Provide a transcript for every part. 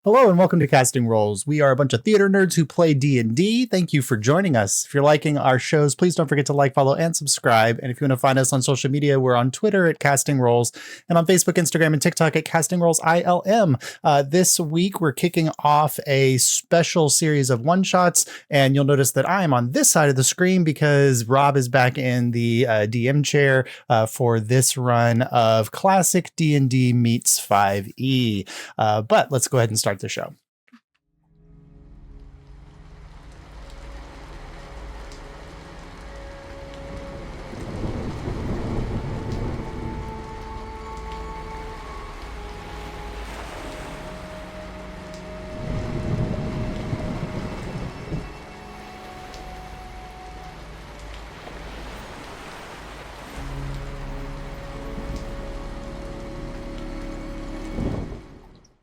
Hello and welcome to Casting Roles. We are a bunch of theater nerds who play D&D. Thank you for joining us. If you're liking our shows, please don't forget to like, follow, and subscribe. And if you want to find us on social media, we're on Twitter at Casting Roles and on Facebook, Instagram, and TikTok at Casting Roles ILM. This week, we're kicking off a special series of one-shots, and you'll notice that I am on this side of the screen because Rob is back in the DM chair for this run of Classic D&D meets 5e. But let's go ahead and start the show.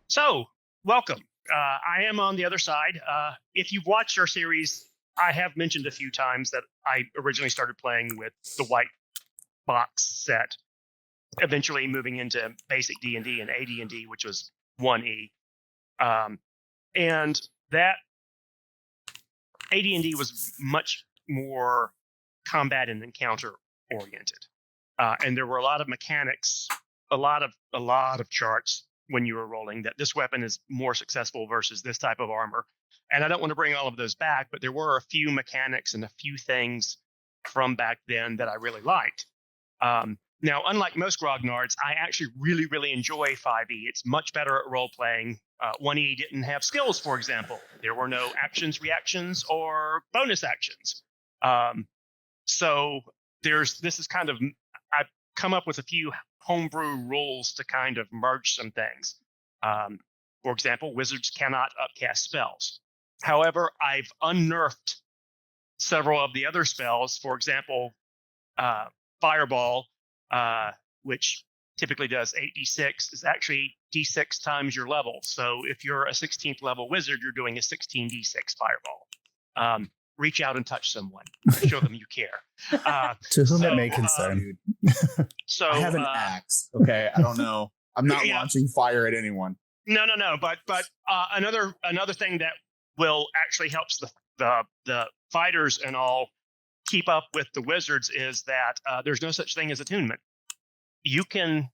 So, welcome. I am on the other side. If you've watched our series, I have mentioned a few times that I originally started playing with the white box set, eventually moving into basic D&D and AD&D, which was 1E. And that AD&D was much more combat and encounter oriented. And there were a lot of mechanics, a lot of charts when you were rolling that this weapon is more successful versus this type of armor. And I don't want to bring all of those back, but there were a few mechanics and a few things from back then that I really liked. Now, unlike most grognards, I actually really enjoy 5e. It's much better at role-playing. 1e didn't have skills, for example. There were no actions, reactions, or bonus actions. So this is kind of, I've come up with a few homebrew rules to kind of merge some things. For example, wizards cannot upcast spells. However, I've unnerfed several of the other spells. For example, Fireball, which typically does 8d6, is actually d6 times your level. So if you're a 16th level wizard, you're doing a 16d6 Fireball. Reach out and touch someone. Show them you care. To whom it may concern. So I have an axe. Okay, I don't know. I'm not launching fire at anyone. No. But another thing that will actually helps the fighters and all keep up with the wizards is that there's no such thing as attunement. You can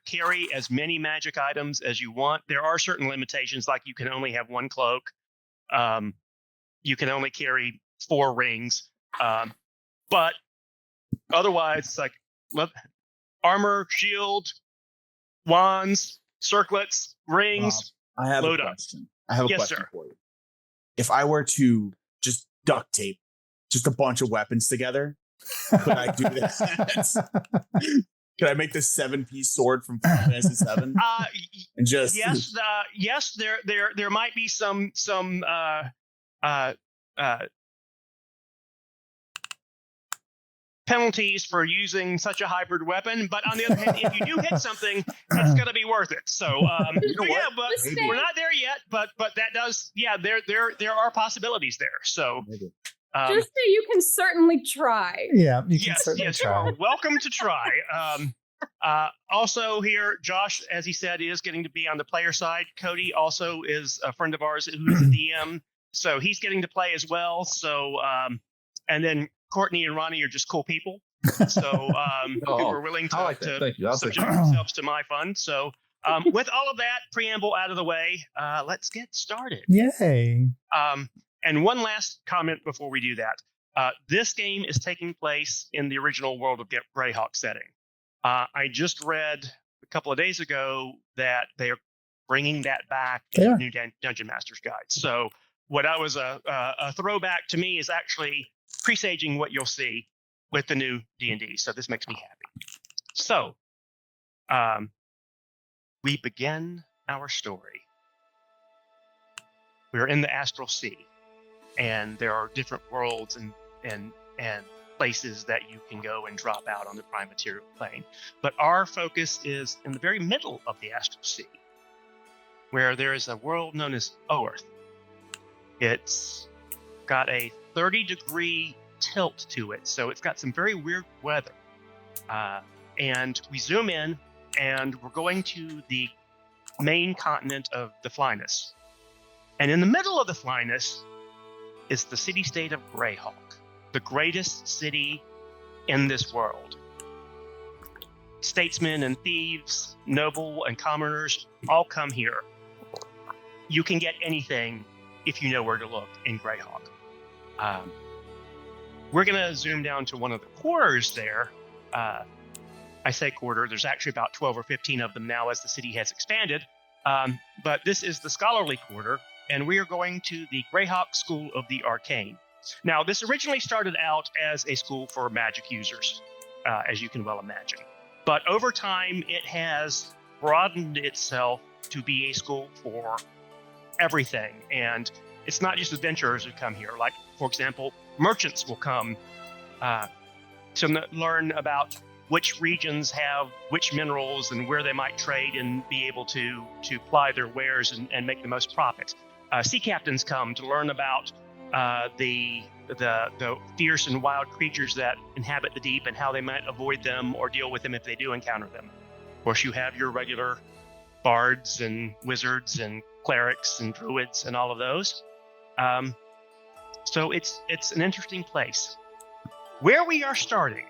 carry as many magic items as you want. There are certain limitations, like you can only have one cloak. You can only carry 4 rings, but otherwise, like armor, shield, wands, circlets, rings. I have a question. I have a question for you. If I were to just duct tape just a bunch of weapons together, could I do that? Could I make this 7-piece sword from Final Fantasy VII? And just yes. There might be some penalties for using such a hybrid weapon, but on the other hand, if you do hit something, it's going to be worth it. So, we're not there yet, but that does, there are possibilities there. So, just say you can certainly try. Yeah, you can certainly try. You're welcome to try. Also here, Josh, as he said, is getting to be on the player side. Cody also is a friend of ours who's a DM. So he's getting to play as well. So, and then Courtney and Ronnie are just cool people. So who are willing to subject themselves to my fun. So with all of that preamble out of the way, let's get started. Yay. And one last comment before we do that. This game is taking place in the original World of Greyhawk setting. I just read a couple of days ago that they are bringing that back in the new Dungeon Master's Guide. So what I was a throwback to me is actually presaging what you'll see with the new D&D. So this makes me happy. So we begin our story. We're in the Astral Sea, and there are different worlds and places that you can go and drop out on the prime material plane. But our focus is in the very middle of the Astral Sea, where there is a world known as Oerth. It's got a 30-degree tilt to it, so it's got some very weird weather. And we zoom in, and we're going to the main continent of the Flyness. And in the middle of the Flyness is the city-state of Greyhawk, the greatest city in this world. Statesmen and thieves, noble and commoners all come here. You can get anything if you know where to look in Greyhawk. We're going to zoom down to one of the quarters there. I say quarter, there's actually about 12 or 15 of them now as the city has expanded. But this is the scholarly quarter, and we are going to the Greyhawk School of the Arcane. Now, this originally started out as a school for magic users, as you can well imagine. But over time, it has broadened itself to be a school for everything. And it's not just adventurers who come here. Like, for example, merchants will come to learn about which regions have which minerals and where they might trade and be able to ply their wares and make the most profit. Sea captains come to learn about the fierce and wild creatures that inhabit the deep and how they might avoid them or deal with them if they do encounter them. Of course, you have your regular bards and wizards and clerics and druids and all of those. So it's an interesting place. Where we are starting,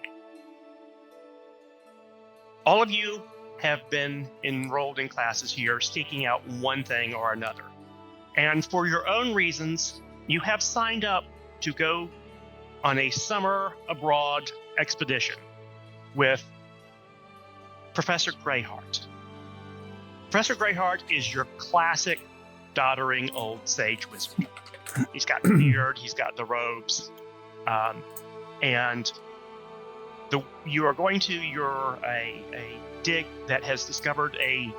all of you have been enrolled in classes here seeking out one thing or another. And for your own reasons, you have signed up to go on a summer abroad expedition with Professor Greyheart. Professor Greyheart is your classic doddering old sage wizard. He's got the beard, he's got the robes, and you are going to a dig that has discovered a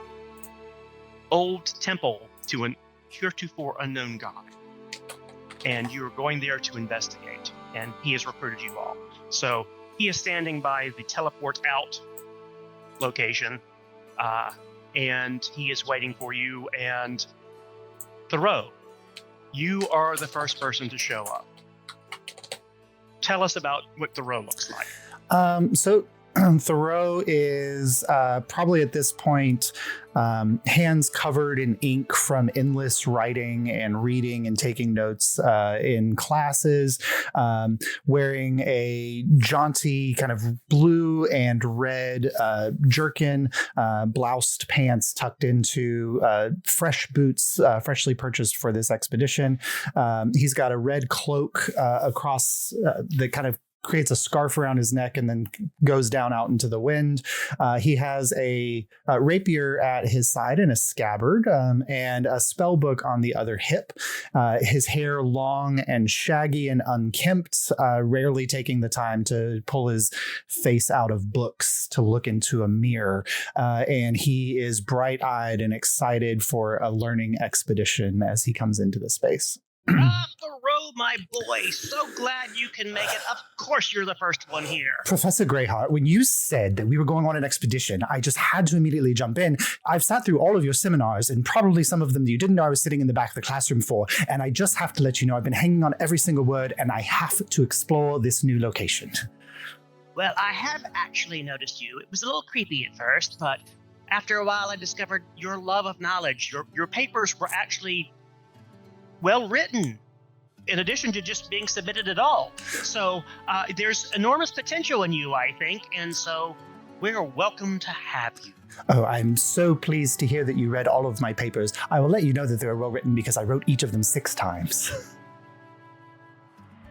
old temple to an heretofore unknown god. And you're going there to investigate, and he has recruited you all. So he is standing by the teleport out location, and he is waiting for you. And Thoreau, you are the first person to show up. Tell us about what Thoreau looks like. So Thoreau is probably at this point hands covered in ink from endless writing and reading and taking notes in classes, wearing a jaunty kind of blue and red jerkin, bloused pants tucked into fresh boots, freshly purchased for this expedition. He's got a red cloak across that kind of creates a scarf around his neck and then goes down out into the wind. He has a rapier at his side and a scabbard, and a spell book on the other hip. His hair long and shaggy and unkempt, rarely taking the time to pull his face out of books to look into a mirror. And he is bright-eyed and excited for a learning expedition as he comes into the space. Thoreau, my boy, so glad you can make it. Of course you're the first one here. Professor Greyheart, when you said that we were going on an expedition, I just had to immediately jump in. I've sat through all of your seminars, and probably some of them that you didn't know I was sitting in the back of the classroom for, and I just have to let you know I've been hanging on every single word, and I have to explore this new location. Well, I have actually noticed you. It was a little creepy at first, but after a while I discovered your love of knowledge. Your papers were actually well written, in addition to just being submitted at all. So there's enormous potential in you, I think, and so we're welcome to have you. Oh, I'm so pleased to hear that you read all of my papers. I will let you know that they were well written because I wrote each of them 6 times.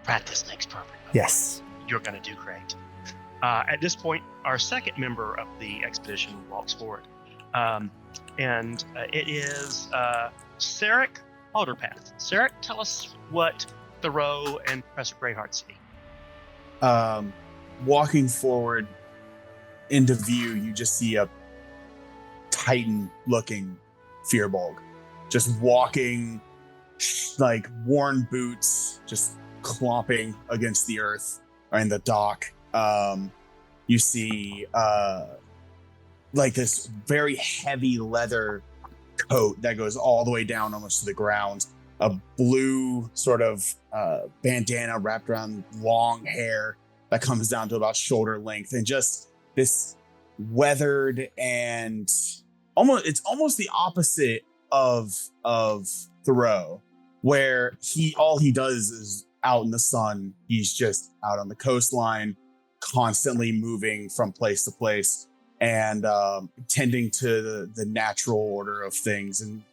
Practice makes perfect. Yes. You're going to do great. At this point, our second member of the expedition walks forward. And it is Sarek Alderpath. Sarek, tell us what Thoreau and Professor Greyheart see. Walking forward into view, you just see a Titan-looking Fearbolg, just walking, like worn boots, just clomping against the earth and the dock. You see like this very heavy leather coat that goes all the way down almost to the ground, a blue sort of bandana wrapped around long hair that comes down to about shoulder length, and just this weathered and almost the opposite of Thoreau, where all he does is out in the sun. He's just out on the coastline, constantly moving from place to place and tending to the natural order of things, and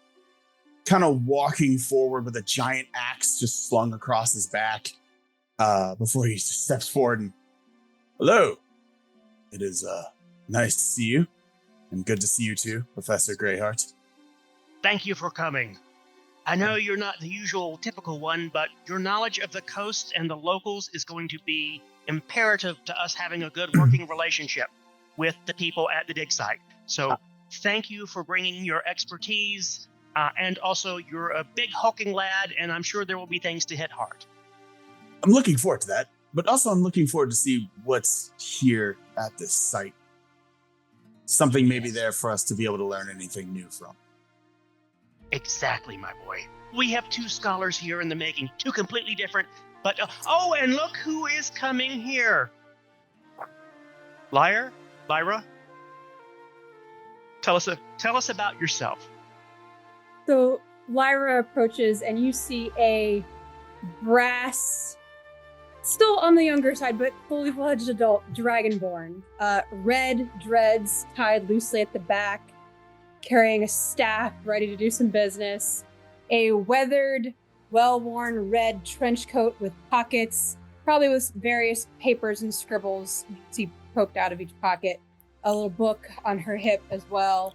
kind of walking forward with a giant axe just slung across his back before he steps forward and, hello, it is nice to see you, and good to see you too, Professor Greyheart. Thank you for coming. I know you're not the usual typical one, but your knowledge of the coast and the locals is going to be imperative to us having a good working relationship with the people at the dig site. So thank you for bringing your expertise, and also you're a big hulking lad, and I'm sure there will be things to hit hard. I'm looking forward to that, but also I'm looking forward to see what's here at this site. Something maybe there for us to be able to learn anything new from. Exactly, my boy. We have 2 scholars here in the making, 2 completely different, but and look who is coming here. Lyra, tell us about yourself. So Lyra approaches, and you see a brass, still on the younger side, but fully fledged adult dragonborn. Red dreads tied loosely at the back, carrying a staff, ready to do some business. A weathered, well-worn red trench coat with pockets, probably with various papers and scribbles you can see poked out of each pocket. A little book on her hip as well.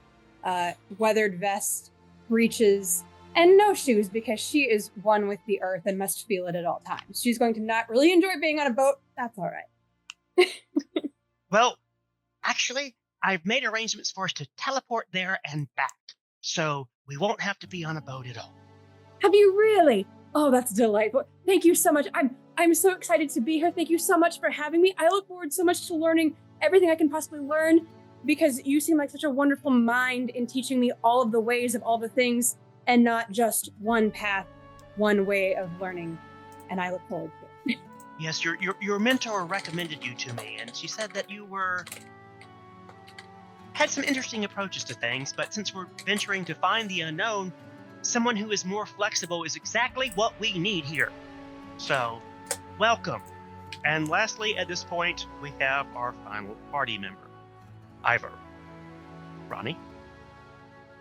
Weathered vest, breeches, and no shoes, because she is one with the earth and must feel it at all times. She's going to not really enjoy being on a boat. That's all right. Well, actually, I've made arrangements for us to teleport there and back, so we won't have to be on a boat at all. Have you really? Oh, that's delightful. Thank you so much. I'm so excited to be here. Thank you so much for having me. I look forward so much to learning everything I can possibly learn, because you seem like such a wonderful mind in teaching me all of the ways of all the things, and not just one path, one way of learning. And I look forward to it. Yes, your mentor recommended you to me, and she said that you had some interesting approaches to things, but since we're venturing to find the unknown, someone who is more flexible is exactly what we need here. So, welcome. And lastly, at this point, we have our final party member, Ivar. Ronnie?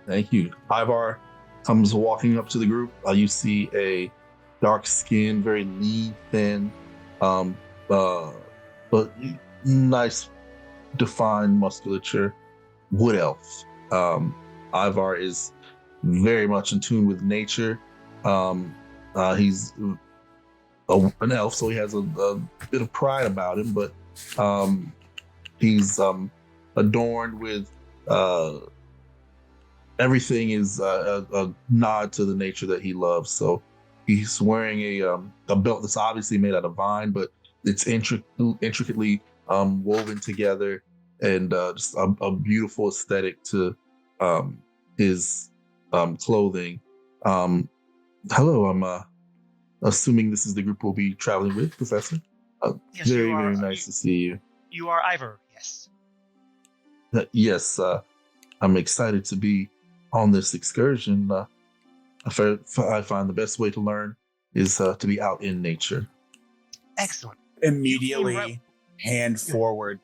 Thank you. Ivar comes walking up to the group. You see a dark-skinned, very lean, thin, but nice, defined musculature wood elf. Ivar is very much in tune with nature. He's an elf, so he has a bit of pride about him, but he's adorned with everything is a nod to the nature that he loves. So he's wearing a belt that's obviously made out of vine, but it's intricately woven together, and just a beautiful aesthetic to his clothing. Hello, I'm assuming this is the group we'll be traveling with, Professor. Yes, very nice to see you. You are Ivar, yes. Yes, I'm excited to be on this excursion. I find the best way to learn is to be out in nature. Excellent. Immediately hand forward,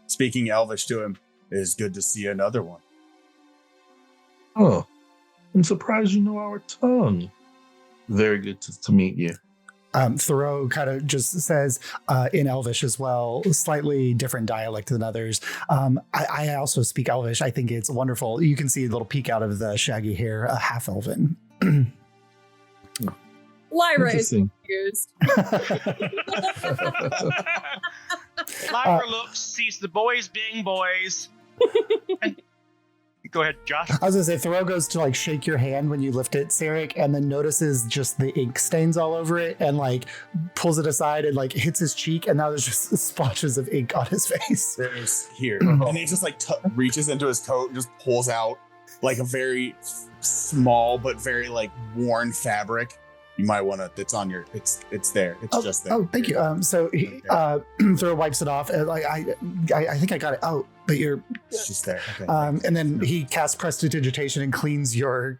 speaking Elvish to him. It is good to see another one. Oh, I'm surprised you know our tongue. Very good to meet you. Thoreau kind of just says in Elvish as well, slightly different dialect than others. I also speak Elvish. I think it's wonderful. You can see a little peek out of the shaggy hair, half elven. Lyra is confused. Lyra looks, sees the boys being boys. And go ahead, Josh. I was gonna say, Thoreau goes to like shake your hand when you lift it, Sarek, and then notices just the ink stains all over it, and like pulls it aside and like hits his cheek, and now there's just splotches of ink on his face. There's here, and he just like reaches into his coat and just pulls out like a very small but very like worn fabric. You might want to. It's on your. It's there. It's just there. Oh, thank you. So he, Thoreau wipes it off. I think I got it. Oh, but you're It's just there. Okay. and then he casts prestidigitation and cleans your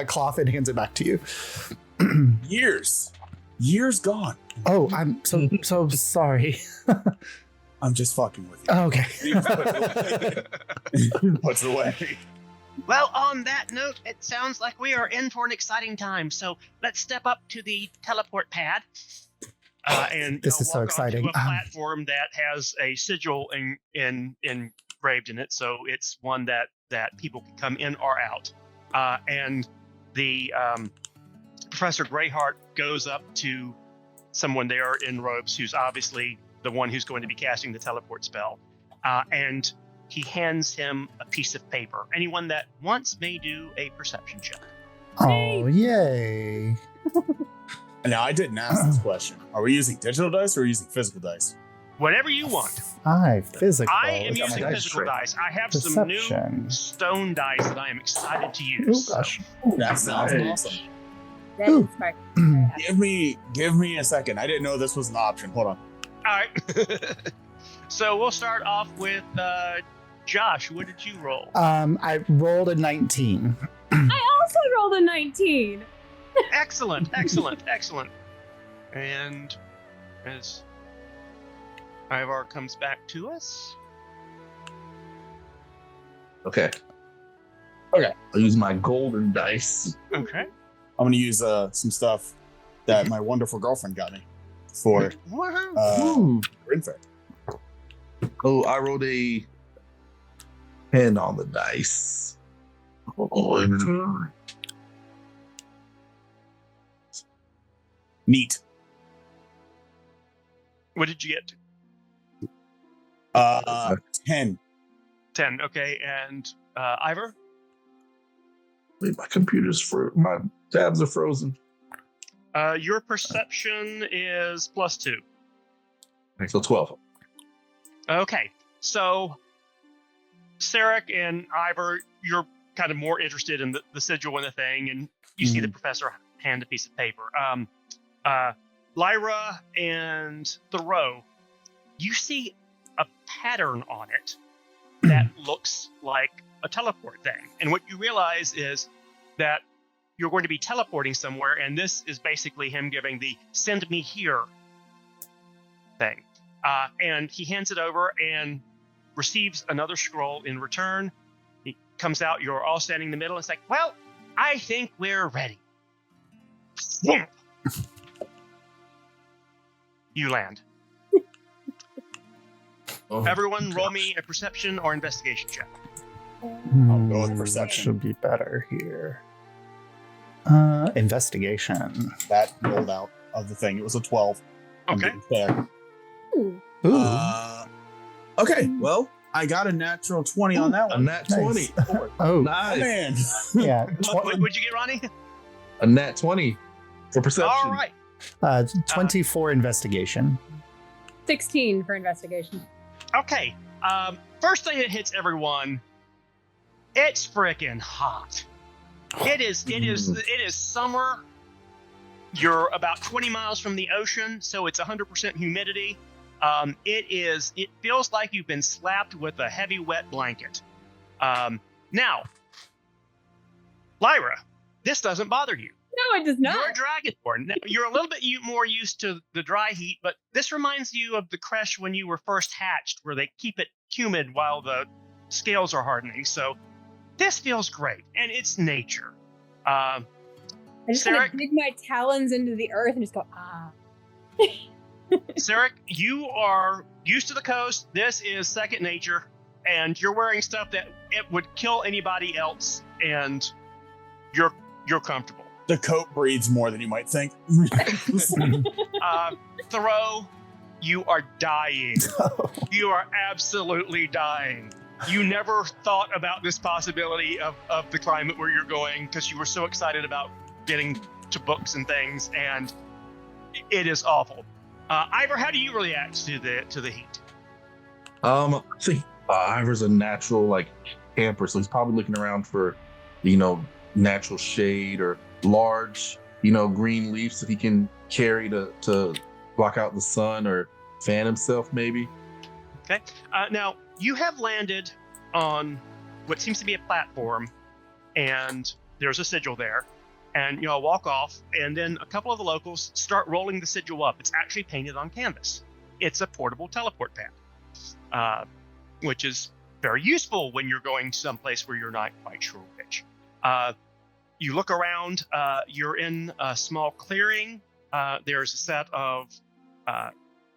cloth and hands it back to you. Years gone. Oh, I'm so sorry. I'm just fucking with you. Oh, okay. Puts it away. Well, on that note, it sounds like we are in for an exciting time. So let's step up to the teleport pad. And This is so walk exciting. onto a platform that has a sigil engraved in it, so it's one that people can come in or out. And the Professor Greyheart goes up to someone there in robes, who's obviously the one who's going to be casting the teleport spell, and he hands him a piece of paper. Anyone that wants may do a perception check. Oh, yay. Now, I didn't ask this question. Are we using digital dice or are we using physical dice? Whatever you want. Physical. I am got my using dice physical straight. dice. I have some new Perception. stone dice that I am excited to Oh use. gosh. That sounds Nice. awesome. That Ooh. is smart. Give me a second. I didn't know this was an option. Hold on. All right. So we'll start off with Josh. What did you roll? I rolled a 19. I also rolled a 19. Excellent. And as Ivar comes back to us. Okay. Okay. I'll use my golden dice. Okay. I'm going to use some stuff that my wonderful girlfriend got me for Woohoo. Ooh. Ring Fair. Oh, I rolled a 10 on the dice. Oh, Neat. What did you get to? 10. 10. Okay. And Ivar? wait, my computer's my tabs are frozen. Your perception is +2. So 12. Okay. So Sarek and Ivar, you're kind of more interested in the sigil and the thing, and you see the professor hand a piece of paper. Lyra and Thoreau, you see a pattern on it that looks like a teleport thing. And what you realize is that you're going to be teleporting somewhere, and this is basically him giving the send me here thing. And he hands it over and receives another scroll in return. He comes out, you're all standing in the middle. It's like, well, I think we're ready. You land. Oh, Everyone roll gosh. me a perception or investigation check. I'll go with That perception. should be better here. Investigation. That rolled out of the thing. It was a 12. I'm Okay. getting fair. Ooh. Ooh. Okay, well, I got a natural 20 on that A one. nat Nice. 20. Oh, Nice. Man. yeah. What'd you get, Ronnie? A nat 20 for perception. All right. 24 investigation. 16 for investigation. Okay. First thing that hits everyone, it's freaking hot. It is summer. You're about 20 miles from the ocean, so it's 100% humidity. It feels like you've been slapped with a heavy wet blanket. Now, Lyra, this doesn't bother you. No, it does not. You're a dragonborn. Now, you're a little bit more used to the dry heat, but this reminds you of the creche when you were first hatched, where they keep it humid while the scales are hardening. So this feels great, and it's nature. I just kind Sarek? of dig my talons into the earth and just go, ah. Sarek, you are used to the coast. This is second nature, and you're wearing stuff that it would kill anybody else, and you're comfortable. The coat breathes more than you might think. Thoreau, you are dying. You are absolutely dying. You never thought about this possibility of the climate where you're going because you were so excited about getting to books and things, and it is awful. Ivor, how do you react to the heat? I think Ivor's a natural camper, so he's probably looking around for, natural shade or large, green leaves that he can carry to block out the sun or fan himself, maybe. Okay. Now, You have landed on what seems to be a platform, and there's a sigil there. And you all walk off, and then a couple of the locals start rolling the sigil up. It's actually painted on canvas. It's a portable teleport pad, which is very useful when you're going someplace where you're not quite sure which. You look around, you're in a small clearing. There's a set of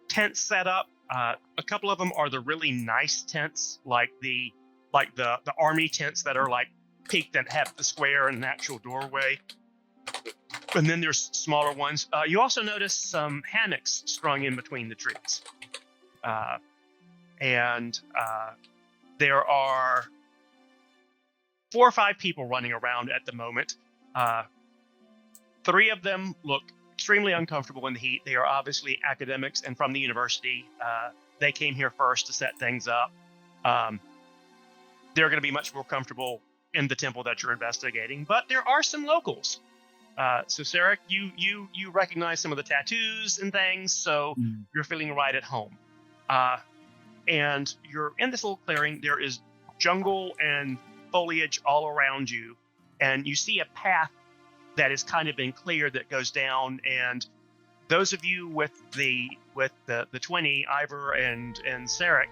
tents set up. A couple of them are the really nice tents, like the army tents that are like peaked and have the square and an actual doorway. And then there's smaller ones. You also notice some hammocks strung in between the trees. And there are 4 or 5 people running around at the moment. 3 of them look extremely uncomfortable in the heat. They are obviously academics and from the university. They came here first to set things up. They're going to be much more comfortable in the temple that you're investigating, but there are some locals. So Sarek, you recognize some of the tattoos and things, so you're feeling right at home. And you're in this little clearing. There is jungle and foliage all around you, and you see a path that has kind of been cleared that goes down. And those of you with the 20, Ivor and Sarek,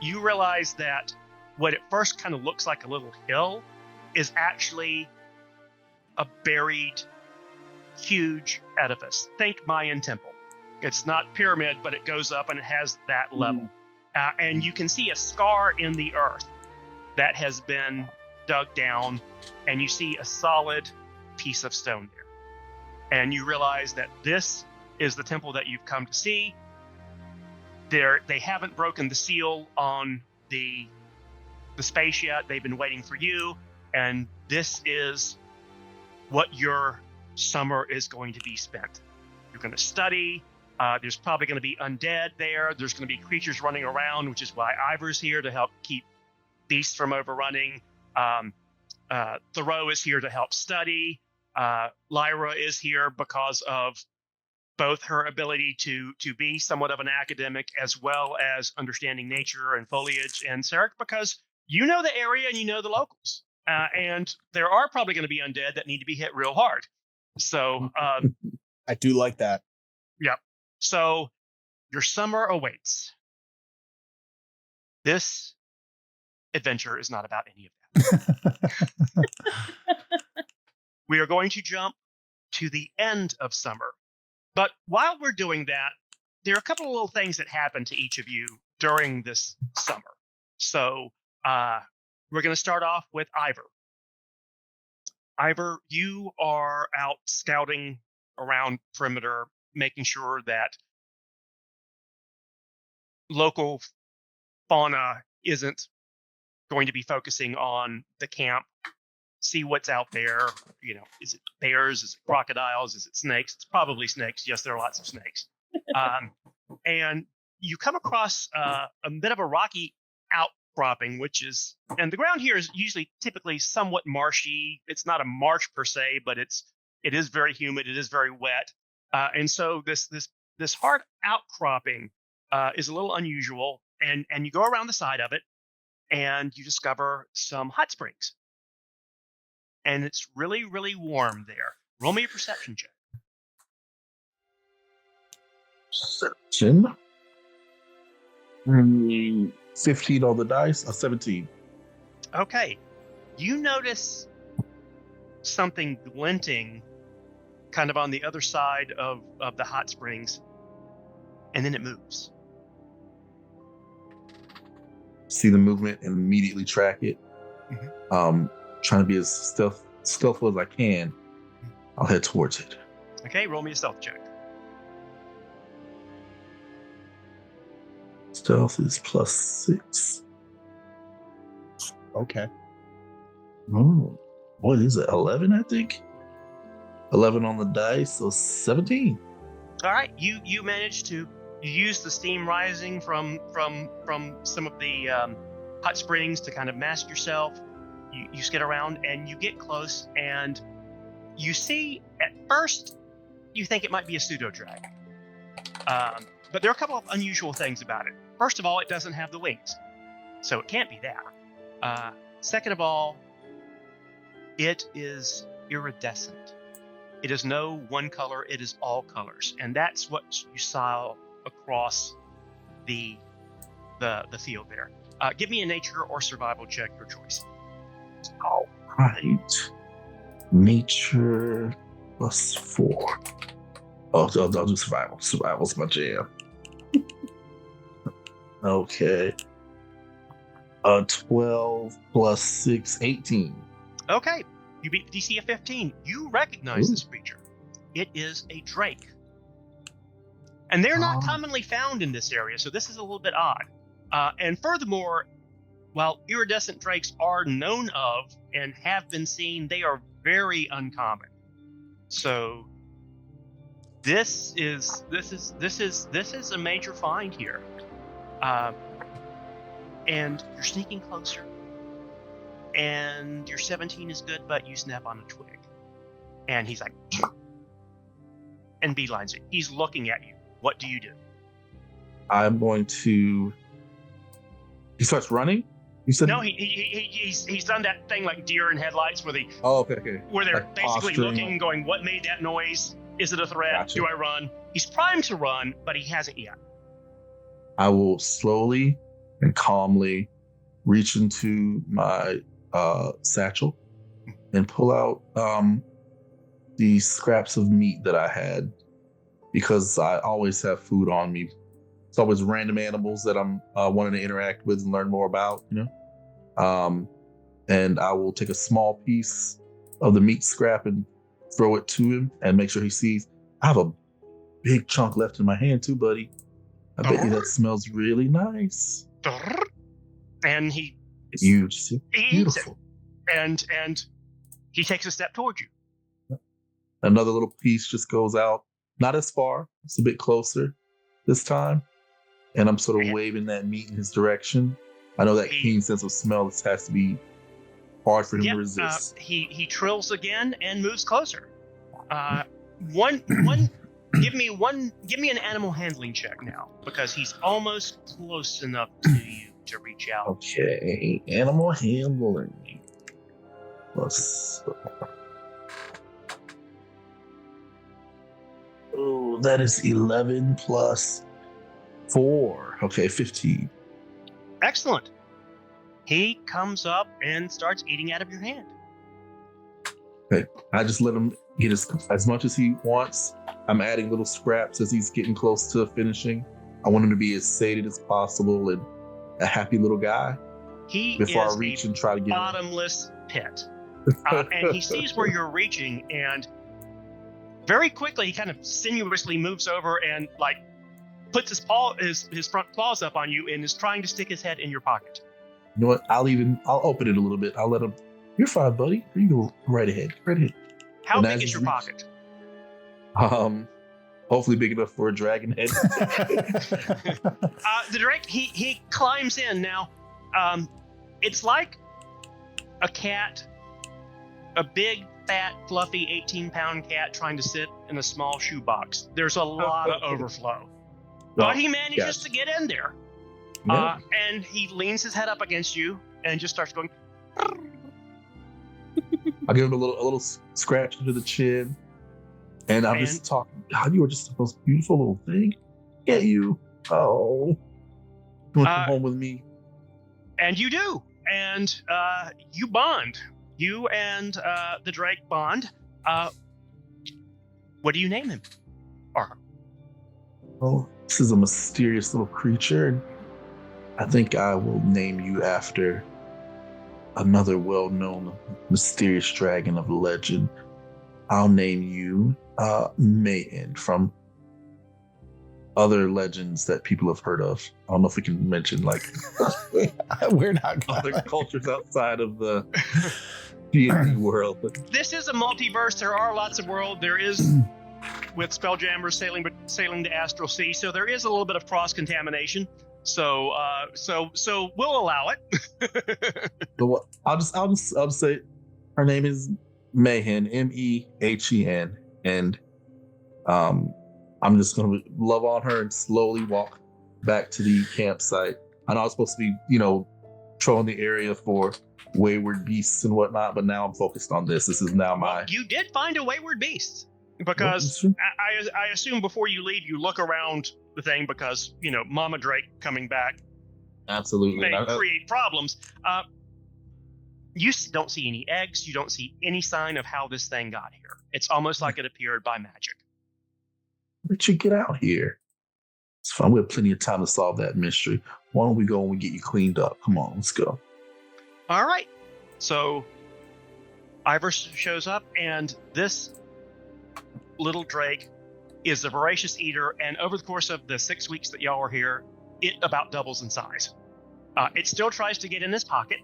you realize that what at first kind of looks like a little hill is actually a buried, huge edifice. Think Mayan temple. It's not pyramid, but it goes up and it has that level. And you can see a scar in the earth that has been dug down, and you see a solid piece of stone there. And you realize that this is the temple that you've come to see. They haven't broken the seal on the space yet. They've been waiting for you, and this is what your summer is going to be spent. You're going to study. There's probably going to be undead there. There's going to be creatures running around, which is why Ivor's here to help keep beasts from overrunning. Thoreau is here to help study. Lyra is here because of both her ability to be somewhat of an academic as well as understanding nature and foliage, and Sarek because you know the area and you know the locals. And there are probably going to be undead that need to be hit real hard. So I do like that. Yep. So your summer awaits. This adventure is not about any of that. We are going to jump to the end of summer. But while we're doing that, there are a couple of little things that happen to each of you during this summer. So we're going to start off with Ivor. Ivor, you are out scouting around perimeter, making sure that local fauna isn't going to be focusing on the camp. See what's out there. You know, is it bears? Is it crocodiles? Is it snakes? It's probably snakes. Yes, there are lots of snakes. And you come across a bit of a rocky outcropping, and the ground here is usually typically somewhat marshy. It's not a marsh per se, but it is very humid. It is very wet. And so this hard outcropping is a little unusual. And you go around the side of it, and you discover some hot springs. And it's really, really warm there. Roll me a perception check. Perception. 15 on the dice, 17. Okay. You notice something glinting kind of on the other side of the hot springs, and then it moves. See the movement and immediately track it. Trying to be as stealthful as I can. I'll head towards it. Okay, roll me a stealth check. Stealth is +6. Okay. Oh, what is it? 11, I think. 11 on the dice, so 17. All right, you manage to use the steam rising from some of the hot springs to kind of mask yourself. You skid around and you get close, and you see, at first, you think it might be a pseudo-dragon. But there are a couple of unusual things about it. First of all, it doesn't have the wings. So it can't be that. Second of all, it is iridescent. It is no one color, it is all colors. And that's what you saw across the field there. Give me a nature or survival check, your choice. All right. Nature +4. Oh, I'll do survival. Survival's my jam. Okay. 12 plus 6, 18. Okay, you beat the DC of 15. You recognize Ooh. this creature. It is a drake. And they're not Oh. commonly found in this area, so this is a little bit odd. And furthermore, while iridescent drakes are known of and have been seen, they are very uncommon. So this is a major find here. And you're sneaking closer. And your 17 is good, but you snap on a twig. And he's like, and beelines it. He's looking at you. What do you do? I'm going to. He starts running. You said No, he's done that thing like deer in headlights where Oh, okay. where they're Like basically posturing. looking, going, "What made that noise? Is it a threat? Gotcha. Do I run?" He's primed to run, but he hasn't yet. I will slowly and calmly reach into my satchel and pull out the scraps of meat that I had, because I always have food on me. It's always random animals that I'm wanting to interact with and learn more about, and I will take a small piece of the meat scrap and throw it to him and make sure he sees. I have a big chunk left in my hand too, buddy. I bet you that smells really nice. And he Huge. eats it. Beautiful. And he takes a step towards you. Another little piece just goes out, not as far, it's a bit closer this time. And I'm sort of Yeah. waving that meat in his direction. I know that keen sense of smell, this has to be hard for him to resist. He trills again and moves closer. One give me an animal handling check now, because he's almost close enough to you to reach out. Okay, animal handling. Plus. Oh, that is 11 plus 4. Okay, 15. Excellent. He comes up and starts eating out of your hand. I just let him get as much as he wants. I'm adding little scraps as he's getting close to finishing. I want him to be as sated as possible and a happy little guy He before is I reach and try to get bottomless pit. And he sees where you're reaching, and very quickly he kind of sinuously moves over and like puts his front claws up on you and is trying to stick his head in your pocket. You know what? I'll open it a little bit. I'll let him. You're fine, buddy. You go right ahead. Right ahead. How And big as is you your reach- pocket? Hopefully big enough for a dragon head. The drake, he climbs in now. It's like a cat, a big, fat, fluffy 18-pound cat trying to sit in a small shoebox. There's a lot of overflow. But he manages to get in there. Yeah. And he leans his head up against you and just starts going. I'll give him a little scratch under the chin. And I'm just talking. God, you are just the most beautiful little thing. Get you. Oh. You want to come home with me? And you do. And you bond. You and the drake bond. What do you name him? Or Oh, this is a mysterious little creature. And I think I will name you after another well-known mysterious dragon of legend. I'll name you Mayhem, from other legends that people have heard of. I don't know if we can mention like We're not other gonna. cultures outside of the D&D world. But this is a multiverse. There are lots of worlds. There is with Spelljammers sailing the astral sea, so there is a little bit of cross contamination. So we'll allow it. I'll just say her name is Mayhen, Mehen, and I'm just gonna love on her and slowly walk back to the campsite. I know I was supposed to be, patrolling the area for wayward beasts and whatnot, but now I'm focused on this. This is now my. Well, you did find a wayward beast because I assume before you leave, you look around the thing because Mama Drake coming back Absolutely may create problems. You don't see any eggs. You don't see any sign of how this thing got here. It's almost like it appeared by magic. Where'd you get out here? It's fine. We have plenty of time to solve that mystery. Why don't we go and we get you cleaned up? Come on, let's go. All right. So Ivor shows up, and this little drake is a voracious eater, and over the course of the 6 weeks that y'all are here, it about doubles in size. It still tries to get in his pocket,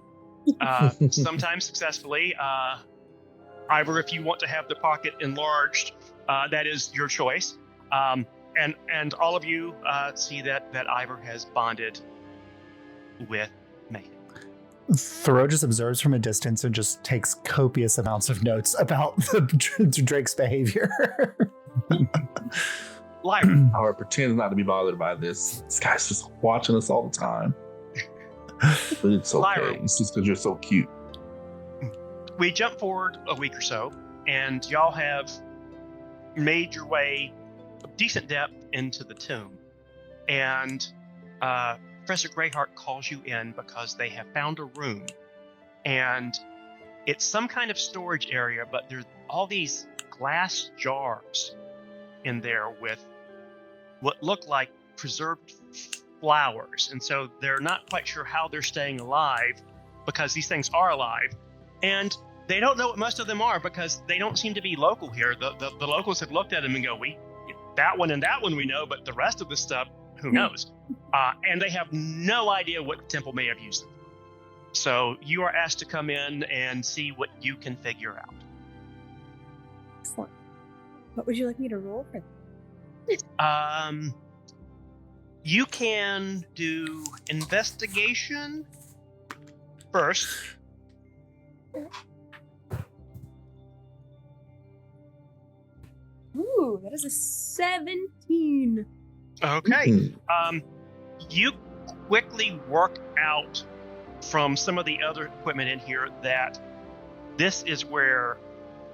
sometimes successfully. Ivor, if you want to have the pocket enlarged, that is your choice. And all of you see that Ivor has bonded with Mayhem. Thoreau just observes from a distance and just takes copious amounts of notes about the Drake's behavior. Lyra. Or pretends not to be bothered by this. This guy's just watching us all the time. But it's okay. Lyra. It's just because you're so cute. We jump forward a week or so, and y'all have made your way a decent depth into the tomb. And Professor Greyheart calls you in because they have found a room. And it's some kind of storage area, but there's all these glass jars in there with what look like preserved flowers. And so they're not quite sure how they're staying alive because these things are alive. And they don't know what most of them are because they don't seem to be local here. The locals have looked at them and go, that one and that one we know, but the rest of the stuff, who knows? And they have no idea what the temple may have used them. So you are asked to come in and see what you can figure out. Excellent. What would you like me to roll for that? You can do investigation first. Ooh, that is a 17. Okay. You quickly work out from some of the other equipment in here that this is where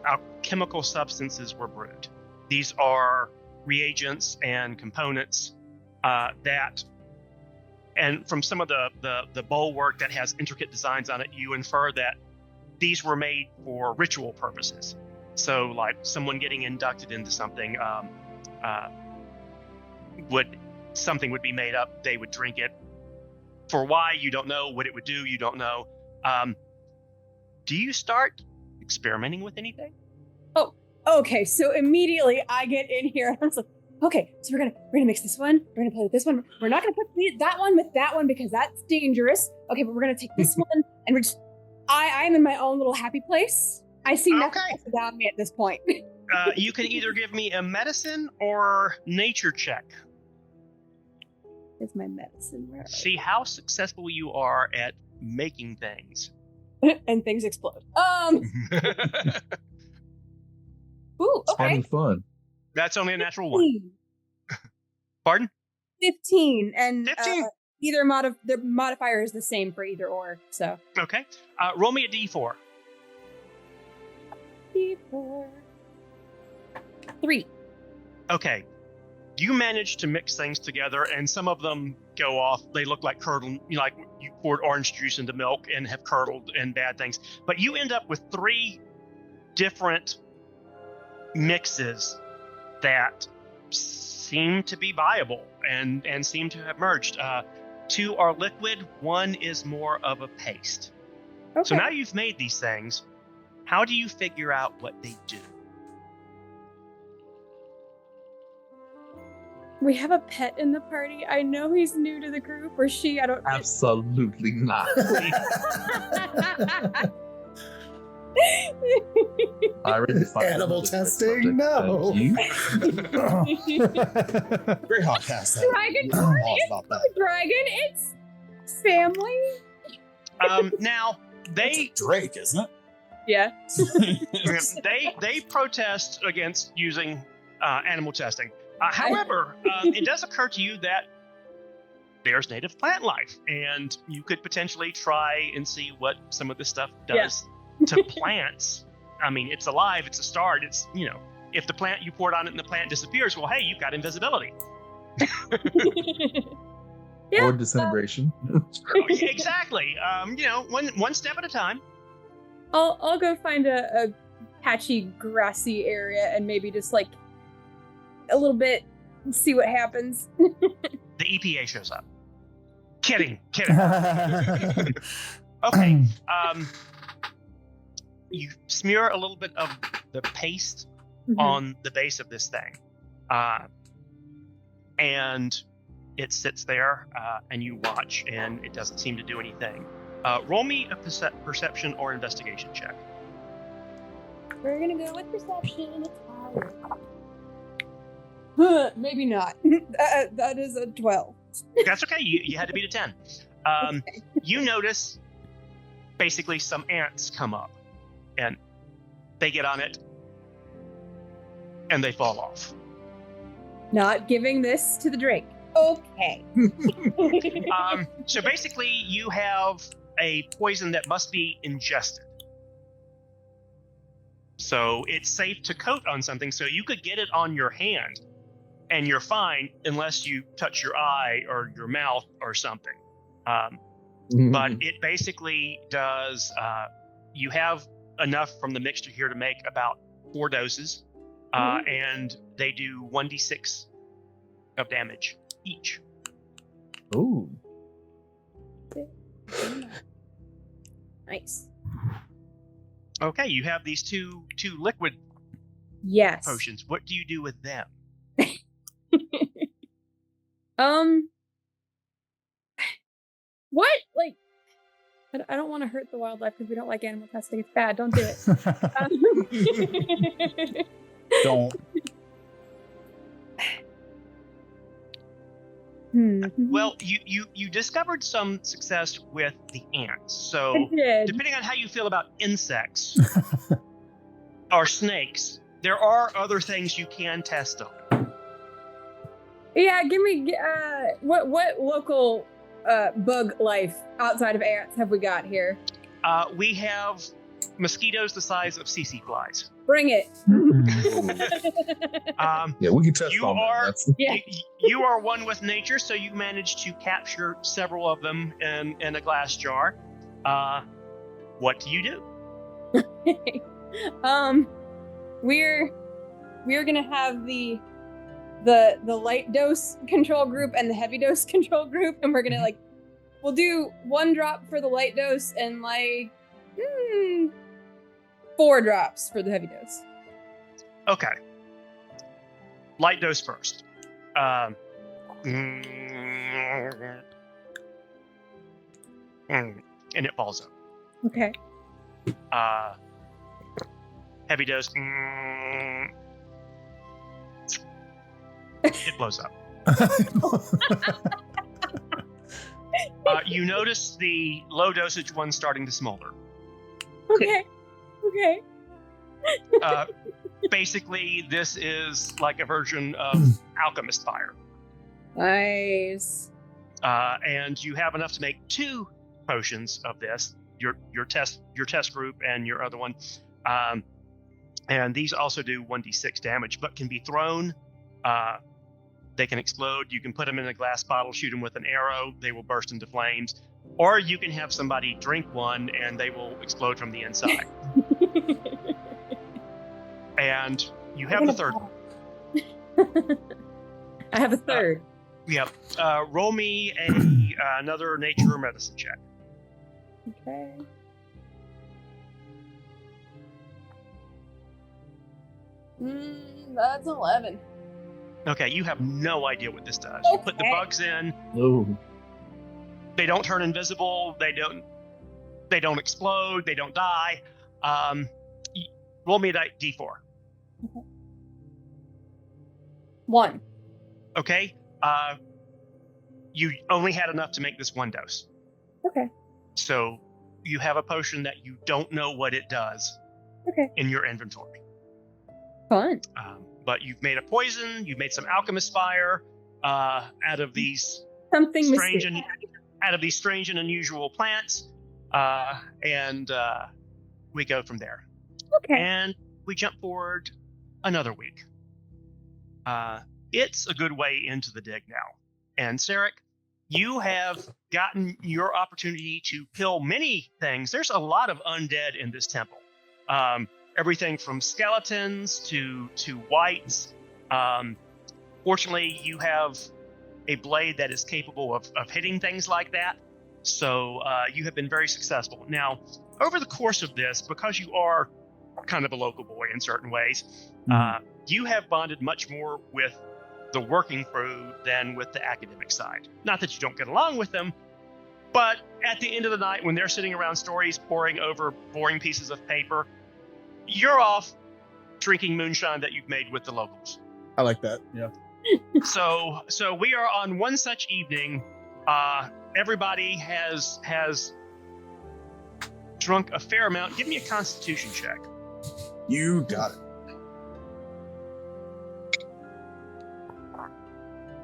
alchemical substances were brewed. These are reagents and components that, and from some of the bowl work that has intricate designs on it, you infer that these were made for ritual purposes. So, like someone getting inducted into something, something would be made up. They would drink it. For why, you don't know. What it would do, you don't know. Do you start experimenting with anything? Oh, okay. So immediately I get in here and I'm like, okay, so we're gonna mix this one. We're gonna play with this one. We're not gonna put that one with that one because that's dangerous. Okay, but we're gonna take this one and we're just. I am in my own little happy place. I see nothing else around me at this point. You can either give me a medicine or nature check. Here's my medicine. Where See how successful you are at making things. and things explode. Ooh, It's okay. having fun. That's only a natural 1. Pardon? 15. And 15. either the modifier is the same for either or. So. Okay. Roll me a d4. D4. 3. Okay. You manage to mix things together, and some of them go off. They look like curdled, like you poured orange juice into milk and have curdled and bad things. But you end up with 3 different mixes that seem to be viable and seem to have merged. 2 are liquid. 1 is more of a paste. Okay. So now you've made these things. How do you figure out what they do? We have a pet in the party. I know he's new to the group, or she. I don't. Absolutely not. I already Animal testing? No. Greyhawk has that. Dragon. All It's about that. not a dragon. It's family. Now they It's a Drake, isn't it? Yeah. they protest against using animal testing. However, it does occur to you that there's native plant life, and you could potentially try and see what some of this stuff does to plants. I mean, it's alive, it's a start, it's, if the plant, you poured on it and the plant disappears, well, hey, you've got invisibility. Or disintegration. Exactly. One step at a time. I'll go find a patchy, grassy area and maybe just like a little bit, see what happens. The EPA shows up. Kidding. Okay. You smear a little bit of the paste on the base of this thing, and it sits there, and you watch, and it doesn't seem to do anything. Roll me a perception or investigation check. We're gonna go with perception. It's maybe not. That is a 12. That's okay. You had to beat a 10. Okay. You notice basically some ants come up, and they get on it, and they fall off. Not giving this to the drink. Okay. So basically, you have a poison that must be ingested. So it's safe to coat on something, so you could get it on your hand, and you're fine unless you touch your eye or your mouth or something. But it basically does, you have enough from the mixture here to make about 4 doses, and they do 1d6 of damage each. Ooh. Nice. Okay, you have these two liquid potions. What do you do with them? What? Like, I don't want to hurt the wildlife because we don't like animal testing. It's bad. Don't do it. Don't. Well, you discovered some success with the ants. So depending on how you feel about insects or snakes, there are other things you can test on. Yeah, give me what local bug life outside of ants have we got here? We have mosquitoes the size of CC flies. Bring it. Yeah, we can test on that. You are one with nature, so you managed to capture several of them in a glass jar. What do you do? We're gonna have the light dose control group and the heavy dose control group, and we're gonna we'll do 1 drop for the light dose and 4 drops for the heavy dose. Okay. Light dose first. And it falls up. Okay. Heavy dose. It blows up. You notice the low dosage one starting to smolder. Okay. Basically, this is like a version of alchemist fire. Nice. And you have enough to make 2 potions of this. Your test group and your other one. And these also do 1d6 damage, but can be thrown. They can explode. You can put them in a glass bottle, shoot them with an arrow. They will burst into flames. Or you can have somebody drink one and they will explode from the inside. And you have the third one. I have a third. Yep. Roll me another nature or medicine check. Okay. That's 11. Okay, you have no idea what this does. Okay. You put the bugs in. Ooh. They don't turn invisible. They don't explode. They don't die. Roll me a d4. Okay. 1. Okay. You only had enough to make this 1 dose. Okay. So you have a potion that you don't know what it does. Okay. In your inventory. Fun. But you've made a poison. You've made some alchemist fire out of these Something strange mysterious. out of these strange and unusual plants, and we go from there. Okay. And we jump forward another week. It's a good way into the dig now. And Sarek, you have gotten your opportunity to kill many things. There's a lot of undead in this temple. Everything from skeletons to wights. Fortunately, you have a blade that is capable of hitting things like that. So you have been very successful. Now, over the course of this, because you are kind of a local boy in certain ways, you have bonded much more with the working crew than with the academic side. Not that you don't get along with them, but at the end of the night, when they're sitting around stories, poring over boring pieces of paper, you're off drinking moonshine that you've made with the locals. I like that. Yeah. So we are on one such evening. Everybody has drunk a fair amount. Give me a Constitution check. You got it.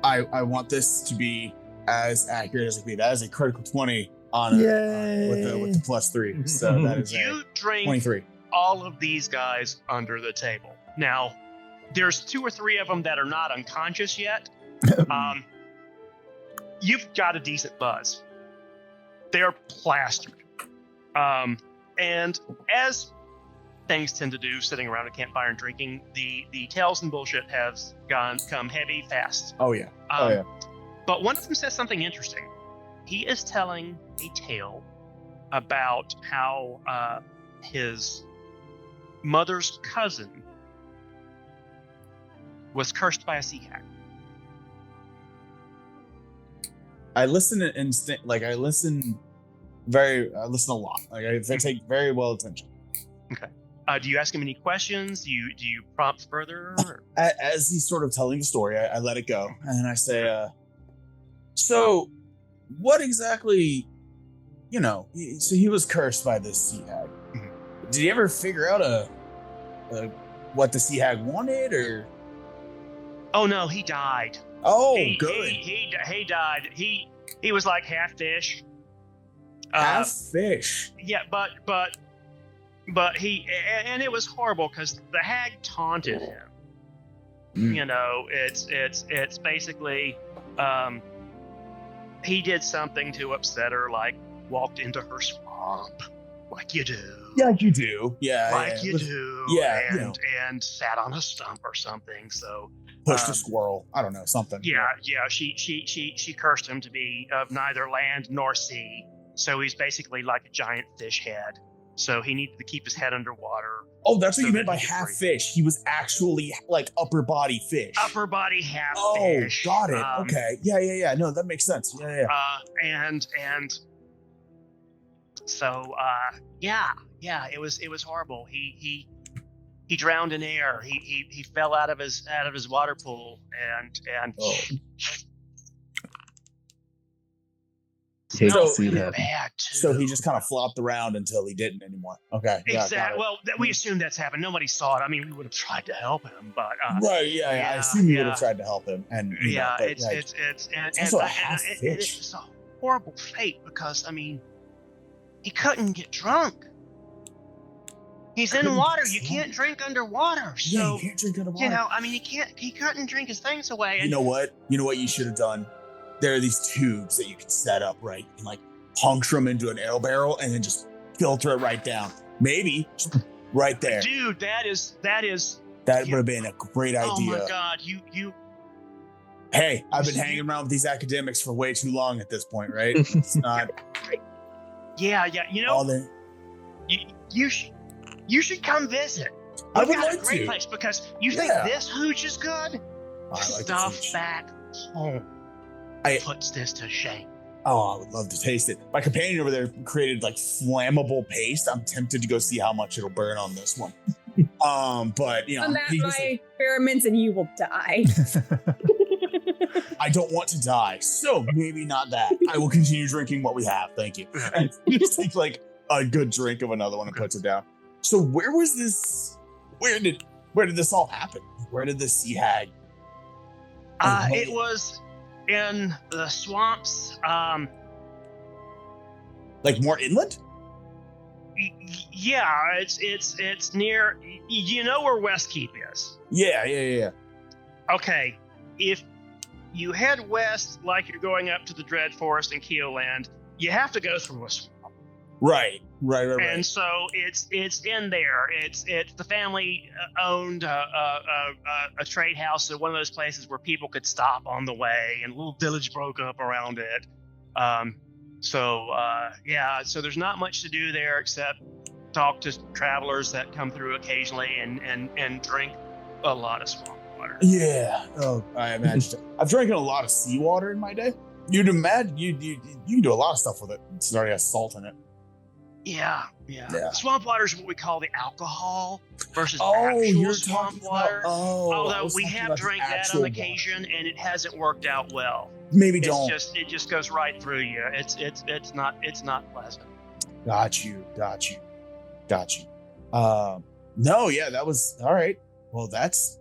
I want this to be as accurate as it can be. That is a critical 20 on it with the +3. So that is you drink 23. all of these guys under the table. Now, there's 2 or 3 of them that are not unconscious yet. You've got a decent buzz. They're plastered. And as things tend to do, sitting around a campfire and drinking, the tales and bullshit has come heavy fast. Oh yeah. But one of them says something interesting. He is telling a tale about how his mother's cousin was cursed by a sea hag. I listen I listen a lot. Like I take very well attention. Okay. Do you ask him any questions? Do you prompt further? As he's sort of telling the story, I let it go, and I say, "So, what exactly? So he was cursed by this sea hag. Did he ever figure out what the sea hag wanted, or?" Oh no, he died. Oh, good. He died. He was like half fish. Half fish. Yeah, but he, and it was horrible because the hag taunted him. It's basically he did something to upset her, like walked into her swamp, like you do. Yeah, you do. Yeah, like you do. Yeah, and sat on a stump or something. So pushed a squirrel. I don't know, something. Yeah. She cursed him to be of neither land nor sea. So he's basically like a giant fish head. So he needed to keep his head underwater. Oh, that's what you meant by half fish. He was actually like upper body fish. Upper body half fish. Oh, got it. Okay. Yeah. No, that makes sense. Yeah. And so it was horrible. He drowned in air. He fell out of his water pool and So he just kind of flopped around until he didn't anymore. Okay. Exactly. Well, we assume that's happened. Nobody saw it. I mean, we would have tried to help him, but right. Yeah. I assume you would have tried to help him. And it's also a half fish. It's just a horrible fate because he couldn't get drunk. He's in water. You can't drink underwater. So, you can't drink underwater. He couldn't drink his things away. You know what you should have done? There are these tubes that you can set up, right? And like puncture them into an ale barrel and then just filter it right down. Maybe right there. Dude, that would have been a great idea. Oh my God, you. Hey, I've been hanging around with these academics for way too long at this point, right? It's not. Yeah. You should come visit. I would like a great to. Place because you think this hooch is good. Stuff back home. Puts this to shame. Oh, I would love to taste it. My companion over there created like flammable paste. I'm tempted to go see how much it'll burn on this one. But on that my experiments and you will die. I don't want to die, so maybe not that. I will continue drinking what we have. Thank you. And just take like a good drink of another one and puts it down. So where was this? Where did this all happen? Where did the sea hag? in the swamps. Like more inland? Yeah, it's near. You know where Westkeep is? Yeah. Okay, if you head west like you're going up to the Dread Forest and Keoland, you have to go through a swamp. Right. And so it's in there. It's the family owned a trade house at one of those places where people could stop on the way, and a little village broke up around it. So there's not much to do there except talk to travelers that come through occasionally and drink a lot of swamp water. Yeah. Oh, I imagine. I've drank a lot of seawater in my day. You'd imagine you can do a lot of stuff with it. It already has salt in it. Yeah. Yeah. Swamp water is what we call the alcohol versus Oh, actual you're swamp talking water. about. Oh, I Although was we talking have about the drank that actual on occasion, and it hasn't worked out well. Maybe It don't. just goes right through you. It's not pleasant. Got you. No, yeah, that was all right. Well, that's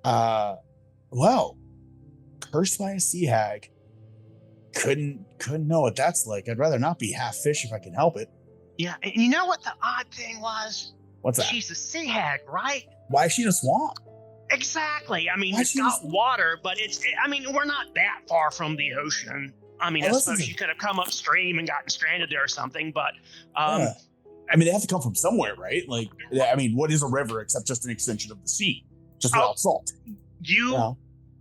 well, cursed by a sea hag. Couldn't know what that's like. I'd rather not be half fish if I can help it. Yeah, and you know what the odd thing was? What's that? She's a sea hag, right? Why is she in a swamp? Exactly. I mean, Why it's she got was- water, but we're not that far from the ocean. I mean, I Unless suppose it's a- she could have come upstream and gotten stranded there or something, but Yeah. I mean, they have to come from somewhere, right? Like, I mean, what is a river except just an extension of the sea, just without salt? you Yeah.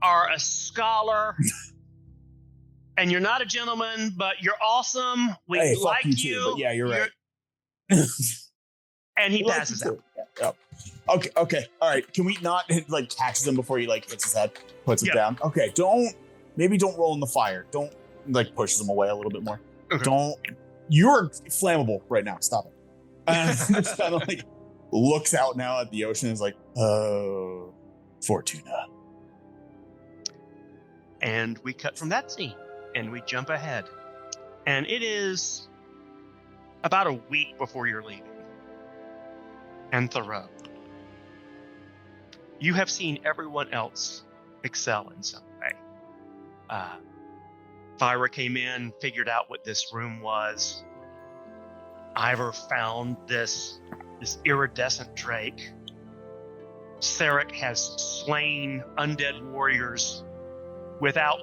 are a scholar. And you're not a gentleman, but you're awesome. We Hey, fuck like you too, but yeah, you're right. And he We like passes you out. too. Yeah. Oh. Okay. All right. Can we not like catches him before he like hits his head, puts it Yeah. down? Okay. Don't roll in the fire. Don't like pushes him away a little bit more. Okay. Don't. You're flammable right now. Stop it. And just kind of like looks out now at the ocean and is like, oh, Fortuna. And we cut from that scene and we jump ahead. And it is about a week before you're leaving. And Thoreau, you have seen everyone else excel in some way. Fyra came in, figured out what this room was. Ivor found this iridescent drake. Sarek has slain undead warriors without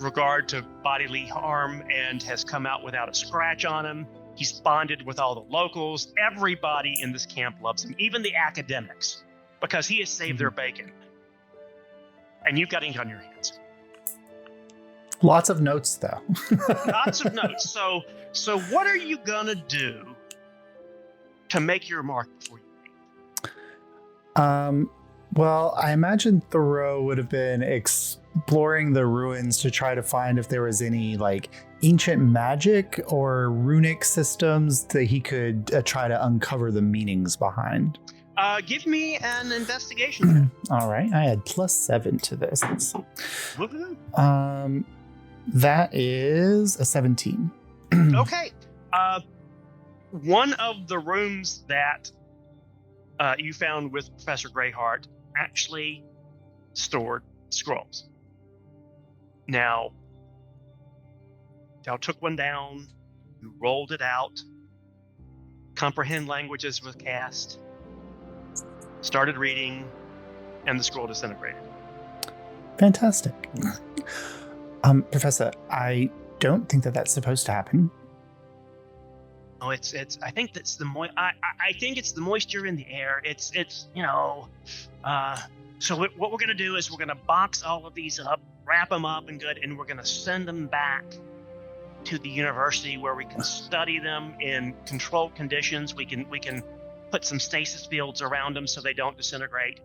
regard to bodily harm and has come out without a scratch on him. He's bonded with all the locals. Everybody in this camp loves him, even the academics, because he has saved their bacon. And you've got ink on your hands. Lots of notes, though. Lots of notes. So what are you gonna do to make your mark before you leave? Well, I imagine Thoreau would have been exploring the ruins to try to find if there was any like ancient magic or runic systems that he could try to uncover the meanings behind. Give me an investigation. All right, I had +7 to this. Let's see. Woohoo. That is a 17. Okay. One of the rooms that you found with Professor Greyheart actually stored scrolls. Now, y'all took one down, you rolled it out, comprehend languages was cast, started reading, and the scroll disintegrated. Fantastic. Professor, I don't think that that's supposed to happen. Oh, it's. I think that's the I think it's the moisture in the air. It's you know. So what we're gonna do is we're gonna box all of these up, wrap them up and good, and we're gonna send them back to the university where we can study them in controlled conditions. We can put some stasis fields around them so they don't disintegrate.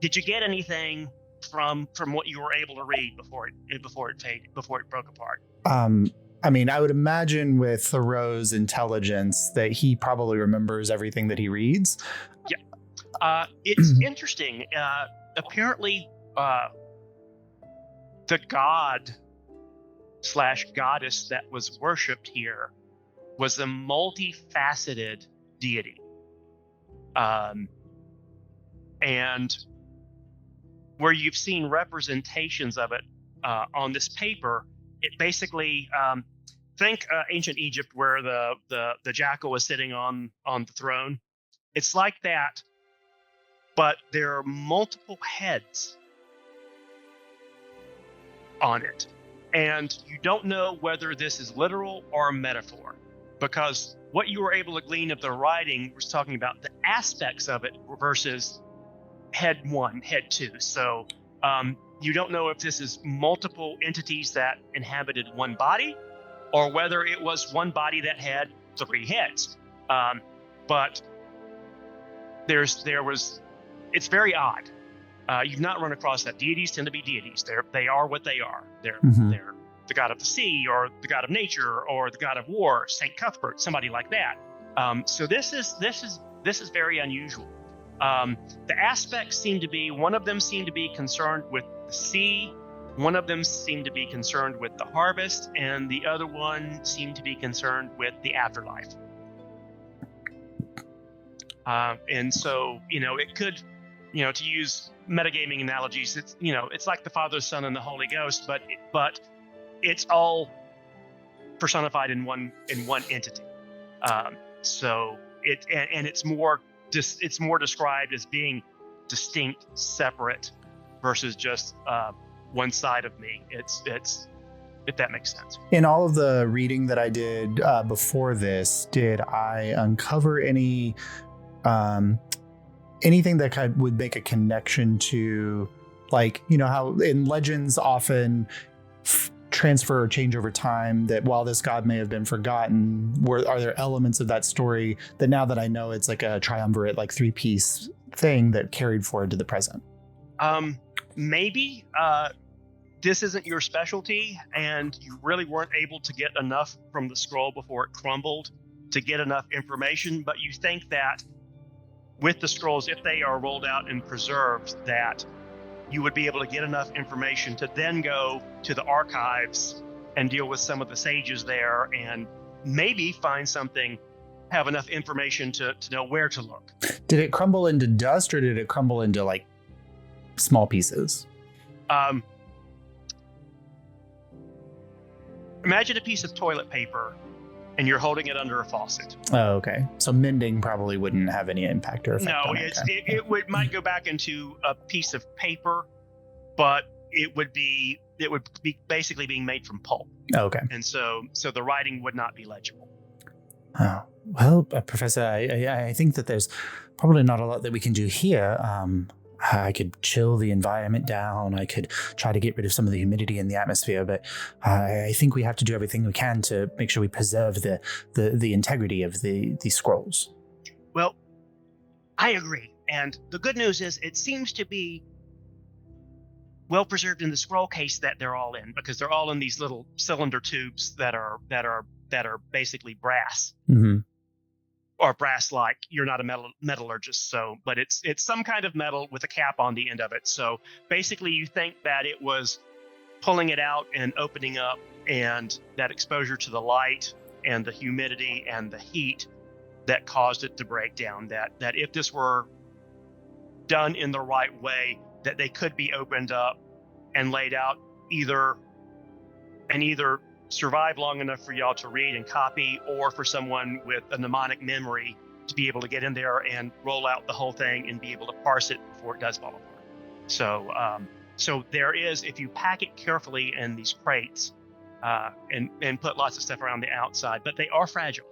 Did you get anything from what you were able to read before it broke apart? I mean, I would imagine with Thoreau's intelligence that he probably remembers everything that he reads. Yeah. It's interesting. Apparently, the god / goddess that was worshipped here was a multifaceted deity. And where you've seen representations of it on this paper, it basically think ancient Egypt where the jackal was sitting on the throne. It's like that, but there are multiple heads on it. And you don't know whether this is literal or a metaphor, because what you were able to glean of the writing was talking about the aspects of it versus head 1, head 2. So you don't know if this is multiple entities that inhabited one body, or whether it was one body that had 3 heads. But it's very odd. You've not run across that. Deities tend to be deities. They are what they are. They're the god of the sea, or the god of nature, or the god of war, Saint Cuthbert, somebody like that. So this is very unusual. The aspects seem to be, one of them seemed to be concerned with the sea, one of them seemed to be concerned with the harvest, and the other one seemed to be concerned with the afterlife. And so, it could, to use metagaming analogies, it's like the Father, Son, and the Holy Ghost, but it's all personified in one entity. So it's more described as being distinct, separate, versus just one side of me. It's if that makes sense. In all of the reading that I did before this, did I uncover anything that would make a connection to, like, how in legends often transfer or change over time, that while this god may have been forgotten, are there elements of that story that, now that I know it's like a triumvirate, like 3-piece thing, that carried forward to the present? Maybe this isn't your specialty, and you really weren't able to get enough from the scroll before it crumbled to get enough information, but you think that with the scrolls, if they are rolled out and preserved, that you would be able to get enough information to then go to the archives and deal with some of the sages there, and maybe find something, have enough information to know where to look. Did it crumble into dust, or did it crumble into like small pieces? Imagine a piece of toilet paper and you're holding it under a faucet. Oh, okay. So mending probably wouldn't have any impact or effect. No, on it might go back into a piece of paper, but it would be basically being made from pulp. Oh, okay. And so the writing would not be legible. Oh, well, Professor, I think that there's probably not a lot that we can do here. I could chill the environment down. I could try to get rid of some of the humidity in the atmosphere, but I think we have to do everything we can to make sure we preserve the integrity of the scrolls. Well, I agree. And the good news is it seems to be well preserved in the scroll case that they're all in, because they're all in these little cylinder tubes that are basically brass. Mm-hmm. Or brass-like. You're not a metallurgist, but it's some kind of metal with a cap on the end of it. So basically, you think that it was pulling it out and opening up, and that exposure to the light and the humidity and the heat that caused it to break down. That if this were done in the right way, that they could be opened up and laid out, either survive long enough for y'all to read and copy, or for someone with a mnemonic memory to be able to get in there and roll out the whole thing and be able to parse it before it does fall apart. So there is, if you pack it carefully in these crates and put lots of stuff around the outside, but they are fragile.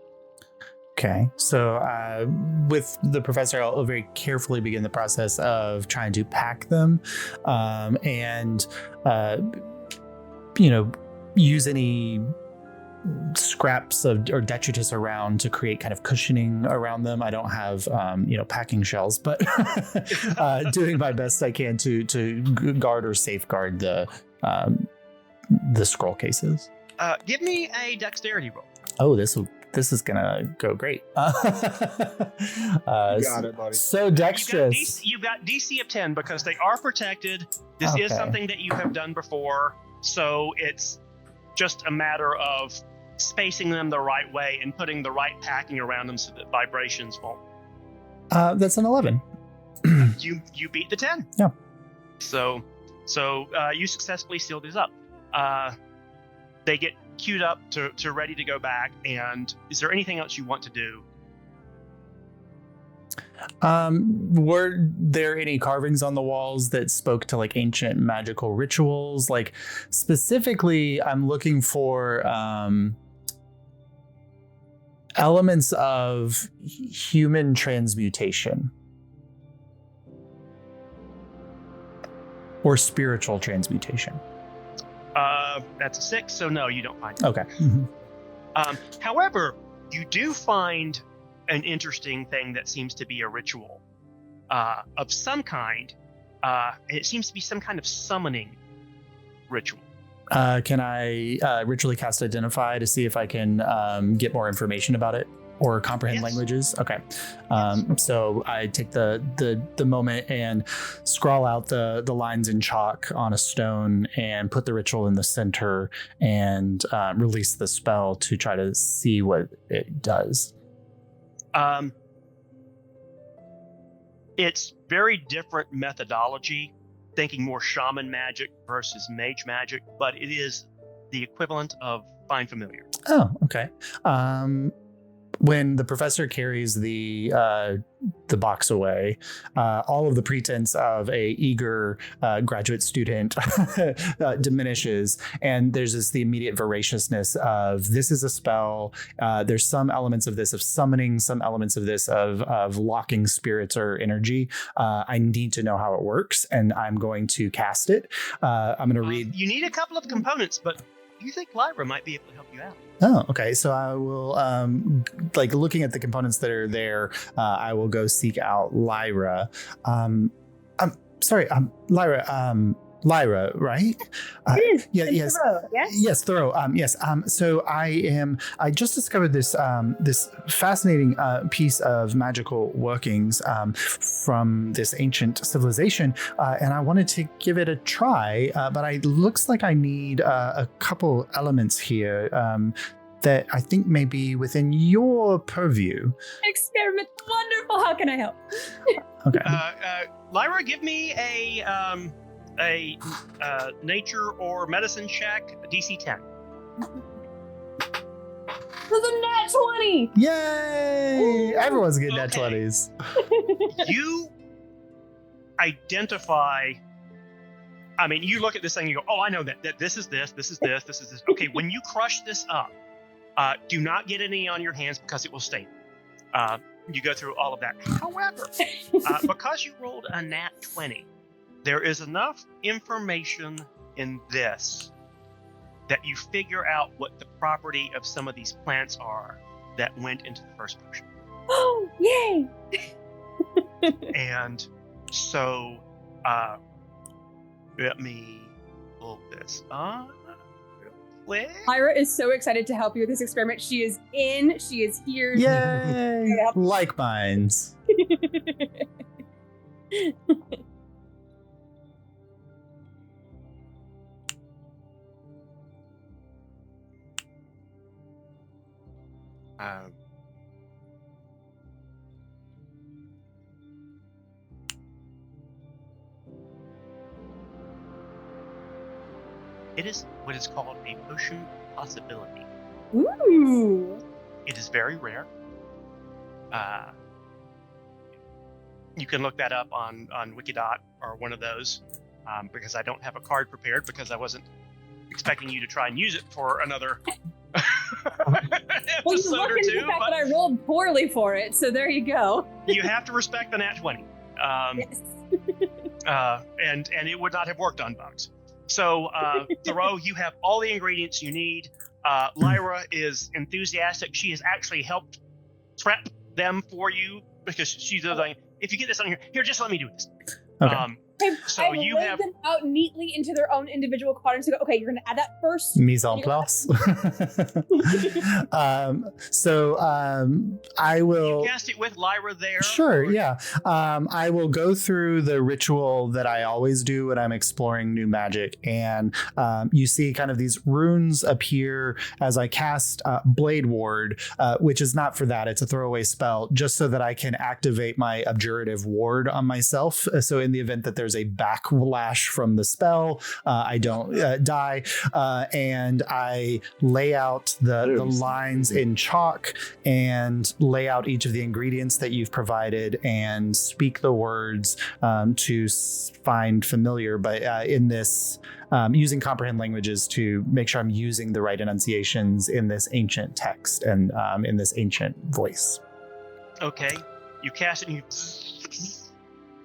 Okay, so with the professor, I'll very carefully begin the process of trying to pack them and use any scraps or detritus around to create kind of cushioning around them. I don't have, packing shells, but doing my best I can to guard or safeguard the scroll cases. Give me a dexterity roll. Oh, this is gonna go great. You got it, buddy. So dexterous. You've got DC of 10 because they are protected. This is something that you have done before, so it's just a matter of spacing them the right way and putting the right packing around them so that vibrations won't. That's an 11. You beat the 10. Yeah. So So you successfully seal these up. They get queued up to ready to go back. And is there anything else you want to do? Were there any carvings on the walls that spoke to like ancient magical rituals? Like specifically, I'm looking for elements of human transmutation or spiritual transmutation. That's a 6, so no, you don't find it. Okay. Mm-hmm. However, you do find an interesting thing that seems to be a ritual of some kind. It seems to be some kind of summoning ritual. Can I ritually cast Identify to see if I can get more information about it or comprehend languages? Okay. So I take the moment and scrawl out the lines in chalk on a stone and put the ritual in the center and release the spell to try to see what it does. It's very different methodology, thinking more shaman magic versus mage magic, but it is the equivalent of Find Familiar. Oh, okay. When the professor carries the box away, all of the pretense of a eager graduate student diminishes, and there's the immediate voraciousness of this is a spell. There's some elements of this of summoning, some elements of this of locking spirits or energy. I need to know how it works, and I'm going to cast it. I'm going to read. You need a couple of components, but you think Lyra might be able to help you out. Oh, okay. So I will, looking at the components that are there, I will go seek out Lyra. Lyra, right? Yes. Thoreau, yes? Yes, Thoreau. Yes. So I just discovered this fascinating piece of magical workings from this ancient civilization, and I wanted to give it a try. But it looks like I need a couple elements here that I think may be within your purview. Experiment, wonderful. How can I help? Okay. Lyra, give me a nature or medicine check, DC 10. For the nat 20! Yay! Ooh. Everyone's getting nat 20s. You identify. I mean, you look at this thing and you go, "Oh, I know that this is this, this is this, this is this." Okay, when you crush this up, do not get any on your hands because it will stain. You go through all of that. However, because you rolled a nat 20. There is enough information in this that you figure out what the property of some of these plants are that went into the first potion. Oh, yay! And so, let me pull this up real quick. Lyra is so excited to help you with this experiment. She is in. She is here. Yay! Like minds. It is what is called a potion possibility. Ooh. It is very rare. You can look that up on Wikidot or one of those, because I don't have a card prepared because I wasn't expecting you to try and use it for another Well, you episode look or into two. the fact But that I rolled poorly for it, so there you go. you have to respect the nat 20. Yes. And it would not have worked on bugs. So, Thoreau, you have all the ingredients you need. Lyra is enthusiastic. She has actually helped prep them for you because she's like, if you get this on here, just let me do this. Okay. So I you laid have them out neatly into their own individual quadrants. So go, okay, you're going to add that first. Mise en place. I will. you cast it with Lyra there. Sure, or- yeah. I will go through the ritual that I always do when I'm exploring new magic. And you see kind of these runes appear as I cast Blade Ward, which is not for that. It's a throwaway spell, just so that I can activate my abjurative ward on myself. So in the event that there's there's a backlash from the spell. I don't die. And I lay out the lines in chalk and lay out each of the ingredients that you've provided and speak the words to find familiar, but in this, using comprehend languages to make sure I'm using the right enunciations in this ancient text and in this ancient voice. Okay, you cast it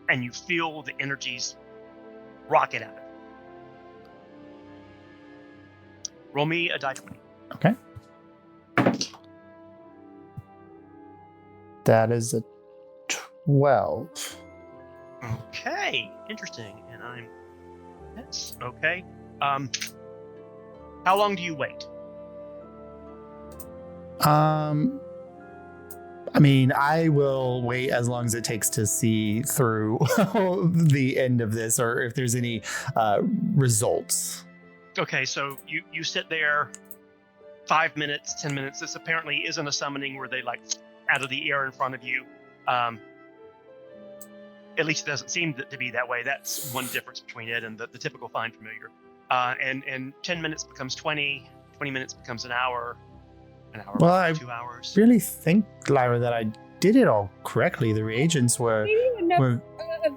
and you feel the energies rocket out of it. Roll me a die 20. Okay. That is a 12. Okay, interesting. And that's okay. How long do you wait? I mean, I will wait as long as it takes to see through the end of this, or if there's any results. Okay, so you sit there 5 minutes, 10 minutes. This apparently isn't a summoning where they like out of the air in front of you. At least it doesn't seem to be that way. That's one difference between it and the typical find familiar. And 10 minutes becomes 20, 20 minutes becomes an hour well, 2 hours. I really think, Lyra, that I did it all correctly. The reagents were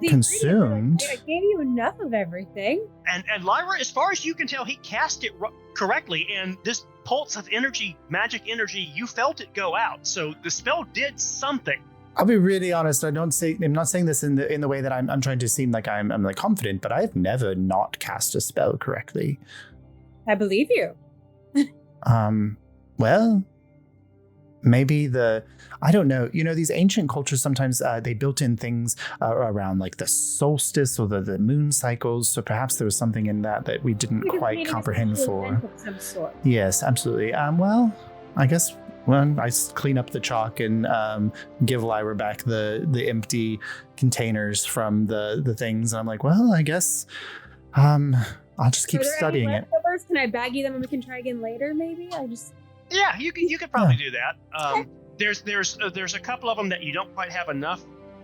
consumed. I gave you enough of everything. And Lyra, as far as you can tell, he cast it correctly, and this pulse of energy, magic energy, you felt it go out. So the spell did something. I'll be really honest. I'm not saying this in the way that I'm trying to seem like I'm like confident, but I've never not cast a spell correctly. I believe you. Well, maybe I don't know. You know, these ancient cultures, sometimes they built in things around like the solstice or the moon cycles. So perhaps there was something in that we didn't quite comprehend for. Of some sort. Yes, absolutely. Well, I guess I clean up the chalk and give Lyra back the empty containers from the things. And I'm like, well, I guess I'll just keep studying it. Can I baggy them and we can try again later, maybe? Yeah, you could probably do that. There's a couple of them that you don't quite have enough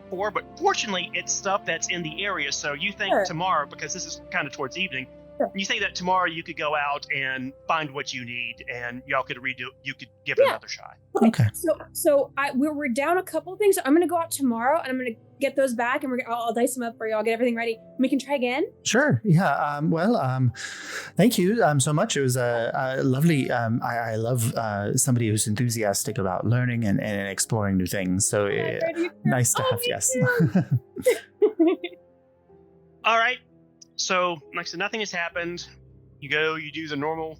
for, but fortunately it's stuff that's in the area. So you think tomorrow, because this is kind of towards evening, you think that tomorrow you could go out and find what you need, and y'all could you could give it another shot. Okay. So we're down a couple of things. So I'm gonna go out tomorrow and I'm gonna get those back, and I'll dice them up for you. I'll get everything ready. And we can try again. Sure. Yeah. Thank you so much. It was a lovely. I love somebody who's enthusiastic about learning and exploring new things. So nice to have. Yes. All right. So, like I said, nothing has happened. You go, you do the normal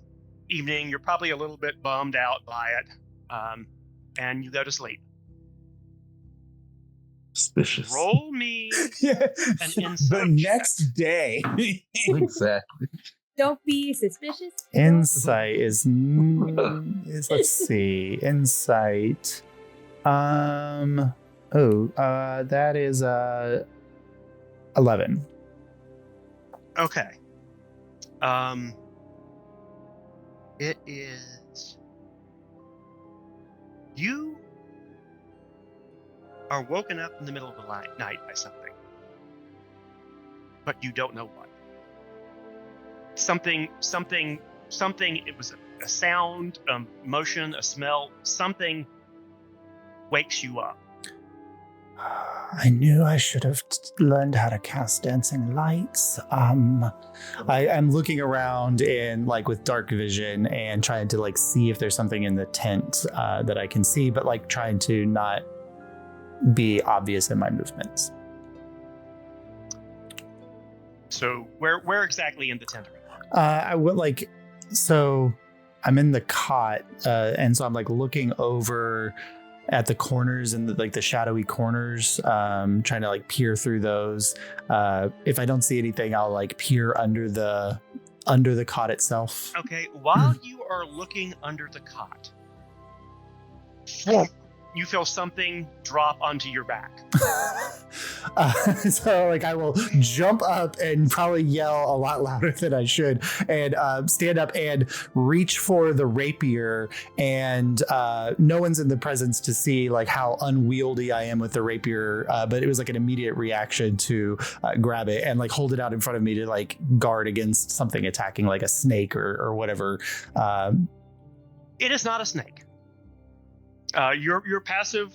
evening. You're probably a little bit bummed out by it, and you go to sleep. Suspicious. Roll me an insight. The next day. Exactly. Don't be suspicious. Insight is let's see. Insight. That is 11. Okay. It is. You are woken up in the middle of the night by something, but you don't know what. Something. It was a sound, motion, a smell. Something wakes you up. I knew I should have learned how to cast dancing lights. I'm looking around with dark vision and trying to see if there's something in the tent that I can see, but trying to not be obvious in my movements. So where exactly in the tent? I would so I'm in the cot, and so I'm looking over at the corners and the shadowy corners, trying to peer through those. If I don't see anything, I'll peer under the cot itself. Okay, while you are looking under the cot, you feel something drop onto your back. So like I will jump up and probably yell a lot louder than I should, and stand up and reach for the rapier, and no one's in the presence to see like how unwieldy I am with the rapier, but it was like an immediate reaction to grab it and like hold it out in front of me to like guard against something attacking, like a snake or whatever. It is not a snake. Your passive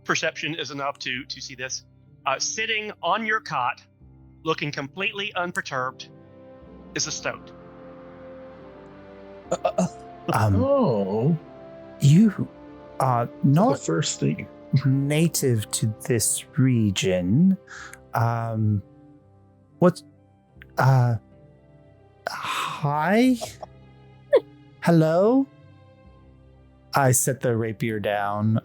perception is enough to see this. Sitting on your cot, looking completely unperturbed, is a stoat. You are The not first thing. native to this region. What? Hi? Hello? I set the rapier down.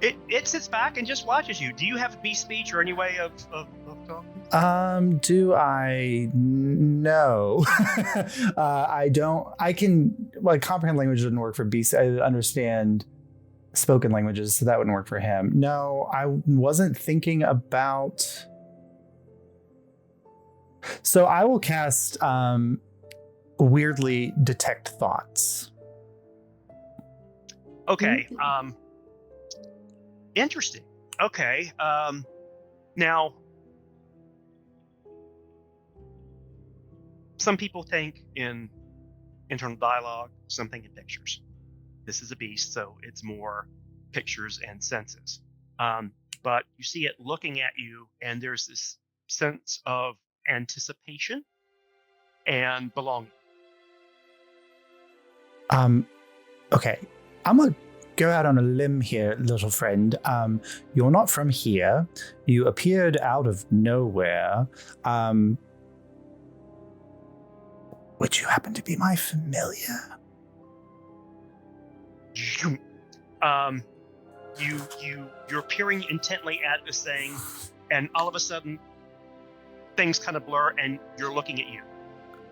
It sits back and just watches you. Do you have beast speech or any way of talking? Do I? No. I don't. I can, like, comprehend language doesn't work for beasts. I understand spoken languages, so that wouldn't work for him. No, I wasn't thinking about. So I will cast weirdly detect thoughts. Okay. Interesting. Okay. Now, some people think in internal dialogue, some think in pictures. This is a beast, so it's more pictures and senses. But you see it looking at you, and there's this sense of anticipation and belonging. Okay. I'm gonna go out on a limb here, little friend. You're not from here. You appeared out of nowhere. Would you happen to be my familiar? You're peering intently at this thing, and all of a sudden things kind of blur, and you're looking at you.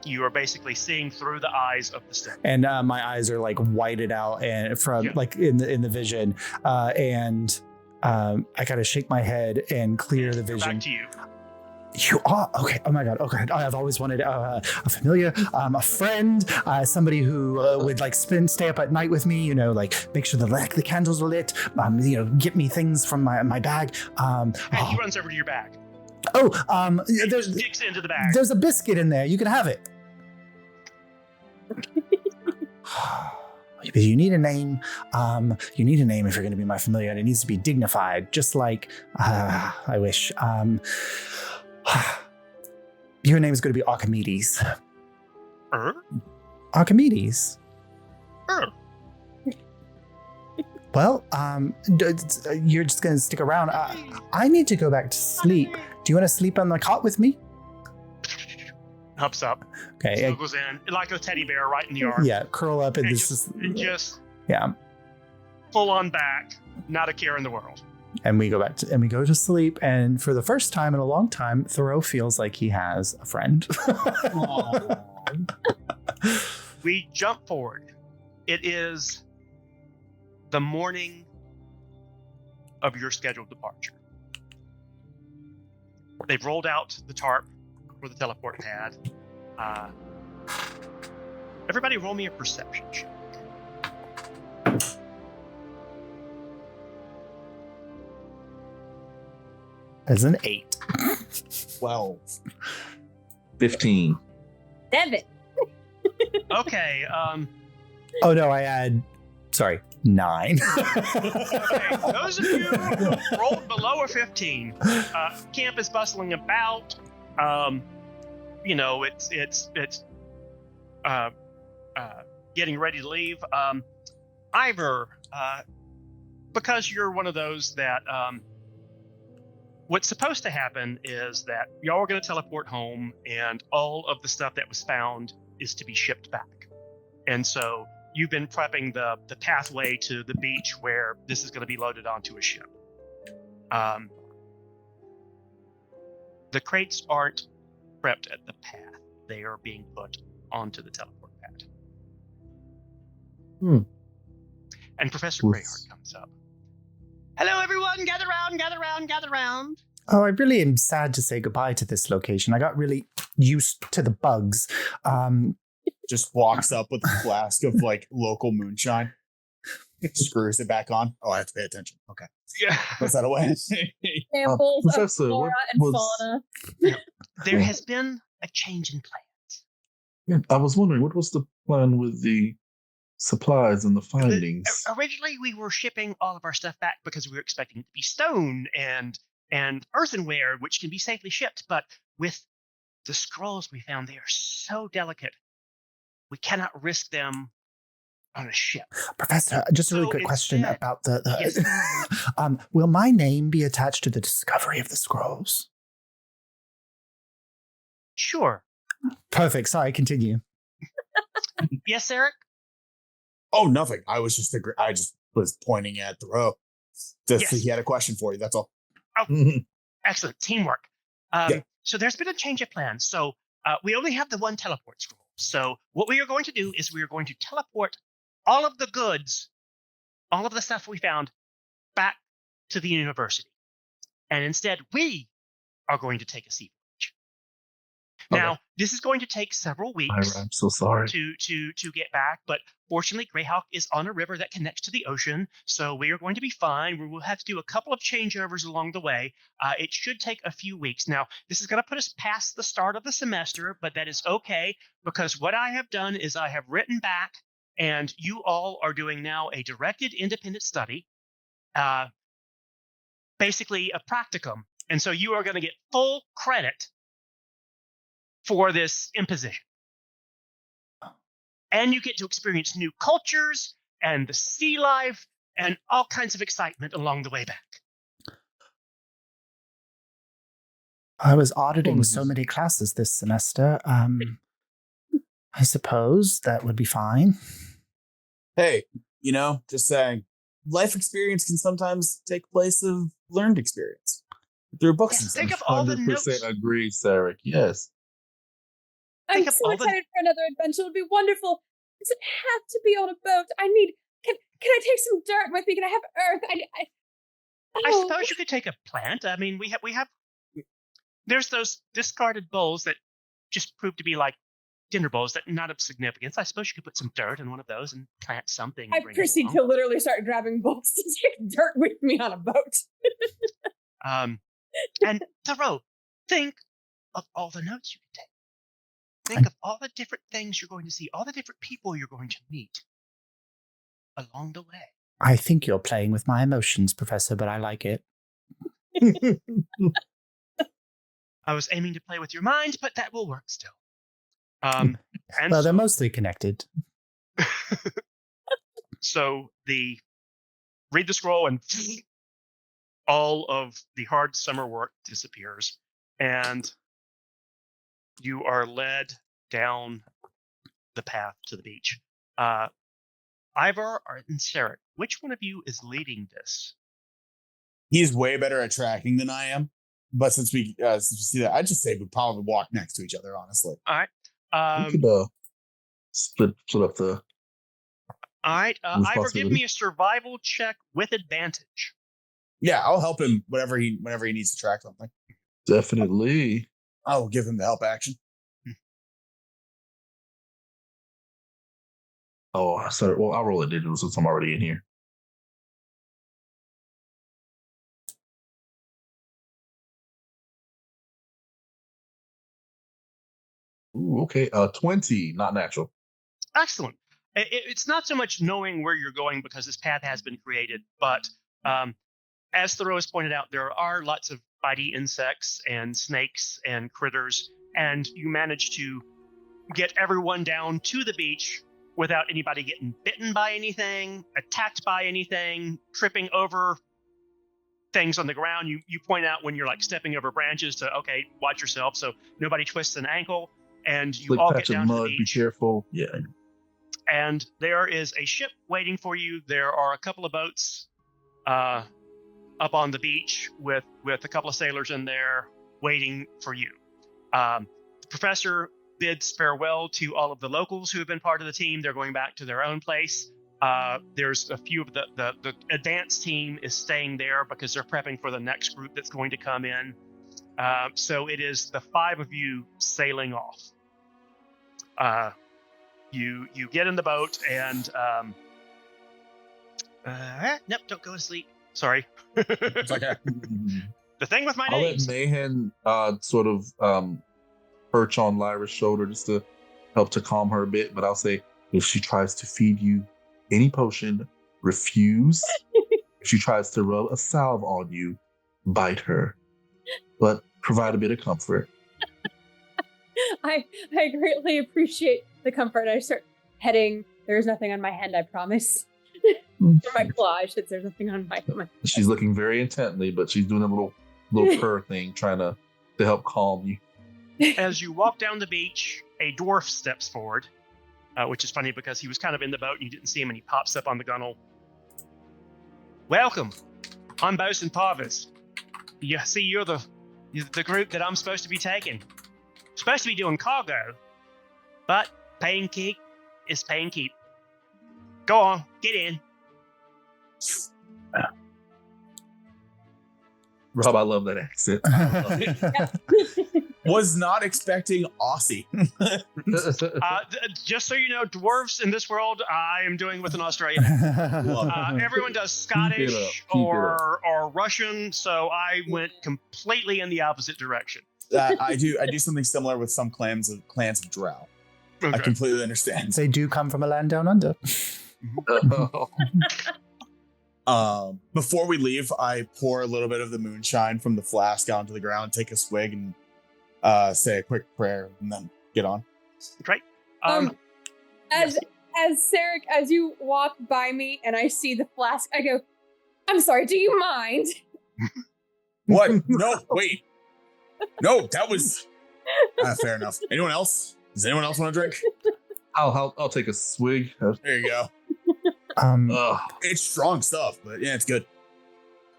You are basically seeing through the eyes of the stick. And my eyes are like whited out and from like in the vision. And I gotta shake my head and clear the vision. Back to you. You are okay. Oh my god. Okay. I've always wanted a familiar, a friend, somebody who would like stay up at night with me. You know, like make sure the candles are lit. You know, get me things from my bag. And he runs over to your bag. There's Digs into the bag. There's a biscuit in there. You can have it. But you need a name. You need a name if you're going to be my familiar, and it needs to be dignified, just like I wish. Your name is going to be Archimedes. Archimedes. Well, you're just going to stick around. I need to go back to sleep. Do you want to sleep on the cot with me? Hops up. Okay. Snuggles in like a teddy bear right in the arm. Yeah, curl up and just yeah. Full on back, not a care in the world. And we go to sleep, and for the first time in a long time, Thoreau feels like he has a friend. We jump forward. It is the morning of your scheduled departure. They've rolled out the tarp for the teleport pad. Everybody roll me a perception check. As an 8. 12. 15. 7. Okay. Oh no, I had 9. Okay, those of you who rolled below a 15, camp is bustling about. You know, it's getting ready to leave. Ivor, because you're one of those that what's supposed to happen is that y'all are going to teleport home, and all of the stuff that was found is to be shipped back. And so you've been prepping the pathway to the beach where this is going to be loaded onto a ship. The crates aren't prepped at the path. They are being put onto the teleport pad. And Professor Greyheart comes up. Hello, everyone. Gather round, gather round, gather round. Oh, I really am sad to say goodbye to this location. I got really used to the bugs. Just walks up with a flask of like local moonshine, screws it back on. Oh, I have to pay attention. Okay. Yeah. Puts that away. Samples of Professor, flora what and was- fauna. There has been a change in plans. Yeah, I was wondering, what was the plan with the supplies and the findings? Originally, we were shipping all of our stuff back because we were expecting it to be stone and earthenware, which can be safely shipped. But with the scrolls we found, they are so delicate, we cannot risk them on a ship. Professor, just a really So quick question instead- about the Yes. will my name be attached to the discovery of the scrolls? Sure. Perfect. Sorry, continue. Yes, Eric? Oh, nothing. I was just was pointing at the row. Yes. He had a question for you. That's all. Excellent. Teamwork. Yeah. So there's been a change of plans. So we only have the one teleport scroll. So what we are going to do is we are going to teleport all of the goods, all of the stuff we found, back to the university. And instead, we are going to take a sea voyage. Now, this is going to take several weeks I'm so sorry. to get back, but fortunately, Greyhawk is on a river that connects to the ocean, so we are going to be fine. We will have to do a couple of changeovers along the way. It should take a few weeks. Now, this is going to put us past the start of the semester, but that is okay, because what I have done is I have written back, and you all are doing now a directed independent study, basically a practicum. And so you are going to get full credit for this imposition. And you get to experience new cultures and the sea life and all kinds of excitement along the way back. I was auditing so many classes this semester. I suppose that would be fine. Hey, just saying, life experience can sometimes take place of learned experience through books. Yes, and think stuff. of all the notes. 100% agree, Sarek. Yes. I'm Think of so all the- excited for another adventure. It'll be wonderful. Does it have to be on a boat? Can I take some dirt with me? Can I have earth? I suppose you could take a plant. I mean, we have there's those discarded bowls that just prove to be like dinner bowls that not of significance. I suppose you could put some dirt in one of those and plant something. and I bring it proceed along. to literally start grabbing bowls to take dirt with me on a boat. And Thoreau, think of all the notes you can take. Think of all the different things you're going to see, all the different people you're going to meet along the way. I think you're playing with my emotions, Professor, but I like it. I was aiming to play with your mind, but that will work still. And Well, they're so, mostly connected. So read the scroll and all of the hard summer work disappears, and you are led down the path to the beach. Ivar and Sarek, which one of you is leading this? He's way better at tracking than I am. But since we see that, I'd just say we probably walk next to each other, honestly. All right. We could split up the. All right. Ivor, give responsibility. me a survival check with advantage. Yeah, I'll help him whenever he needs to track something. Definitely. I'll give him the help action. Oh, sorry. Well, I'll roll a digital since I'm already in here. Ooh, okay. 20, not natural. Excellent. It's not so much knowing where you're going because this path has been created, but as Thoreau has pointed out, there are lots of bitey insects and snakes and critters, and you manage to get everyone down to the beach without anybody getting bitten by anything, attacked by anything, tripping over things on the ground. You point out when you're like stepping over branches to, okay, watch yourself so nobody twists an ankle, and you Like all get patch of down to the mud. Be beach. careful. Yeah. And there is a ship waiting for you. There are a couple of boats up on the beach with a couple of sailors in there waiting for you. The professor bids farewell to all of the locals who have been part of the team. They're going back to their own place. There's a few of the advanced team is staying there because they're prepping for the next group that's going to come in. So it is the 5 of you sailing off. You get in the boat and Nope, don't go to sleep. sorry. It's like The thing with my I'll let names. Mayhem sort of perch on Lyra's shoulder just to help to calm her a bit. But I'll say, if she tries to feed you any potion, refuse. If she tries to rub a salve on you, bite her. But provide a bit of comfort. I greatly appreciate the comfort. I start heading. There's nothing on my hand, I promise. For my claw, I should. There's nothing on my. She's looking very intently, but she's doing a little purr thing, trying to help calm you. As you walk down the beach, a dwarf steps forward, which is funny because he was kind of in the boat and you didn't see him, and he pops up on the gunwale. Welcome. I'm Bosun Parvis. You see, you're the group that I'm supposed to be taking. Supposed to be doing cargo, but paying keep is paying keep. Go on, get in. Rob, I love that accent. was not expecting Aussie. Just so you know, dwarves in this world, I am doing with an Australian. Everyone does Scottish Keep it or Russian, so I went completely in the opposite direction. I do something similar with some clans of Drow. Okay. I completely understand. They do come from a land down under. Before we leave, I pour a little bit of the moonshine from the flask onto the ground, take a swig, and say a quick prayer, and then get on. Great. As Sarek, as you walk by me and I see the flask, I go, "I'm sorry. Do you mind?" What? No, wait. No, that was fair enough. Anyone else? Does anyone else want to drink? I'll take a swig. There you go. It's strong stuff, but yeah, it's good.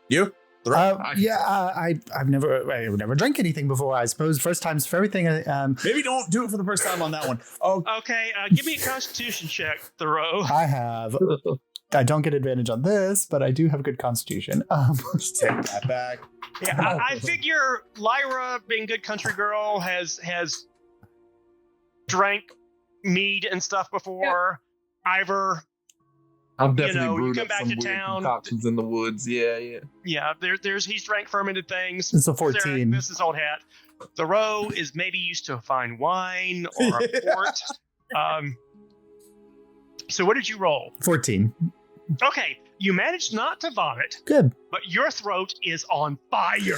You? I've never drank anything before. I suppose first times for everything. Maybe don't do it for the first time on that one. Oh, Okay, give me a Constitution check, Thoreau. I have. I don't get advantage on this, but I do have a good constitution. just take that back. Yeah, I figure Lyra, being good country girl, has drank mead and stuff before. Ivor, I've definitely you brewed come up back some to weird town. concoctions in the woods. Yeah. Yeah, there's he's drank fermented things. It's a Sarah, 14. this is old hat. Thoreau is maybe used to a fine wine or a port. So what did you roll? 14. Okay, you managed not to vomit, Good. but your throat is on fire.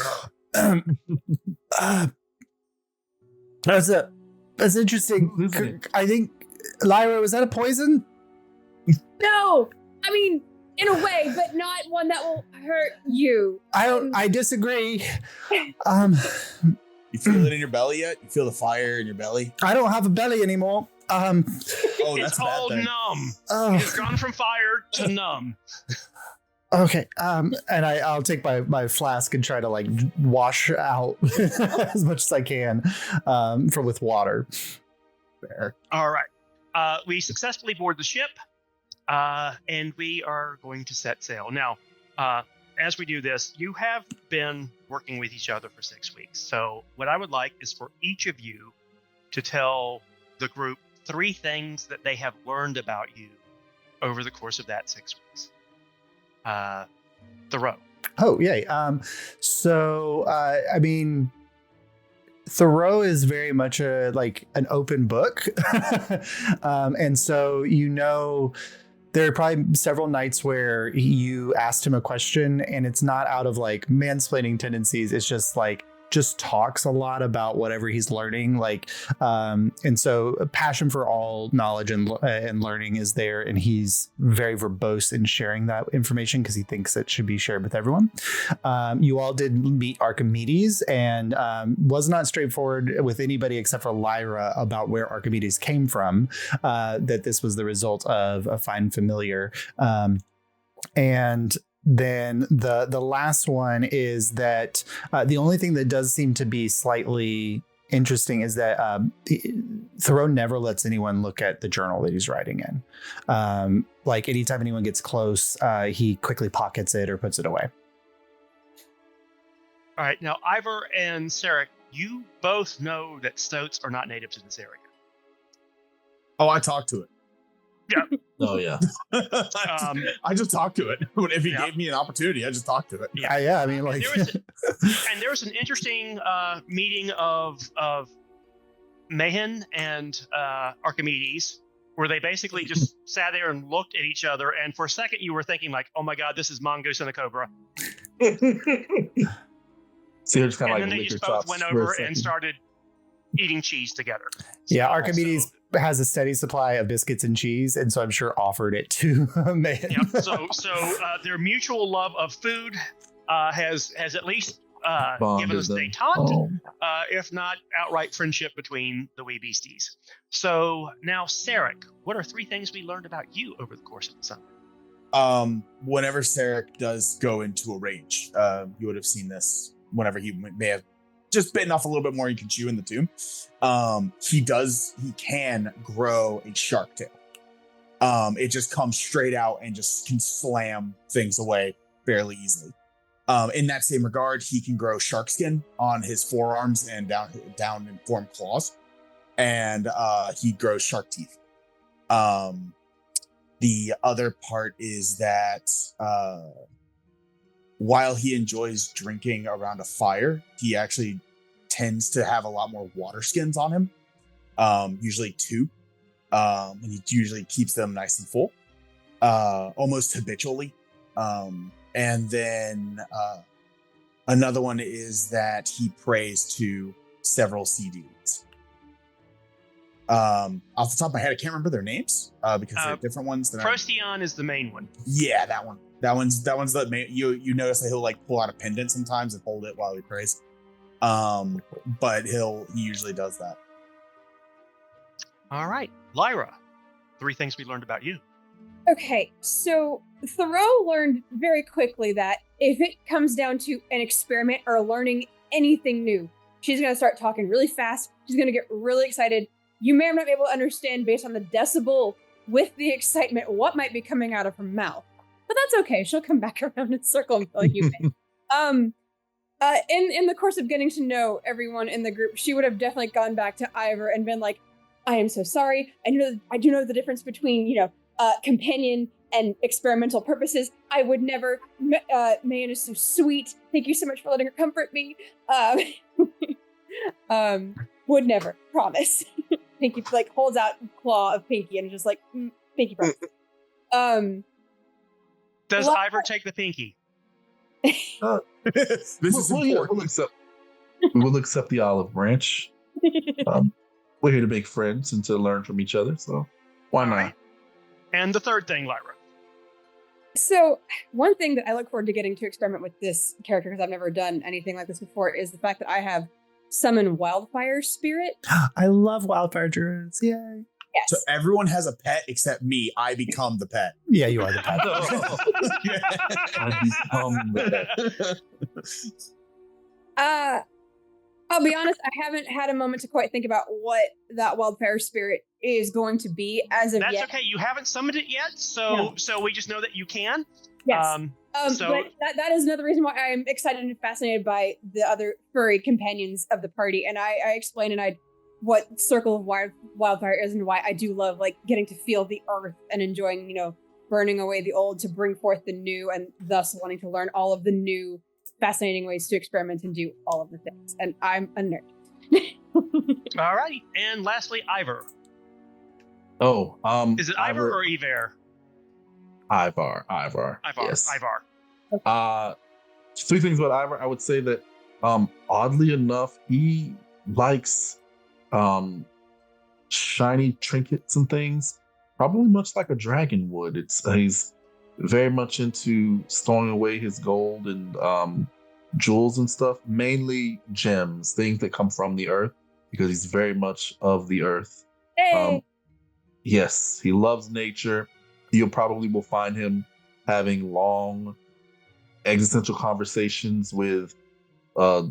That's interesting. I think, Lyra, was that a poison? No, I mean, in a way, but not one that will hurt you. I disagree. You feel it in your belly yet? You feel the fire in your belly? I don't have a belly anymore. Oh, It's that's a bad all thing. numb. Oh. It has gone from fire to numb. Okay. And I'll take my flask and try to like wash out as much as I can with water. There. All right. We successfully board the ship, and we are going to set sail. Now, as we do this, you have been working with each other for 6 weeks. So what I would like is for each of you to tell the group 3 things that they have learned about you over the course of that 6 weeks. Thoreau. Oh, yay. I mean, Thoreau is very much an open book. And so, there are probably several nights where you asked him a question and it's not out of like mansplaining tendencies. It's just talks a lot about whatever he's learning. And so a passion for all knowledge and learning is there. And he's very verbose in sharing that information because he thinks it should be shared with everyone. You all did meet Archimedes and was not straightforward with anybody except for Lyra about where Archimedes came from, that this was the result of a fine familiar. And then the last one is that the only thing that does seem to be slightly interesting is that Thoreau never lets anyone look at the journal that he's writing in. Like anytime anyone gets close, he quickly pockets it or puts it away. All right, now Ivor and Sarek, you both know that stoats are not native to this area. Oh, I talked to it. Yeah. Oh yeah. I just talked to it. If he gave me an opportunity, I just talked to it. Yeah. I mean, like, there was an interesting meeting of Mahan and Archimedes, where they basically just sat there and looked at each other, and for a second you were thinking like, "Oh my God, this is Mongoose and a Cobra." So just kind of like then they just both went over and started eating cheese together. Yeah, Archimedes has a steady supply of biscuits and cheese, and so I'm sure offered it to Mahan. Yeah, so their mutual love of food has at least given us détente, if not outright friendship between the wee beasties. So now, Sarek, what are 3 things we learned about you over the course of the summer? Whenever Sarek does go into a rage, you would have seen this whenever he may have just bitten off a little bit more you can chew in the tomb. He can grow a shark tail. It just comes straight out and just can slam things away fairly easily. In that same regard, he can grow shark skin on his forearms and down and form claws, and he grows shark teeth. The other part is that while he enjoys drinking around a fire, he actually tends to have a lot more water skins on him, usually 2, and he usually keeps them nice and full, almost habitually. And then another one is that he prays to several sea demons. Off the top of my head, I can't remember their names because they're different ones. Procyon is the main one. Yeah, that one. That one's the main. You notice that he'll like pull out a pendant sometimes and hold it while he prays. But he usually does that. All right, Lyra, 3 things we learned about you. Okay, so Thoreau learned very quickly that if it comes down to an experiment or learning anything new, she's going to start talking really fast. She's going to get really excited. You may or may not be able to understand based on the decibel with the excitement what might be coming out of her mouth. But that's okay. She'll come back around and circle and feel like you may. In the course of getting to know everyone in the group, she would have definitely gone back to Ivor and been like, I am so sorry. I do know the difference between, companion and experimental purposes. I would never. Mayan is so sweet. Thank you so much for letting her comfort me. Would never. Promise. Pinky holds out claw of Pinky and just like, Pinky promise. Does Ivor take the pinky? This is important. We'll accept the olive branch. We're here to make friends and to learn from each other, so why not? Right. And the 3rd thing, Lyra. So one thing that I look forward to getting to experiment with this character, because I've never done anything like this before, is the fact that I have summon wildfire spirit. I love wildfire druids. Yay. Yes. So everyone has a pet except me. I become the pet. Yeah, you are the pet. I become the pet. I'll be honest, I haven't had a moment to quite think about what that wildfire spirit is going to be as of yet. That's okay. You haven't summoned it yet, so we just know that you can. Yes. But that is another reason why I'm excited and fascinated by the other furry companions of the party. And I explained what Circle of Wildfire is and why I do love getting to feel the earth and enjoying, burning away the old to bring forth the new, and thus wanting to learn all of the new fascinating ways to experiment and do all of the things. And I'm a nerd. All right. And lastly, Ivor. Oh, is it Ivor or Iver? Ivar. Yes. Ivar. 3 things about Ivor. I would say that, oddly enough, he likes shiny trinkets and things, probably much like a dragon would. He's very much into storing away his gold and jewels and stuff, mainly gems, things that come from the earth, because he's very much of the earth. Hey. Yes, he loves nature. You probably will find him having long existential conversations with a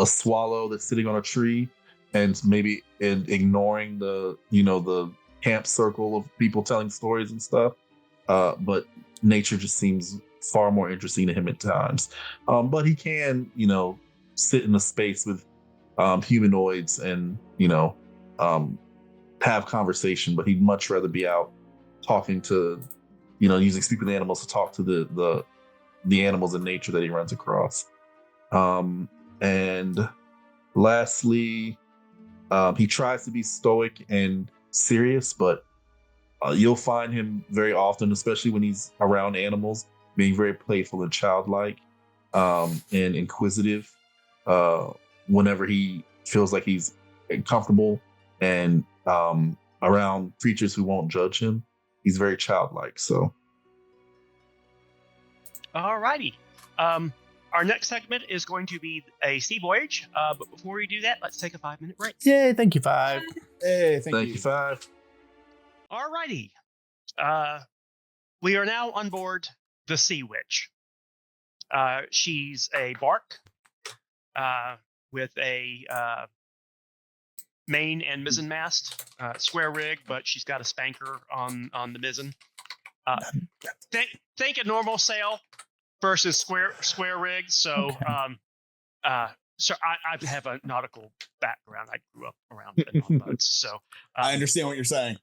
swallow that's sitting on a tree and maybe ignoring the the camp circle of people telling stories and stuff. But nature just seems far more interesting to him at times. But he can sit in a space with humanoids and have conversation, but he'd much rather be out talking to using speaking animals to talk to the animals in nature that he runs across. And lastly, he tries to be stoic and serious, but you'll find him very often, especially when he's around animals, being very playful and childlike, and inquisitive whenever he feels like he's comfortable and around creatures who won't judge him. He's very childlike. So, alrighty. Our next segment is going to be a sea voyage. But before we do that, let's take a 5-minute break. Yay! Thank you, Five. Hey, thank you, Five. Alrighty. We are now on board the Sea Witch. She's a bark with a main and mizzen mast, square rig, but she's got a spanker on the mizzen. Think a normal sail versus square rig. So, okay. So I have a nautical background. I grew up around on boats, so I understand what you're saying.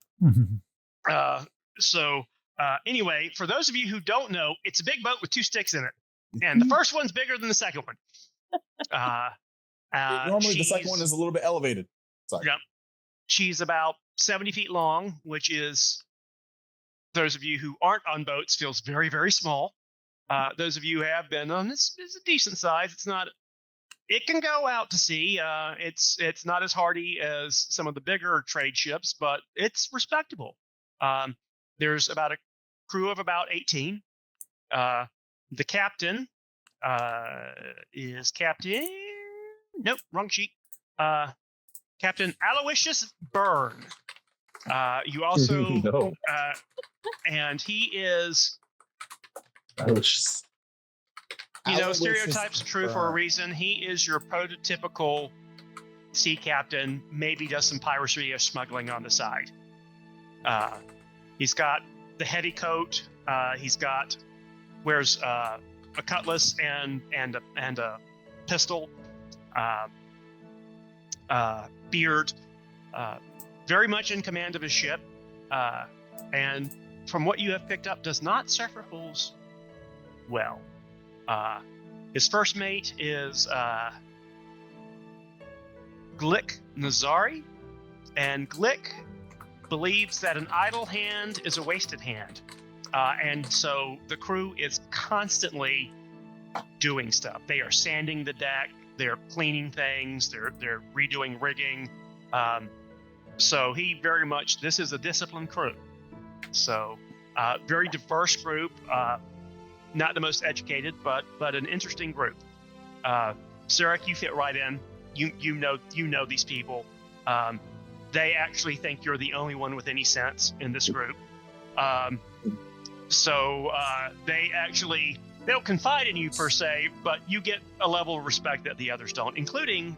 Anyway, for those of you who don't know, it's a big boat with 2 sticks in it, and the first one's bigger than the second one. Normally, the second one is a little bit elevated. Sorry. Yep. She's about 70 feet long, which is, those of you who aren't on boats, feels very, very small. Those of you who have been on this is a decent size. It's not. It can go out to sea. It's not as hardy as some of the bigger trade ships, but it's respectable. There's about a crew of about 18. The captain is Captain. Nope, wrong sheet. Captain Aloysius Byrne. You also, no. And he is. Aloysius. Stereotypes are true for a reason. He is your prototypical sea captain. Maybe does some piracy or smuggling on the side. He's got the heavy coat. Wears a cutlass and a pistol. Beard. Very much in command of his ship. And from what you have picked up, does not suffer fools well. His first mate is Glick Nazari, and Glick believes that an idle hand is a wasted hand, and so the crew is constantly doing stuff. They are sanding the deck, they're cleaning things, they're redoing rigging. So he very much, this is a disciplined crew. So very diverse group. Not the most educated, but an interesting group. Sarek, you fit right in. You know these people. They actually think you're the only one with any sense in this group. So they don't confide in you per se, but you get a level of respect that the others don't, including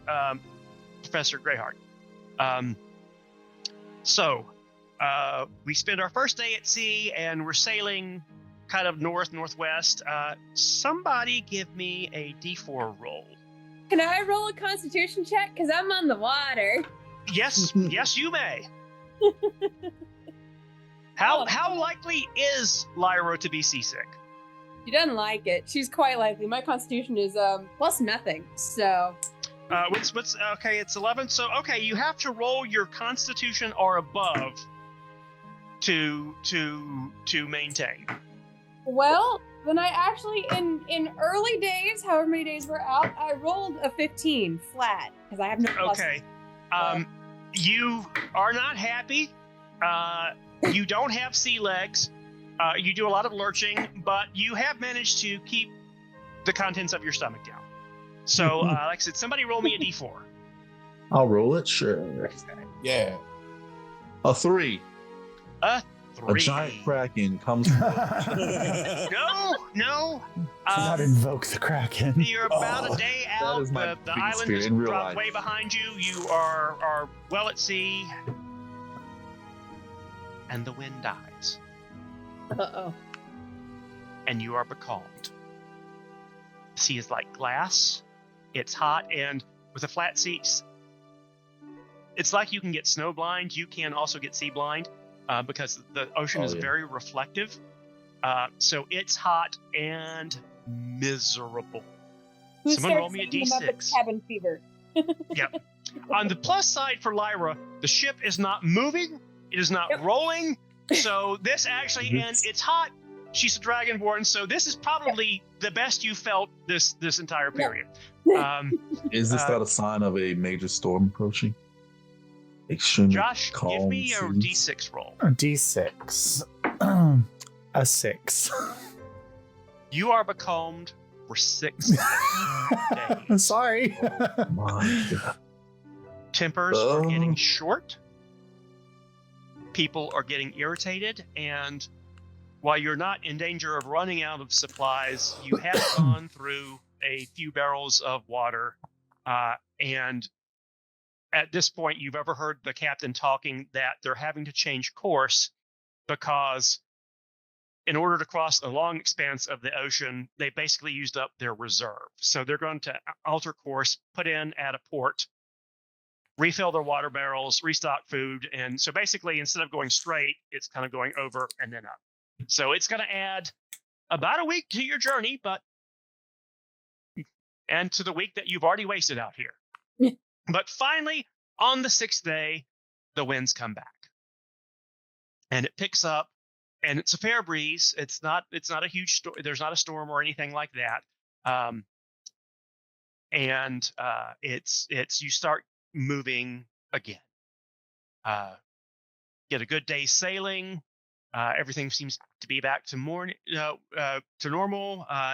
Professor Greyheart. So we spend our first day at sea, and we're sailing kind of northwest. Somebody give me a D4 roll. Can I roll a Constitution check? Because I'm on the water. Yes, you may. How likely is Lyra to be seasick? She doesn't like it. She's quite likely. My Constitution is plus nothing. So. What's okay? It's 11. So okay, you have to roll your Constitution or above to maintain. Well, then I actually, in early days, however many days we're out, I rolled a 15 flat because I have no plus. Okay. You are not happy. You don't have sea legs. You do a lot of lurching, but you have managed to keep the contents of your stomach down. So, like I said, somebody roll me a D4. I'll roll it, sure. Yeah. A 3. A giant kraken comes from No. Do not invoke the Kraken. You're about a day out. is my The biggest island fear is in real dropped life. way behind you. You are well at sea. And the wind dies. Uh-oh. And you are becalmed. The sea is like glass. It's hot, and with the flat seas, it's like you can get snow blind. You can also get sea blind because the ocean is very reflective. So it's hot and miserable. Someone roll me a d6. Cabin fever. Yep. On the plus side for Lyra, the ship is not moving. It is not rolling. So this actually, and it's hot. She's a dragonborn, so this is probably the best you felt this entire period. Is this not a sign of a major storm approaching? Extremely Josh, calm give me a seas. d6 roll. A D6. A 6. You are becalmed for 6 days. Sorry. My God. Tempers are getting short. People are getting irritated, and while you're not in danger of running out of supplies, you have gone through a few barrels of water, and at this point, you've ever heard the captain talking that they're having to change course because in order to cross a long expanse of the ocean, they basically used up their reserve. So they're going to alter course, put in at a port, refill their water barrels, restock food. And so basically, instead of going straight, it's kind of going over and then up. So it's going to add about a week to your journey, and to the week that you've already wasted out here. But finally, on the 6th day, the winds come back. And it picks up, and it's a fair breeze. It's not a huge storm. There's not a storm or anything like that. It's you start moving again. Get a good day's sailing. Everything seems to be back to normal.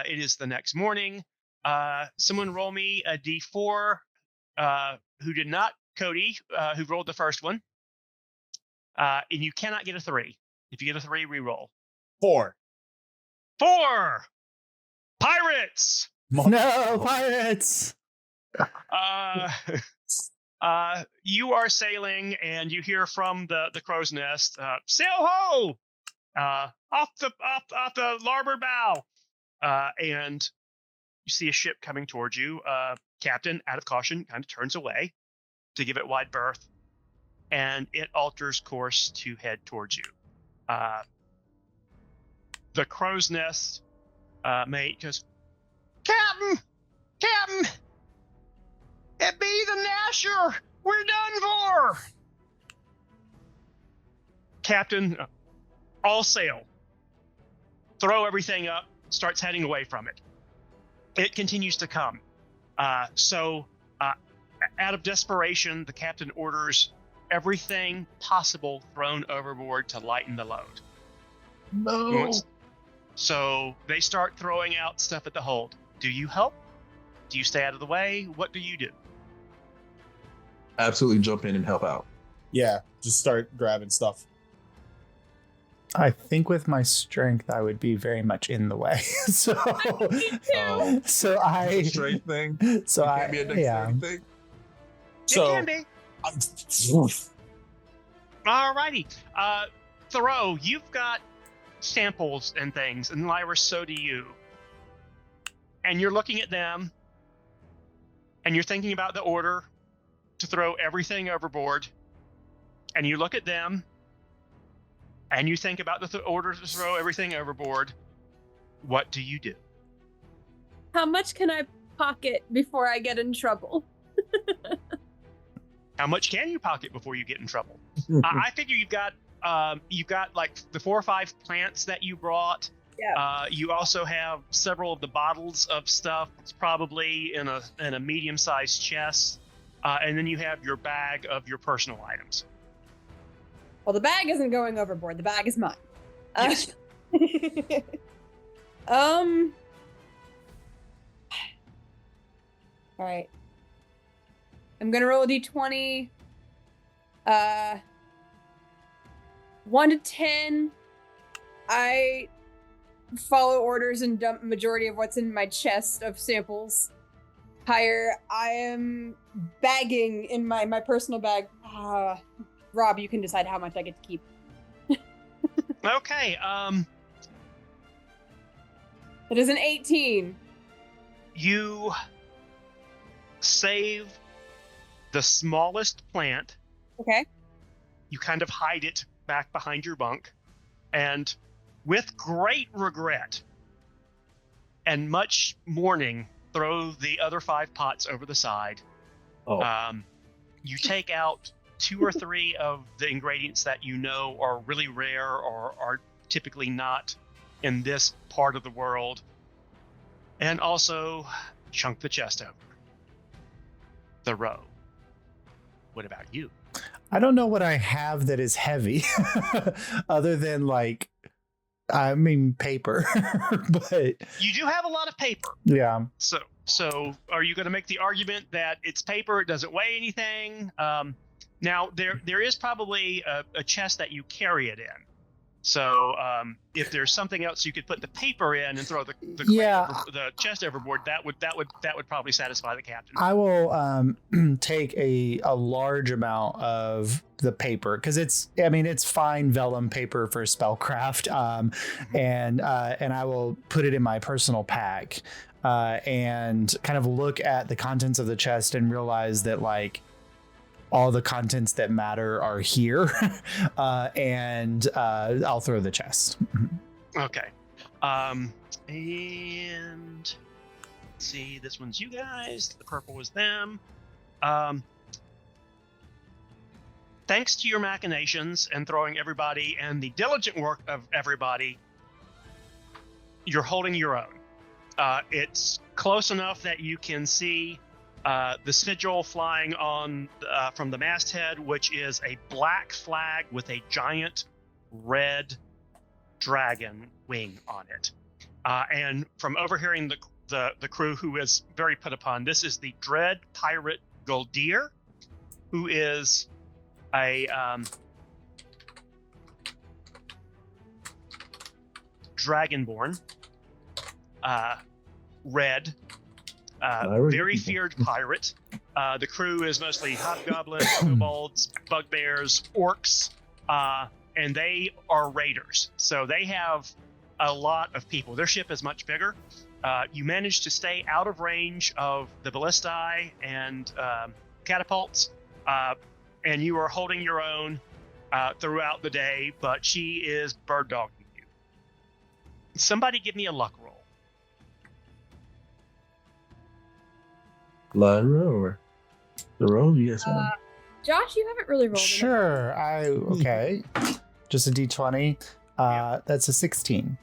It is the next morning. Someone roll me a d4. Who did not? Cody, who rolled the first one. And you cannot get a 3. If you get a 3, re-roll. 4. 4! Pirates! No, pirates! You are sailing, and you hear from the crow's nest, sail ho! Off the larboard bow. And you see a ship coming towards you. Captain, out of caution, kind of turns away to give it wide berth, and it alters course to head towards you. The crow's nest mate goes, Captain, it be the Nasher. We're done for. Captain, all sail. Throw everything up. Starts heading away from it. It continues to come. So, out of desperation, the captain orders everything possible thrown overboard to lighten the load. No. So they start throwing out stuff at the hold. Do you help? Do you stay out of the way? What do you do? Absolutely jump in and help out. Yeah, just start grabbing stuff. I think with my strength, I would be very much in the way. So I Strength thing. So It I can't be a dexterity thing. So, it can be. Alrighty. Thoreau, you've got samples and things, and Lyra, so do you. And you're looking at them, and you're thinking about the order to throw everything overboard, and you look at them, and you think about the order to throw everything overboard. What do you do? How much can I pocket before I get in trouble? How much can you pocket before you get in trouble? I figure you've got like the 4 or 5 plants that you brought. Yeah. You also have several of the bottles of stuff. It's probably in a medium-sized chest, and then you have your bag of your personal items. Well, the bag isn't going overboard. The bag is mine. Yes. All right. I'm gonna roll a d20. 1 to 10, I follow orders and dump majority of what's in my chest of samples. Higher, I am bagging in my personal bag. Rob, you can decide how much I get to keep. Okay. It is an 18. You save the smallest plant. Okay. You kind of hide it back behind your bunk, and with great regret and much mourning, throw the other 5 pots over the side. Oh. You take out 2 or 3 of the ingredients that you know are really rare or are typically not in this part of the world, and also chunk the chest over. The row. What about you? I don't know what I have that is heavy other than paper, but You do have a lot of paper. yeah. So are you going to make the argument that it's paper, it doesn't weigh anything? Now there is probably a chest that you carry it in. So if there's something else you could put the paper in and throw the chest overboard, that would probably satisfy the captain. I will take a large amount of the paper because it's fine vellum paper for spellcraft, and I will put it in my personal pack and kind of look at the contents of the chest and realize that all the contents that matter are here, and I'll throw the chest. Okay. And let's see, this one's you guys. The purple was them. Thanks to your machinations and throwing everybody and the diligent work of everybody, you're holding your own. It's close enough that you can see the sigil flying on from the masthead, which is a black flag with a giant red dragon wing on it. And from overhearing the crew, who is very put upon, this is the Dread Pirate Guldir, who is a dragonborn, red. Very feared pirate. The crew is mostly hobgoblins, kobolds, bugbears, orcs, and they are raiders. So they have a lot of people. Their ship is much bigger. You manage to stay out of range of the ballistae and catapults, and you are holding your own throughout the day, but she is bird dogging you. Somebody give me a luck roll. Lyra or the roll? Yes. Josh, you haven't really rolled. Sure. Okay. Just a d20. That's a 16.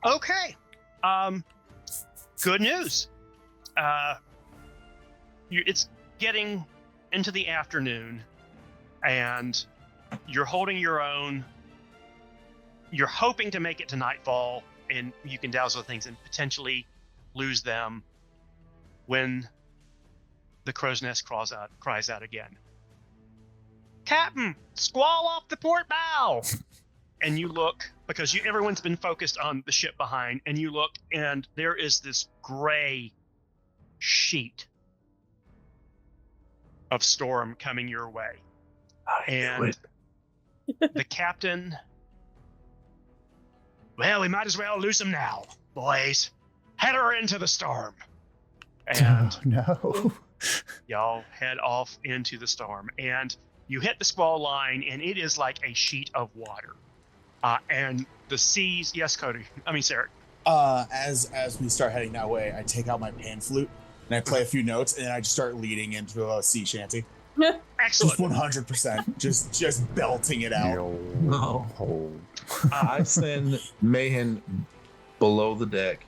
Okay. Good news. It's getting into the afternoon, and you're holding your own. You're hoping to make it to nightfall, and you can dazzle things and potentially lose them when the crow's nest cries out again. Captain, squall off the port bow! And you look, because everyone's been focused on the ship behind, and you look, and there is this gray sheet of storm coming your way. And the captain, well, we might as well lose him now, boys. Head her into the storm. And no. Y'all head off into the storm, and you hit the squall line, and it is like a sheet of water. And the seas, yes, Cody. I mean, Sarah. As we start heading that way, I take out my pan flute and I play a few notes, and then I just start leading into a sea shanty. Excellent. Just 100%. just belting it out. No. I send Mayhem below the deck.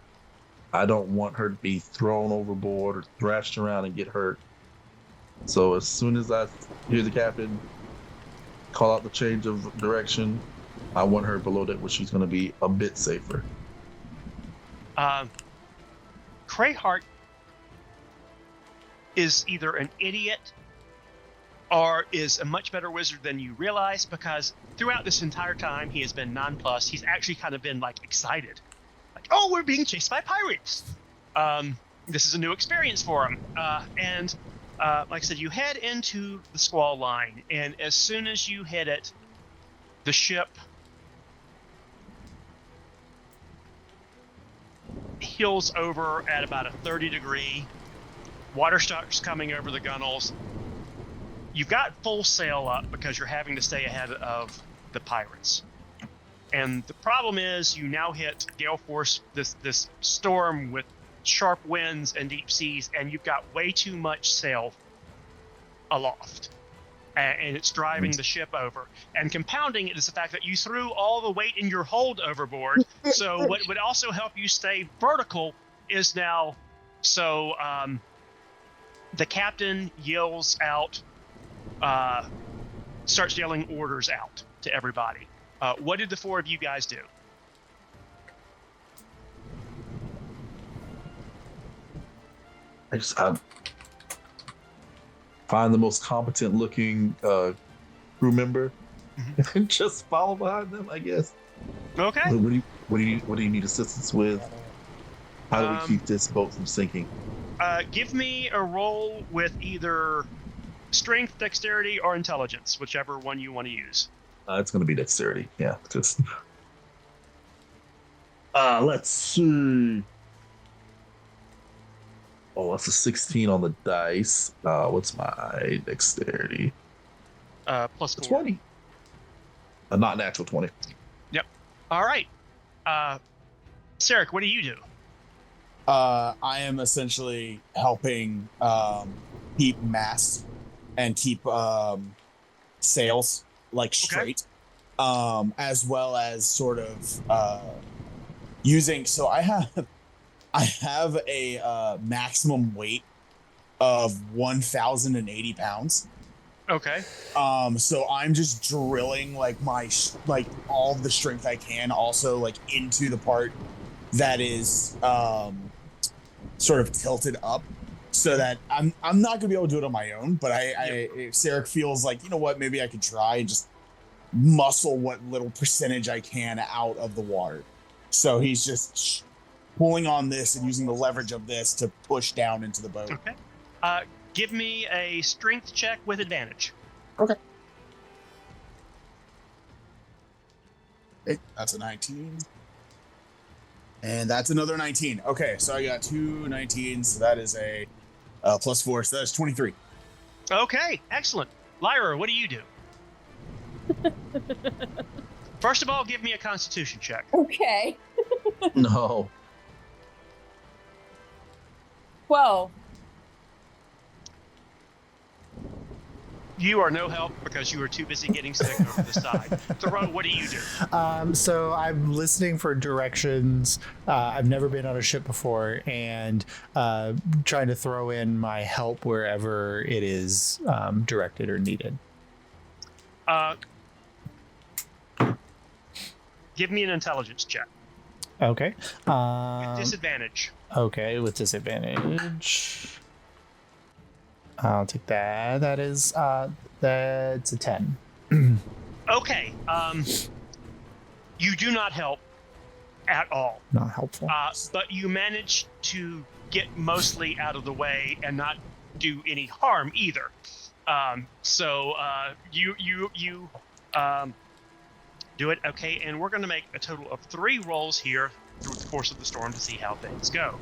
I don't want her to be thrown overboard or thrashed around and get hurt. So as soon as I hear the captain call out the change of direction, I want her below deck where she's going to be a bit safer. Crayhart is either an idiot is a much better wizard than you realize, because throughout this entire time he has been nonplussed. He's actually kind of been like excited, like, oh, we're being chased by pirates. This is a new experience for him. And like I said, you head into the squall line, and as soon as you hit it, the ship heels over at about a 30-degree. Water starts coming over the gunnels. You've got full sail up because you're having to stay ahead of the pirates. And the problem is you now hit gale force, this storm with sharp winds and deep seas, and you've got way too much sail aloft. And it's driving the ship over. And compounding it is the fact that you threw all the weight in your hold overboard. So what would also help you stay vertical is now, the captain yells out, starts yelling orders out to everybody. What did the four of you guys do? I just find the most competent looking crew member and just follow behind them, I guess. Okay. What do you need assistance with? How do we keep this boat from sinking? Give me a roll with either strength, dexterity, or intelligence, whichever one you want to use. It's going to be dexterity. Yeah. Just. Let's see. Oh, that's a 16 on the dice. What's my dexterity? Plus 4. 20. Not natural 20. Yep. All right. Sarek, what do you do? I am essentially helping keep masts and keep sails like straight, as well as sort of using. So I have a maximum weight of 1,080 pounds. Okay. So I'm just drilling like all of the strength I can, also like into the part that is sort of tilted up, so that I'm not gonna be able to do it on my own. But Sarek feels like, you know what, maybe I could try and just muscle what little percentage I can out of the water. So he's just pulling on this and using the leverage of this to push down into the boat. Okay. Give me a strength check with advantage. Okay. That's a 19. And that's another 19. Okay, so I got 2 19s. So that is a plus 4. So that is 23. Okay, excellent. Lyra, what do you do? First of all, give me a constitution check. Okay. No. 12. You are no help because you are too busy getting sick over the side. Thoreau, what do you do? So I'm listening for directions. I've never been on a ship before, and trying to throw in my help wherever it is directed or needed. Give me an intelligence check. Okay. With disadvantage. Okay, with disadvantage. I'll take that. That is that's a 10. Okay. You do not help at all. Not helpful. But you manage to get mostly out of the way and not do any harm either. You do it. Okay, and we're going to make a total of 3 rolls here through the course of the storm to see how things go.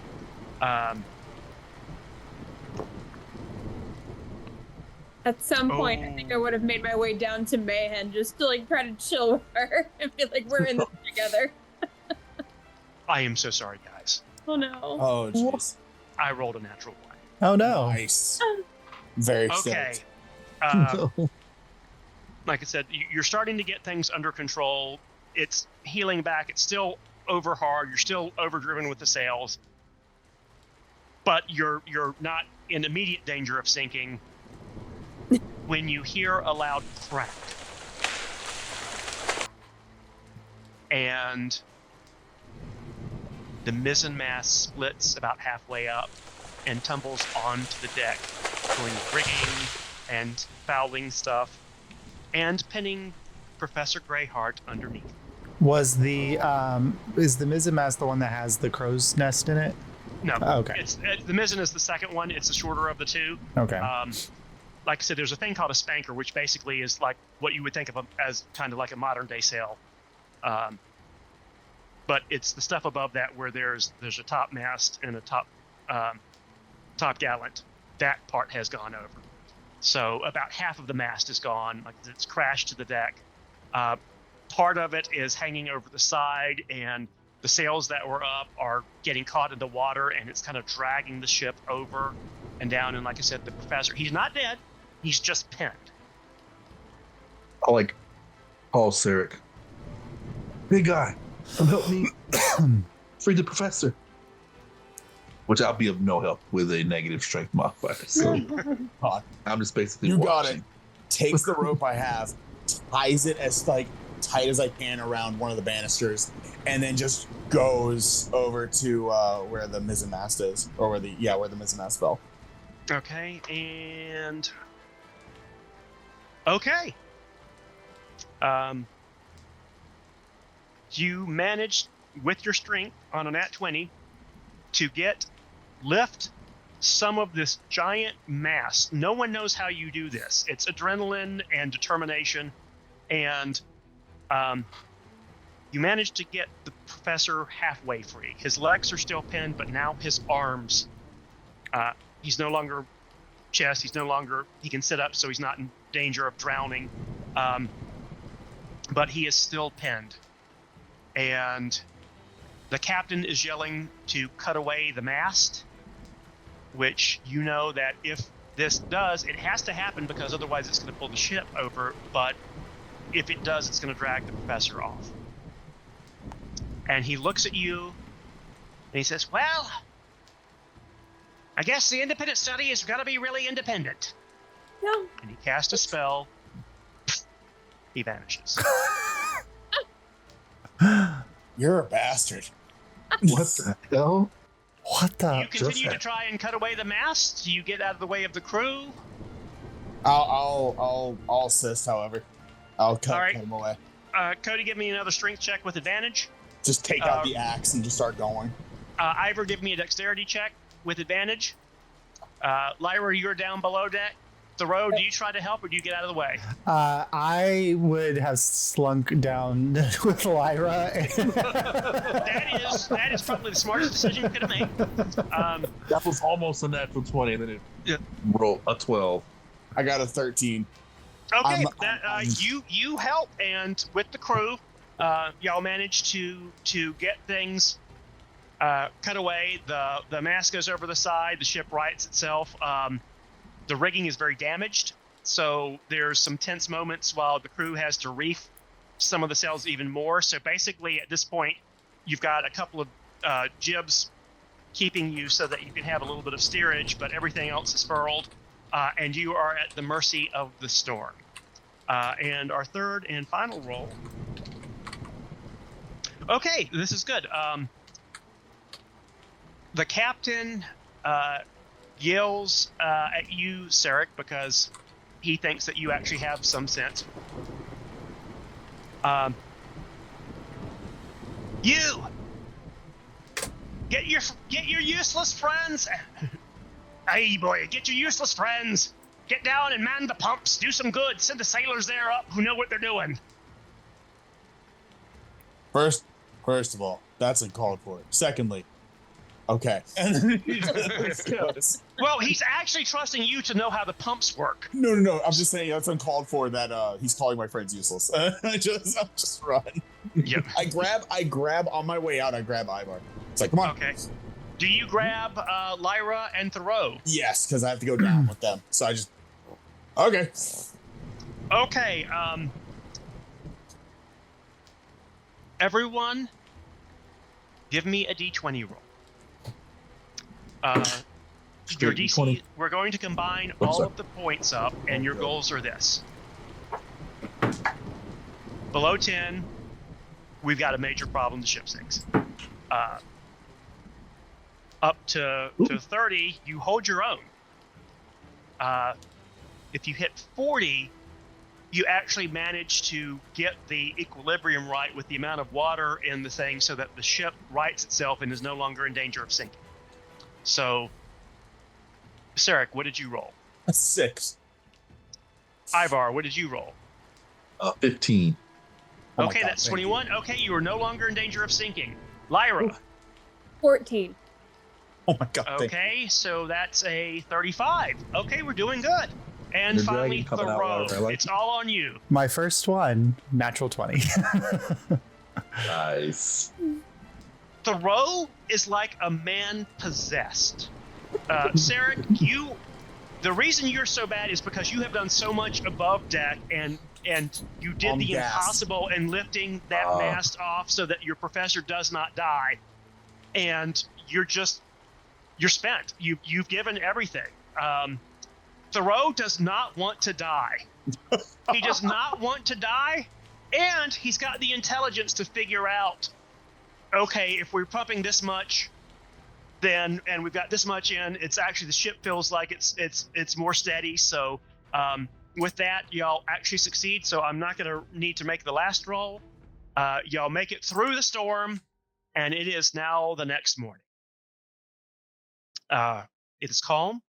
At some point, I think I would have made my way down to Mayhem just to like try to chill with her and feel like we're in this together. I am so sorry, guys. Oh no. Oh, jeez. I rolled a natural 1. Oh no. Nice. Very Okay. stoked. Like I said, you're starting to get things under control. It's healing back. It's still over hard. You're still overdriven with the sails, but you're not in immediate danger of sinking. When you hear a loud crack, and the mizzenmast splits about halfway up and tumbles onto the deck, going rigging and fouling stuff and pinning Professor Greyheart underneath. Was the is the mizzenmast the one that has the crow's nest in it? No. Oh, okay. It's the mizzen is the second one. It's the shorter of the two. Okay. Like I said, there's a thing called a spanker, which basically is like what you would think of as kind of like a modern day sail. But it's the stuff above that where there's a top mast and a top gallant. That part has gone over. So about half of the mast is gone. Like it's crashed to the deck. Part of it is hanging over the side, and the sails that were up are getting caught in the water, and it's kind of dragging the ship over and down. And like I said, the professor, he's not dead. He's just pinned. I like Paul Sarek. Big guy, come help me free the professor. Which I'll be of no help with a negative strength modifier. So I'm just basically You got watching. it. Takes the rope I have, ties it as like tight as I can around one of the banisters, and then just goes over to where the mizzenmast is, or where the mizzenmast fell. Okay, and okay. You managed with your strength on a nat 20 to lift some of this giant mass. No one knows how you do this. It's adrenaline and determination, and you managed to get the professor halfway free. His legs are still pinned, but now his arms, he's no longer chest, he can sit up, so he's not in danger of drowning, but he is still pinned. And the captain is yelling to cut away the mast, which you know that if this does, it has to happen because otherwise it's going to pull the ship over, but if it does, it's going to drag the professor off. And he looks at you, and he says, well, I guess the independent study has got to be really independent. No. And he casts a spell. He vanishes. You're a bastard. What the hell? What the? You continue to try and cut away the mast? Do you get out of the way of the crew? I'll assist, however. I'll cut him away. Cody, give me another strength check with advantage. Just take out the axe and just start going. Ivor, give me a dexterity check with advantage. Lyra, you're down below deck. Thoreau, do you try to help or do you get out of the way? I would have slunk down with Lyra. That is probably the smartest decision you could have made. That was almost a natural 20, and then it rolled a 12. I got a 13. Okay, you help, and with the crew, y'all manage to get things cut away. The mast goes over the side. The ship rights itself. The rigging is very damaged, so there's some tense moments while the crew has to reef some of the sails even more. So basically, at this point, you've got a couple of jibs keeping you so that you can have a little bit of steerage, but everything else is furled, and you are at the mercy of the storm. And our third and final roll. Okay, this is good. The captain yells at you, Sarek, because he thinks that you actually have some sense. You get your useless friends. Hey, boy, get your useless friends. Get down and man the pumps. Do some good. Send the sailors there up who know what they're doing. First of all, that's uncalled for. Secondly, okay. And then he just goes. Well, he's actually trusting you to know how the pumps work. No. I'm just saying that's uncalled for. That he's calling my friends useless. I just run. Yep. I grab on my way out. I grab Ivar. It's like, come on. Okay. Do you grab Lyra and Thoreau? Yes, because I have to go down with them. So I just. Okay. Okay. Everyone, give me a d20 roll. Your DC, 20. we're going to combine all of the points up, and your goals are this. Below 10, we've got a major problem, the ship sinks. Up to 30, you hold your own. If you hit 40, you actually manage to get the equilibrium right with the amount of water in the thing so that the ship rights itself and is no longer in danger of sinking. So, Sarek, what did you roll? A 6. Ivar, what did you roll? 15. Oh my Okay, God, that's thank 21. you. Okay, you are no longer in danger of sinking. Lyra. 14. Oh my God. thank you. Okay, so that's a 35. Okay, we're doing good. And The finally, dragon coming out, Thoreau. Lyra, I like It's it. all on you. My first one, natural 20. Nice. Thoreau is like a man possessed. Sarek, the reason you're so bad is because you have done so much above deck and you did On the gas. impossible in lifting that mast off so that your professor does not die. And you're spent. You've given everything. Thoreau does not want to die. He does not want to die, and he's got the intelligence to figure out, okay, if we're pumping this much, and we've got this much in, it's actually the ship feels like it's more steady. So with that, y'all actually succeed. So I'm not going to need to make the last roll. Y'all make it through the storm, and it is now the next morning. It is calm.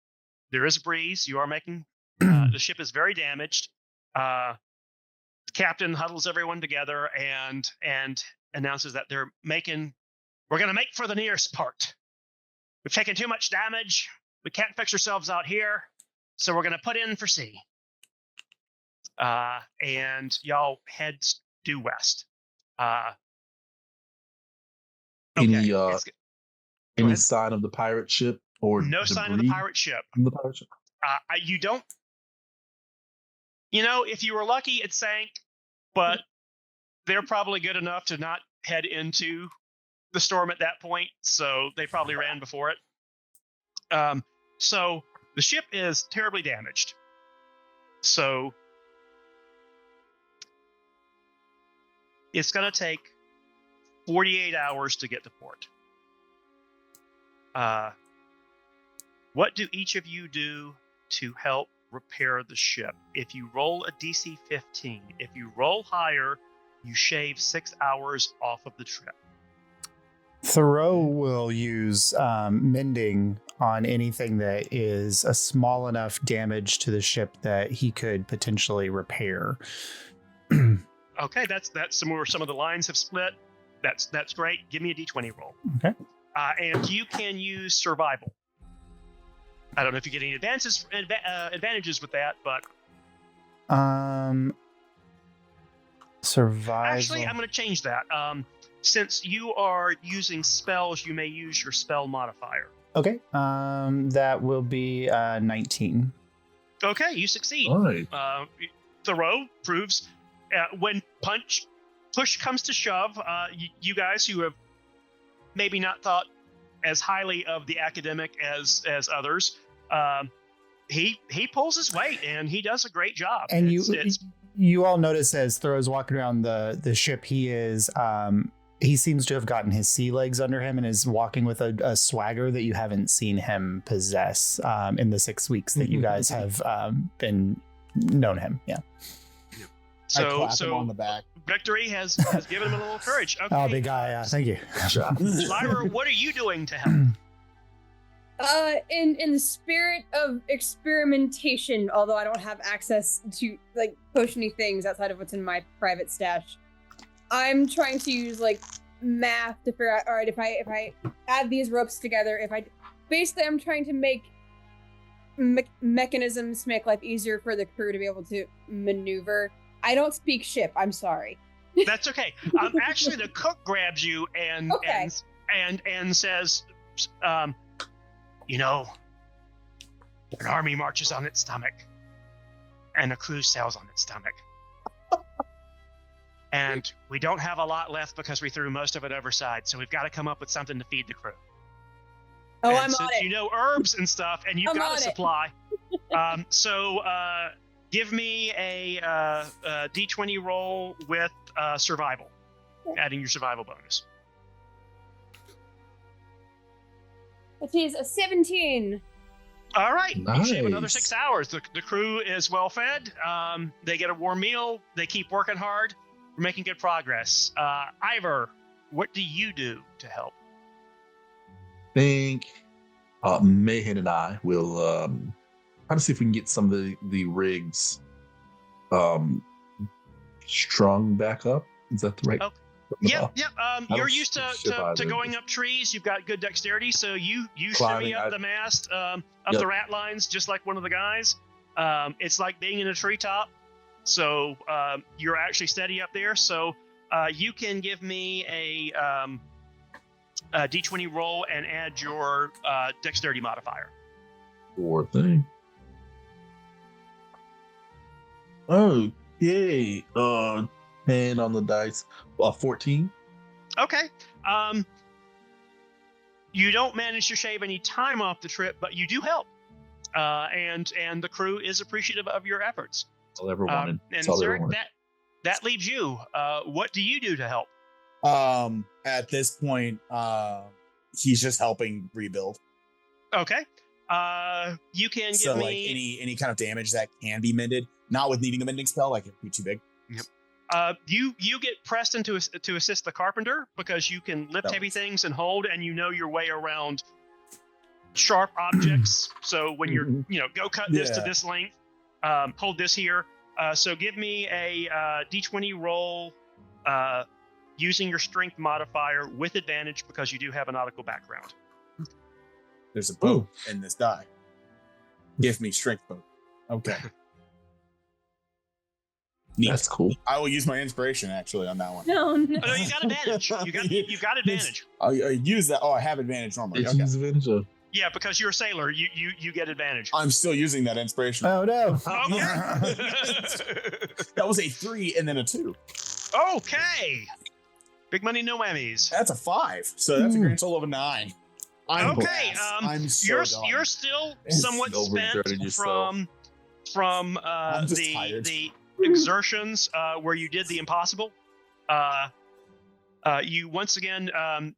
There is a breeze. You are making the ship is very damaged. The captain huddles everyone together and announces that we're going to make for the nearest port. We've taken too much damage. We can't fix ourselves out here, so we're going to put in for sea. And y'all head due west. Any Go any ahead. sign of the pirate ship or No sign of the debris pirate ship. from the pirate ship? You don't. If you were lucky, it sank, but they're probably good enough to not head into the storm at that point, so they probably ran before it. So the ship is terribly damaged. So it's going to take 48 hours to get to port. What do each of you do to help repair the ship? If you roll a DC 15, if you roll higher, you shave 6 hours off of the trip. Thoreau will use mending on anything that is a small enough damage to the ship that he could potentially repair. Okay, that's some of the lines have split. That's great. Give me a D20 roll. Okay. And you can use survival. I don't know if you get any advantages with that, but survival. actually, I'm going to change that. Since you are using spells, you may use your spell modifier. Okay. That will be 19. Okay, you succeed. All right. Thoreau proves when push comes to shove, you guys who have maybe not thought as highly of the academic as others, he pulls his weight and he does a great job. And you all notice as Thoreau's walking around the ship, he seems to have gotten his sea legs under him and is walking with a swagger that you haven't seen him possess in the 6 weeks that you guys have been known him. Yeah. I clap him on the back. Victory has given him a little courage. Okay. Oh, big guy. Thank you. Lyra, what are you doing to help? In the spirit of experimentation, although I don't have access to like potiony things outside of what's in my private stash, I'm trying to use like math to figure out, all right, if I add these ropes together, I'm trying to make mechanisms to make life easier for the crew to be able to maneuver. I don't speak ship. I'm sorry. That's okay. Actually, the cook grabs you and says, an army marches on its stomach, and a crew sails on its stomach. And we don't have a lot left because we threw most of it overside, so we've got to come up with something to feed the crew. Oh, and I'm since on it. you know herbs and stuff, and you've got a supply, so give me a D20 roll with survival, adding your survival bonus. It is a 17. All right. You shave another Nice. 6 hours. The crew is well fed. They get a warm meal. They keep working hard. We're making good progress. Ivor, what do you do to help? Think Mayhem and I will try to see if we can get some of the rigs strung back up. Is that the right? Oh, Yep. You're don't used to ship either. going up trees. You've got good dexterity, so you Climbing, shimmy up the mast, up the rat lines, just like one of the guys. It's like being in a treetop, so you're actually steady up there. So you can give me a D20 roll and add your dexterity modifier. Poor thing. Okay. 10 on the dice. 14. Okay. You don't manage to shave any time off the trip, but you do help. And the crew is appreciative of your efforts. That's all I ever wanted. And That's all I ever Zarek, wanted. that leaves you. What do you do to help? At this point, he's just helping rebuild. Okay. You can give me like any kind of damage that can be mended, not with needing a mending spell, like it'd be too big. Yep. You get Preston to assist the carpenter because you can lift heavy things and hold, and you know your way around sharp objects. So when you're, go cut this to this length, hold this here. So give me a D20 roll using your strength modifier with advantage because you do have a nautical background. There's a boat in this die. Give me strength boat. Okay. Neat. That's cool. I will use my inspiration actually on that one. No. Oh, no, you got advantage. You got advantage. I'll use that. Oh, I have advantage normally. It's Okay. advantage. Yeah, because you're a sailor, you get advantage. I'm still using that inspiration. Oh no. Okay. That was a 3 and then a 2. Okay. Big money, no whammies. That's a 5. So that's a grand total of a 9. I'm Okay, blessed. I'm so done. you're still It's somewhat overexerted spent yourself. from I'm just tired. the exertions where you did the impossible. You once again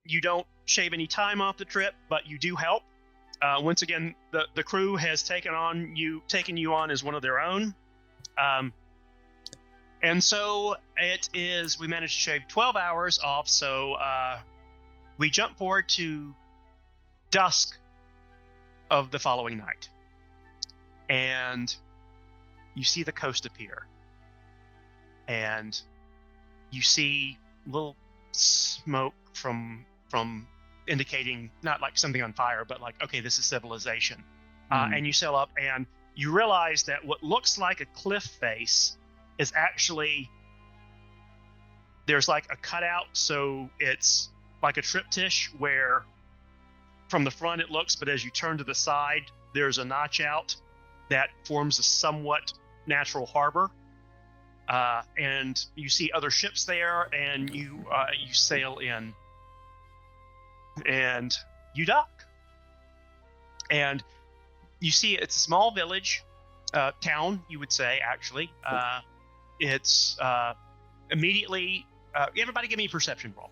you don't shave any time off the trip, but you do help. Once again, the crew has taken you on as one of their own. And so it is, we managed to shave 12 hours off. So we jump forward to dusk of the following night. And you see the coast appear. And you see little smoke from indicating not like something on fire, but like, okay, this is civilization. And you sail up and you realize that what looks like a cliff face is actually, there's like a cutout. So it's like a triptych where from the front it looks, but as you turn to the side, there's a notch out that forms a somewhat natural harbor. And you see other ships there, and you sail in, and you dock, and you see it's a small village, town, you would say, actually. It's immediately. Everybody, give me a perception roll.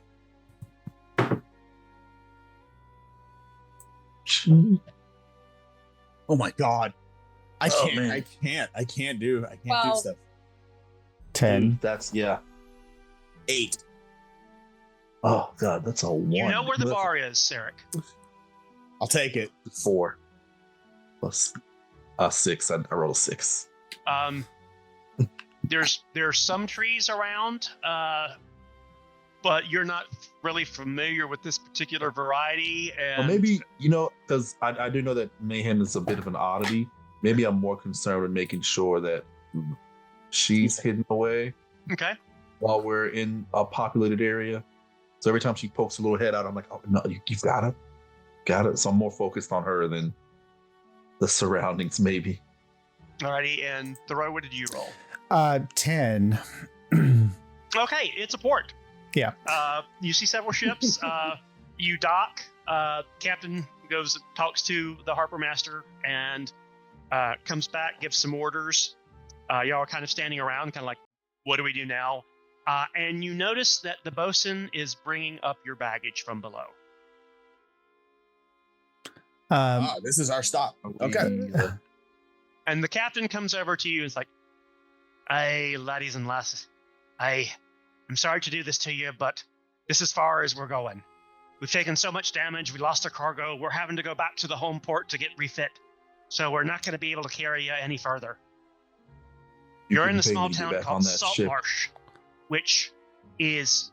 Oh my god. I Oh, can't man. do Wow. stuff. 10. That's 8. Oh god, that's a 1. You know where the bar is, Sarek. I'll take it. 4 plus 6. I rolled a 6. There's some trees around, but you're not really familiar with this particular variety. And Or maybe, because I do know that Mayhem is a bit of an oddity. Maybe I'm more concerned with making sure that she's hidden away okay. while we're in a populated area. So every time she pokes a little head out, I'm like, oh no, you've got it. Got it. So I'm more focused on her than the surroundings, maybe. Alrighty, and Thoreau, what did you roll? 10. Okay, it's a port. Yeah. You see several ships. You dock. Captain goes, talks to the harbor master, and comes back, gives some orders. Y'all are kind of standing around, kind of like, what do we do now? And you notice that the bosun is bringing up your baggage from below. This is our stop. Okay. And the captain comes over to you and is like, "Hey, laddies and lasses, I'm sorry to do this to you, but this is as far as we're going. We've taken so much damage. We lost our cargo. We're having to go back to the home port to get refit. So we're not going to be able to carry you any further. You're in a small town called Saltmarsh, which is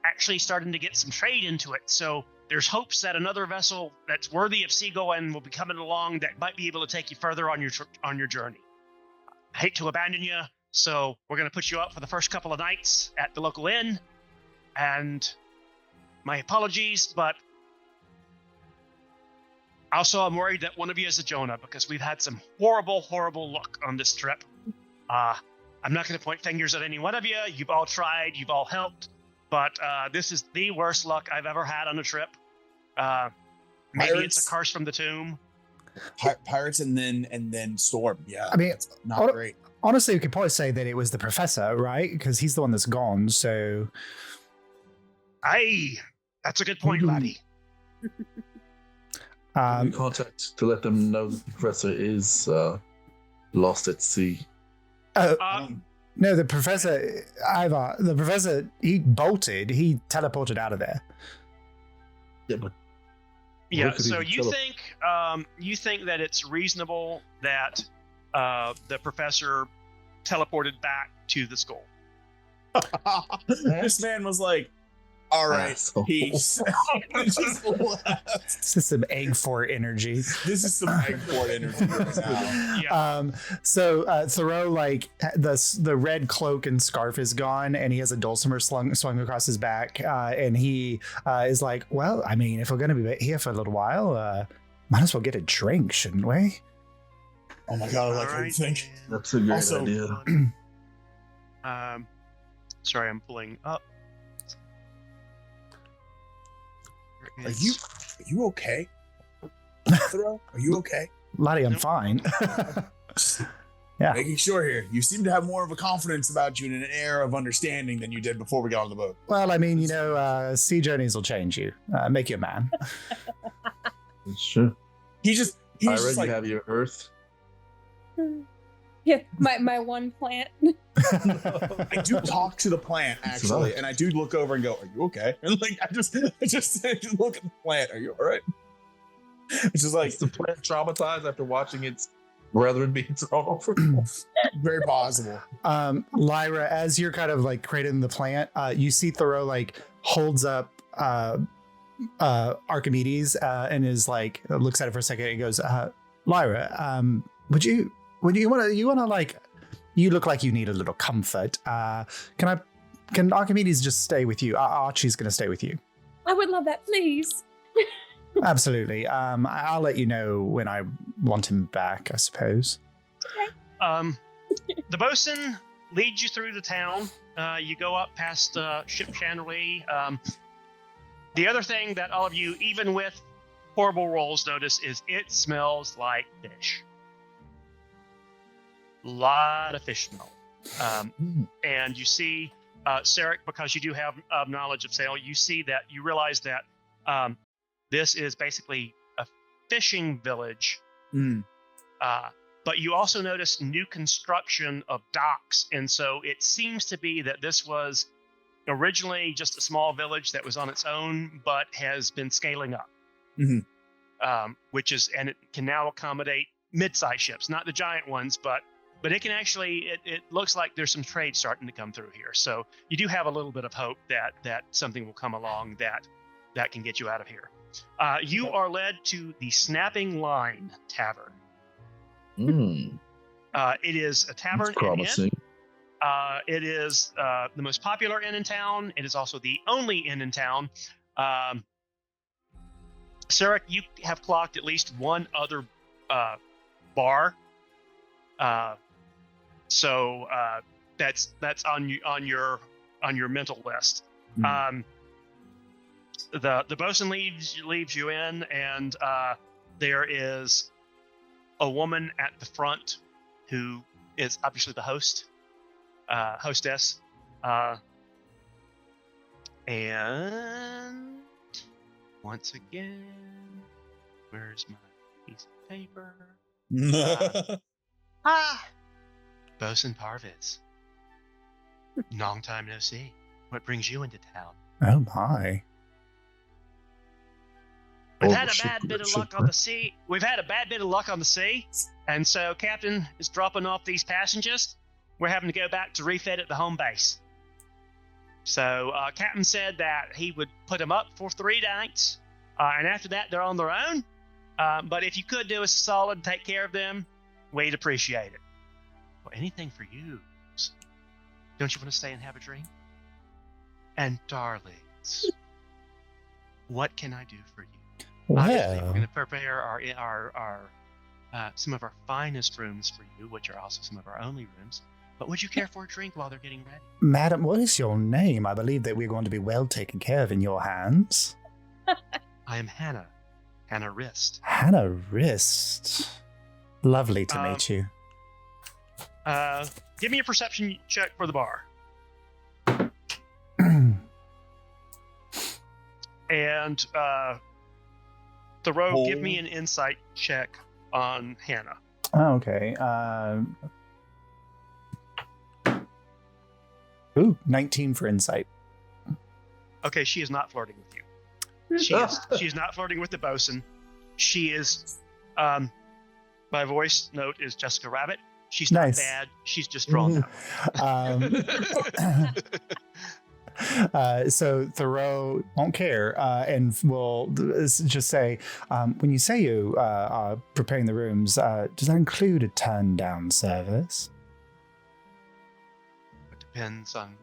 actually starting to get some trade into it. So there's hopes that another vessel that's worthy of seagoing will be coming along that might be able to take you further on your journey. I hate to abandon you, so we're going to put you up for the first couple of nights at the local inn. And my apologies, but also I'm worried that one of you is a Jonah because we've had some horrible, horrible luck on this trip. I'm not going to point fingers at any one of you. You've all tried. You've all helped. But this is the worst luck I've ever had on a trip. Maybe it's a curse from the tomb. Pirates and then storm. Yeah, I mean, it's not great. Honestly, we could probably say that it was the professor, right? Because he's the one that's gone. So, that's a good point, laddie. Contact to let them know that the professor is lost at sea. No, the professor, Ivar, he bolted. He teleported out of there. Yeah, but so you think that it's reasonable that the professor teleported back to the skull? This man was like, "All right, peace." Just left. This is some egg fort energy. This is some egg fort energy right now. Yeah. So Thoreau, like the red cloak and scarf is gone, and he has a dulcimer swung across his back, and he is like, "Well, I mean, if we're gonna be here for a little while, might as well get a drink, shouldn't we?" Oh my god, I like how you think. That's a great idea. Sorry, I'm pulling up. Are you okay? Thoreau, are you okay? Laddie, I'm fine. Yeah. Making sure here. You seem to have more of a confidence about you and an air of understanding than you did before we got on the boat. Well, I mean, sea journeys will change you, make you a man. It's true. He's just like, you have your earth. Yeah, my one plant. I do talk to the plant actually, and I do look over and go, "Are you okay?" And like I just look at the plant. Are you all right? It's just like, is the plant traumatized after watching its brethren being thrown over? Very possible. Lyra, as you're kind of like creating the plant, you see Thoreau like holds up Archimedes and is like looks at it for a second and goes, Lyra, you look like you need a little comfort. Can Archimedes just stay with you? Archie's going to stay with you. I would love that, please. Absolutely. I'll let you know when I want him back, I suppose. Okay. The bosun leads you through the town. You go up past Ship Chandelier. The other thing that all of you, even with horrible rolls, notice is it smells like fish. Lot of fish smell. And you see, Sarek, because you do have knowledge of sail, you realize that this is basically a fishing village. But you also notice new construction of docks. And so it seems to be that this was originally just a small village that was on its own, but has been scaling up. And it can now accommodate mid-sized ships, not the giant ones, but it can actually, it looks like there's some trade starting to come through here. So you do have a little bit of hope that something will come along that can get you out of here. You are led to the Snapping Line Tavern. It is a tavern and inn. It is the most popular inn in town. It is also the only inn in town. Sarek, you have clocked at least one other bar. So that's on your mental list. The bosun leaves you in, and there is a woman at the front who is obviously the hostess. And once again, where's my piece of paper. Uh, Bosun Parvis. Long time no see. What brings you into town? Oh my. We've had a bad bit of luck on the sea. We've had a bad bit of luck on the sea, and so Captain is dropping off these passengers. We're having to go back to refit at the home base. So Captain said that he would put them up for 3 nights, and after that they're on their own. But if you could do us a solid and take care of them, we'd appreciate it. Well, anything for you. Don't you want to stay and have a drink? And darlings, what can I do for you? Obviously, we're going to prepare our some of our finest rooms for you, which are also some of our only rooms. But would you care for a drink while they're getting ready? Madam, what is your name? I believe that we're going to be well taken care of in your hands. I am Hannah. Hannah Wrist. Hannah Wrist. Lovely to meet you. Give me a perception check for the bar. And Thoreau, give me an insight check on Hannah. Oh, okay. 19 for insight. Okay, she is not flirting with you. She is not flirting with the bosun. She is. My voice note is Jessica Rabbit. She's not bad. She's just drawn out. So Thoreau won't care and will just say, when you say you are preparing the rooms, does that include a turn-down service? It depends on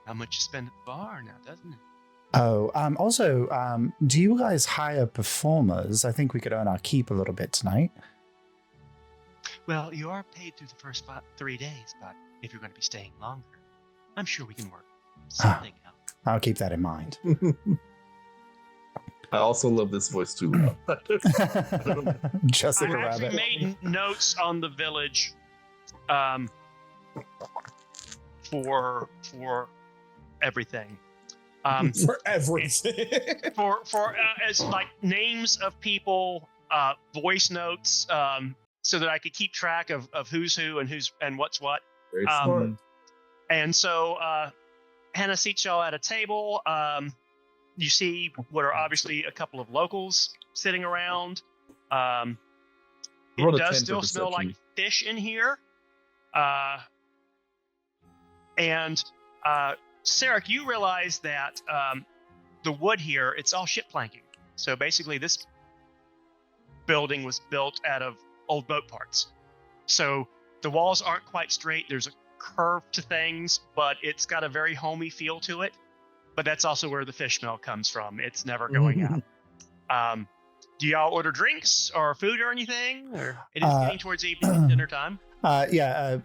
how much you spend at the bar now, doesn't it? Oh, also, do you guys hire performers? I think we could earn our keep a little bit tonight. Well, you are paid through the first 3 days, but if you're going to be staying longer, I'm sure we can work something out. I'll keep that in mind. I also love this voice too. Jessica I actually Rabbit. made notes on the village for everything. For everything. for as like names of people, voice notes, so that I could keep track of who's who and what's what. Very smart. And so Hannah seats y'all at a table. You see what are obviously a couple of locals sitting around. It does still smell like fish in here. And Sarek, you realize that the wood here, it's all ship planking. So basically this building was built out of old boat parts. So the walls aren't quite straight. There's a curve to things, but it's got a very homey feel to it. But that's also where the fish smell comes from. It's never going out. Do y'all order drinks or food or anything? Or it is getting towards evening dinner time. Kind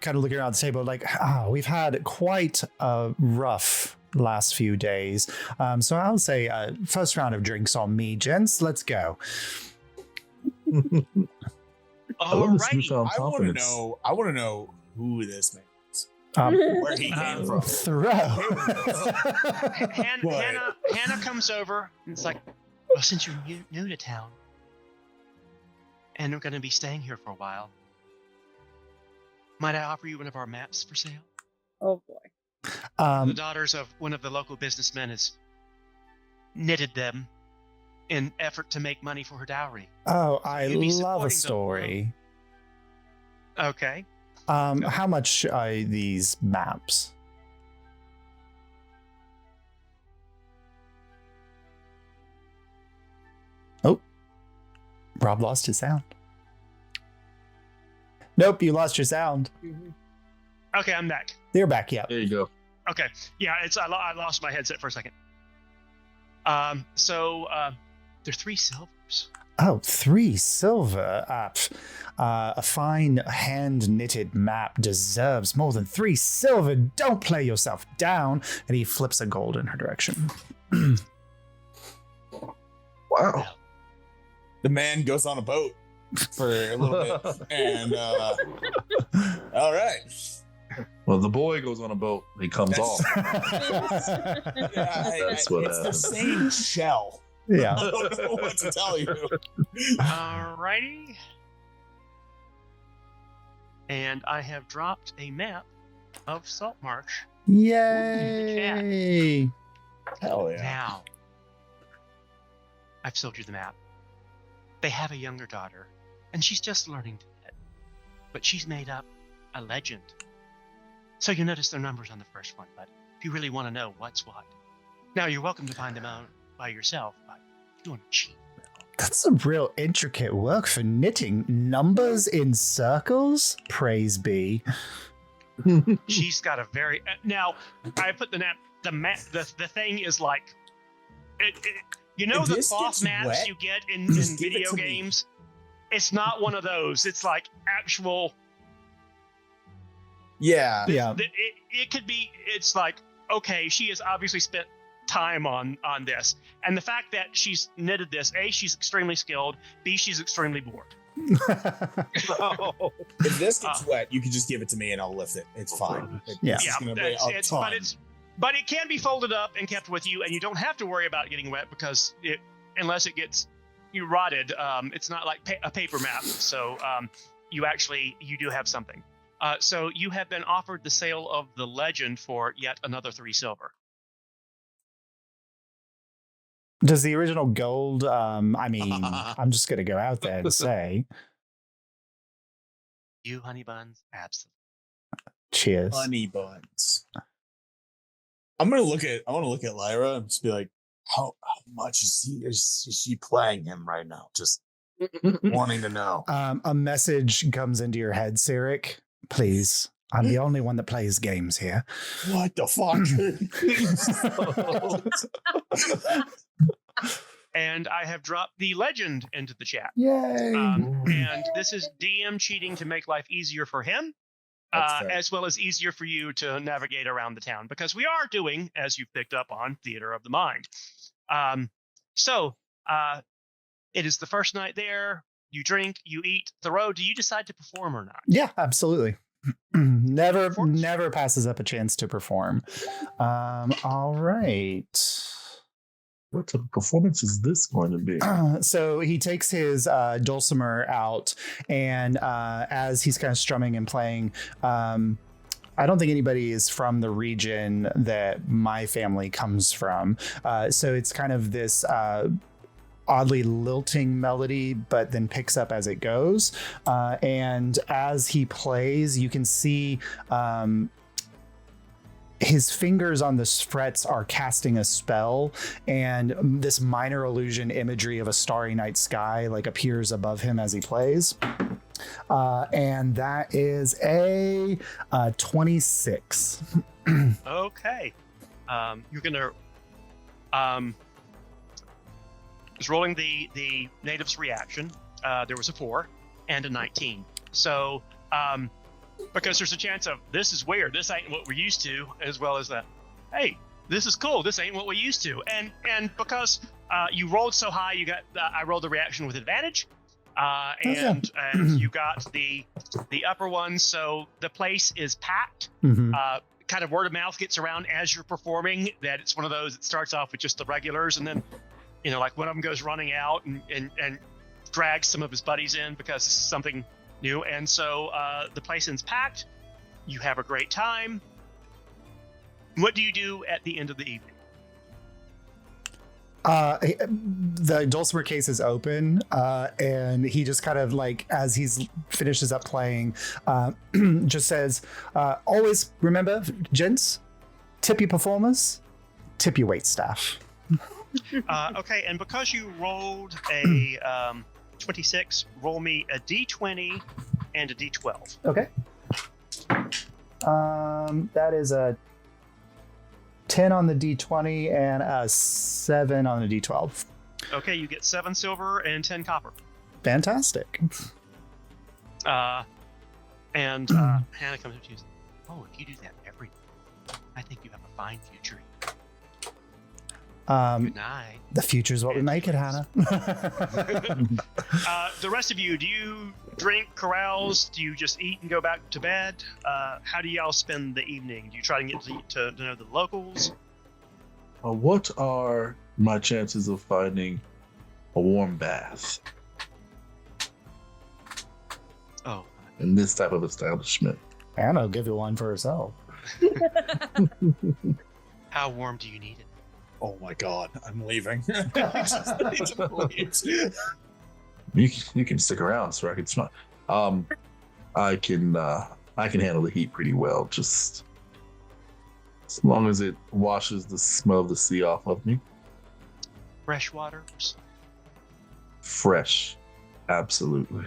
of looking around the table like, we've had quite a rough last few days. So I'll say first round of drinks on me, gents. Let's go. Alrighty. I want to know who this man is. Where he came from. Thoreau. Hannah comes over and it's like, well, since you're new to town and we're going to be staying here for a while, might I offer you one of our maps for sale? Oh boy. The daughters of one of the local businessmen has knitted them in effort to make money for her dowry. Oh, I You'd be love a supporting them. story. Okay. How much are these maps? Oh, Rob lost his sound. Nope, you lost your sound. Okay, I'm back. You're back, yeah. There you go. Okay. Yeah, I lost my headset for a second. So they're 3 silvers. Oh, 3 silver. A fine hand-knitted map deserves more than 3 silver. Don't play yourself down. And he flips a gold in her direction. Wow. The man goes on a boat for a little bit, and all right. Well, the boy goes on a boat. He comes off. That's what It's the same shell. Yeah. I don't know what to tell you. Alrighty. And I have dropped a map of Saltmarsh. Yay! Hell yeah. Now, I've sold you the map. They have a younger daughter, and she's just learning to knit. But she's made up a legend. So you notice their numbers on the first one, but if you really want to know what's what. Now, you're welcome to find them out by yourself, but if you want to cheat. That's some real intricate work for knitting. Numbers in circles? Praise be. She's got a very... Now, I put the map... The thing is like... you know If the this cloth gets maps wet, you get in just give it video to me. games? It's not one of those. It's like actual... Yeah. Yeah. It could be... It's like, okay, she has obviously spent time on this. And the fact that she's knitted this, A, she's extremely skilled, B, she's extremely bored. If this gets wet, you can just give it to me and I'll lift it. It's fine. Yeah. It's gonna be a ton. But it can be folded up and kept with you, and you don't have to worry about getting wet because unless it gets rotted, it's not like a paper map. So you do have something. So you have been offered the sale of the legend for yet another 3 silver. Does the original gold, I mean, I'm just going to go out there and say, You honey buns, absolutely. cheers. Honey buns. I want to look at Lyra and just be like, how much is she playing him right now? Just wanting to know. A message comes into your head, Cyric. Please, I'm the only one that plays games here. What the fuck? And I have dropped the legend into the chat. Yay! And this is DM cheating to make life easier for him, as well as easier for you to navigate around the town, because we are doing, as you've picked up on, Theater of the Mind. So it is the first night there. You drink, you eat. Thoreau, do you decide to perform or not? Yeah, absolutely. Never passes up a chance to perform. All right. What type of performance is this going to be? So he takes his dulcimer out, and as he's kind of strumming and playing, I don't think anybody is from the region that my family comes from. So it's kind of this oddly lilting melody, but then picks up as it goes. And as he plays, you can see his fingers on the frets are casting a spell, and this minor illusion imagery of a starry night sky like appears above him as he plays. And that is a 26. Okay. You're gonna is rolling the native's reaction. There was a 4 and a 19. So because there's a chance of this is weird, this ain't what we're used to, as well as that, hey, this is cool, this ain't what we're used to. And because you rolled so high, you got I rolled the reaction with advantage. And you got the upper one, so the place is packed. Mm-hmm. Kind of word of mouth gets around as you're performing that it's one of those that starts off with just the regulars, and then like one of them goes running out and drags some of his buddies in because this is something new. And so the place is packed. You have a great time. What do you do at the end of the evening? The dulcimer case is open, and he just kind of like, as he's finishes up playing, just says, always remember, gents, tip your performers, tip your wait staff. Okay, and because you rolled a 26, roll me a d20 and a d12. Okay. That is a 10 on the d20 and a 7 on the d12. Okay, you get 7 silver and 10 copper. Fantastic. And Hannah comes up to you and says, oh, if you do that every day, I think you have a fine future. Good night. The future's what we make it, Hannah. The rest of you, do you drink, carouse? Do you just eat and go back to bed? How do y'all spend the evening? Do you try to get to know the locals? What are my chances of finding a warm bath Oh, in this type of establishment. Anna will give you one for herself. how warm do you need it? Oh my god, I'm leaving. You can stick around, so it's not. I can handle the heat pretty well. Just as long as it washes the smell of the sea off of me. Fresh water? Fresh, absolutely.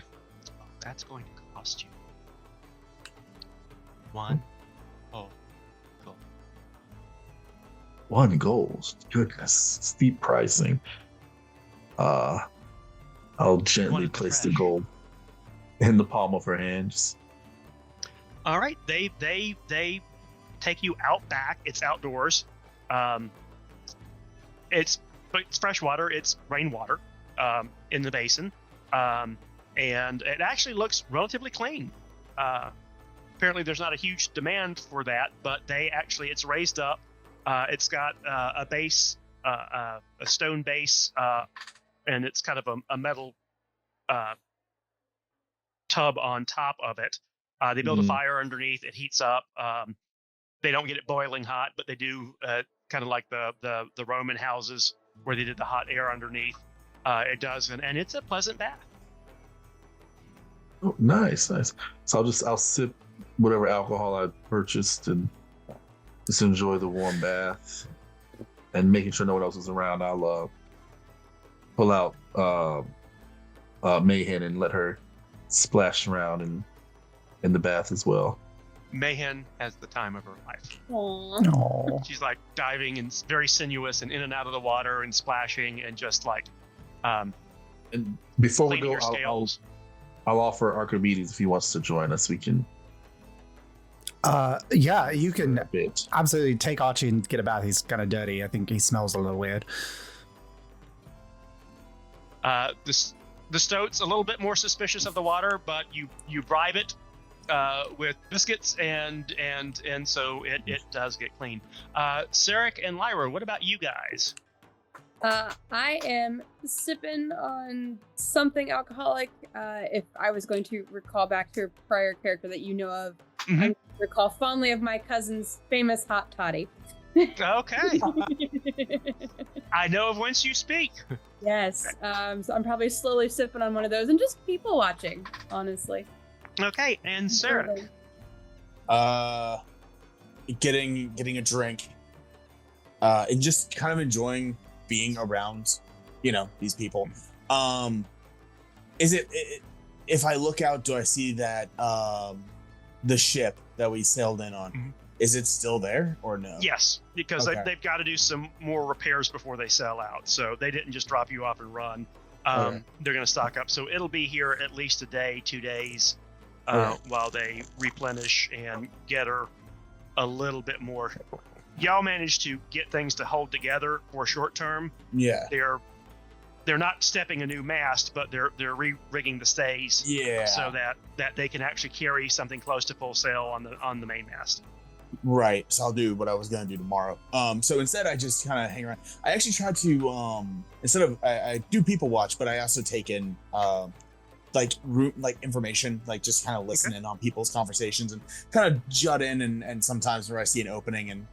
Oh, that's going to cost you 1 gold. 1 gold. Goodness, steep pricing. I'll gently wanted the place the fresh. gold in the palm of her hands. All right, they take you out back. It's outdoors. It's fresh water. It's rainwater in the basin, and it actually looks relatively clean. Apparently, there's not a huge demand for that, but it's raised up. It's got a base, a stone base, and it's kind of a metal tub on top of it. They build a fire underneath. It heats up. They don't get it boiling hot, but they do kind of like the Roman houses where they did the hot air underneath. It does, and it's a pleasant bath. Oh, nice. So I'll sip whatever alcohol I purchased and just enjoy the warm bath. And making sure no one else is around, I'll pull out Mayhen and let her splash around in the bath as well. Mayhen has the time of her life. Aww. No. She's like diving and very sinuous and in and out of the water and splashing and just like And before we cleaning go, her scales. I'll offer Archimedes if he wants to join us. We can. Yeah, you can Bit. absolutely take Archie and get a bath. He's kind of dirty. I think he smells a little weird. The stoat's a little bit more suspicious of the water, but you bribe it with biscuits and so it does get clean. Sarek and Lyra, what about you guys? I am sipping on something alcoholic. If I was going to recall back to a prior character that you know of, Mhm. I recall fondly of my cousin's famous hot toddy. Okay, I know of whence you speak. Yes. So I'm probably slowly sipping on one of those and just people watching, honestly. Okay, and Sarek. Getting a drink, and just kind of enjoying being around, these people. Is it if I look out, do I see that the ship that we sailed in on? Mhm. Is it still there or no? Yes, because Okay. they've got to do some more repairs before they sell out. So they didn't just drop you off and run. Okay. They're going to stock up. So it'll be here at least a day, 2 days, Alright. while they replenish and get her a little bit more. Y'all managed to get things to hold together for short term. Yeah. They're not stepping a new mast, but they're re-rigging the stays Yeah. so that they can actually carry something close to full sail on the main mast. Right. So I'll do what I was gonna do tomorrow. So instead I just kind of hang around. I actually try to instead of I do people watch, but I also take in like information, like just kind of listen in on people's conversations and kind of jut in and sometimes where I see an opening and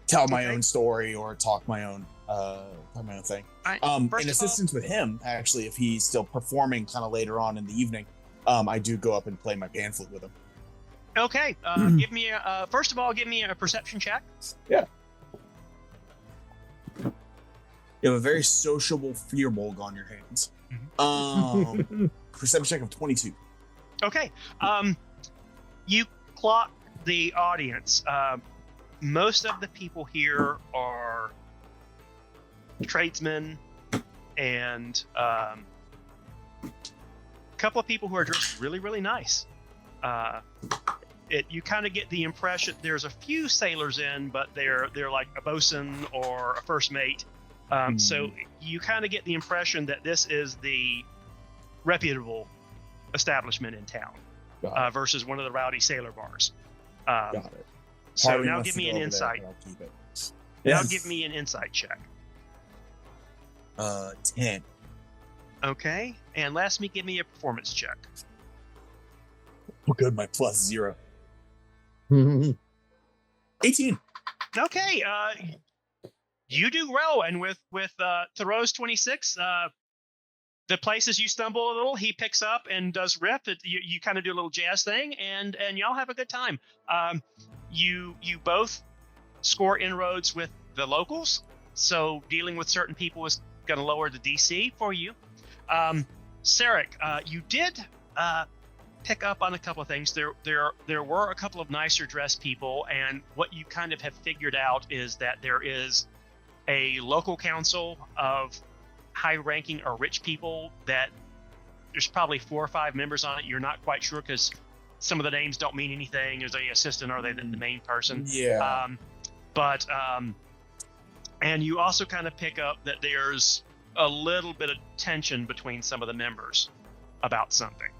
tell my own story or talk my own thing. First In of assistance with him, actually, if he's still performing kind of later on in the evening, I do go up and play my pan flute with him. Okay, give me first of all, give me a perception check. You have a very sociable Fearbulg on your hands. Perception check of 22. Okay, you clock the audience. Most of the people here are tradesmen and a couple of people who are dressed really, really nice. You kind of get the impression there's a few sailors in, but they're like a bosun or a first mate. So you kind of get the impression that this is the reputable establishment in town versus one of the rowdy sailor bars. Got it. So Harvey now wants give to me go an over there, insight. but I'll keep it. Now Yes. give me an insight check. 10. Okay. And last me, give me a performance check. Oh, good. My plus 0. 18. Okay. You do well, and with Thoreau's 26, the places you stumble a little, he picks up and does riff. You kind of do a little jazz thing, and y'all have a good time. You both score inroads with the locals, so dealing with certain people is going to lower the DC for you. Sarek, you did pick up on a couple of things. There were a couple of nicer dressed people, and what you kind of have figured out is that there is a local council of high-ranking or rich people that there's probably 4 or 5 members on it. You're not quite sure because some of the names don't mean anything. Is they assistant or are they the main person? Yeah. And you also kind of pick up that there's a little bit of tension between some of the members about something.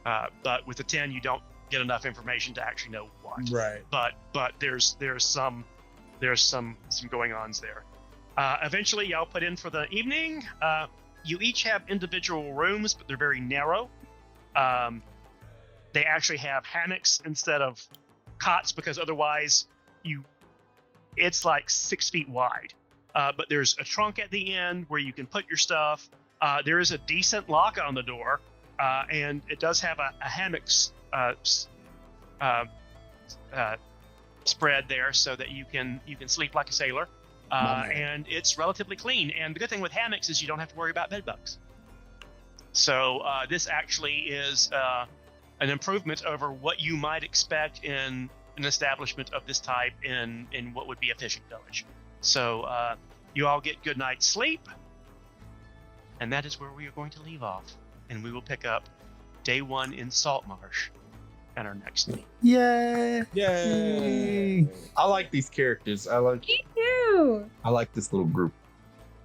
But with the 10, you don't get enough information to actually know what. Right. But there's some going ons there. Eventually, y'all put in for the evening. You each have individual rooms, but they're very narrow. They actually have hammocks instead of cots because otherwise it's like 6 feet wide. But there's a trunk at the end where you can put your stuff. There is a decent lock on the door, and it does have a hammock spread there so that you can sleep like a sailor. And it's relatively clean. And the good thing with hammocks is you don't have to worry about bed bugs. So this actually is an improvement over what you might expect in an establishment of this type in what would be a fishing village. So you all get good night's sleep. And that is where we are going to leave off. And we will pick up day 1 in Saltmarsh at our next meeting. Yay! Yay! I like these characters. Me too. I like this little group.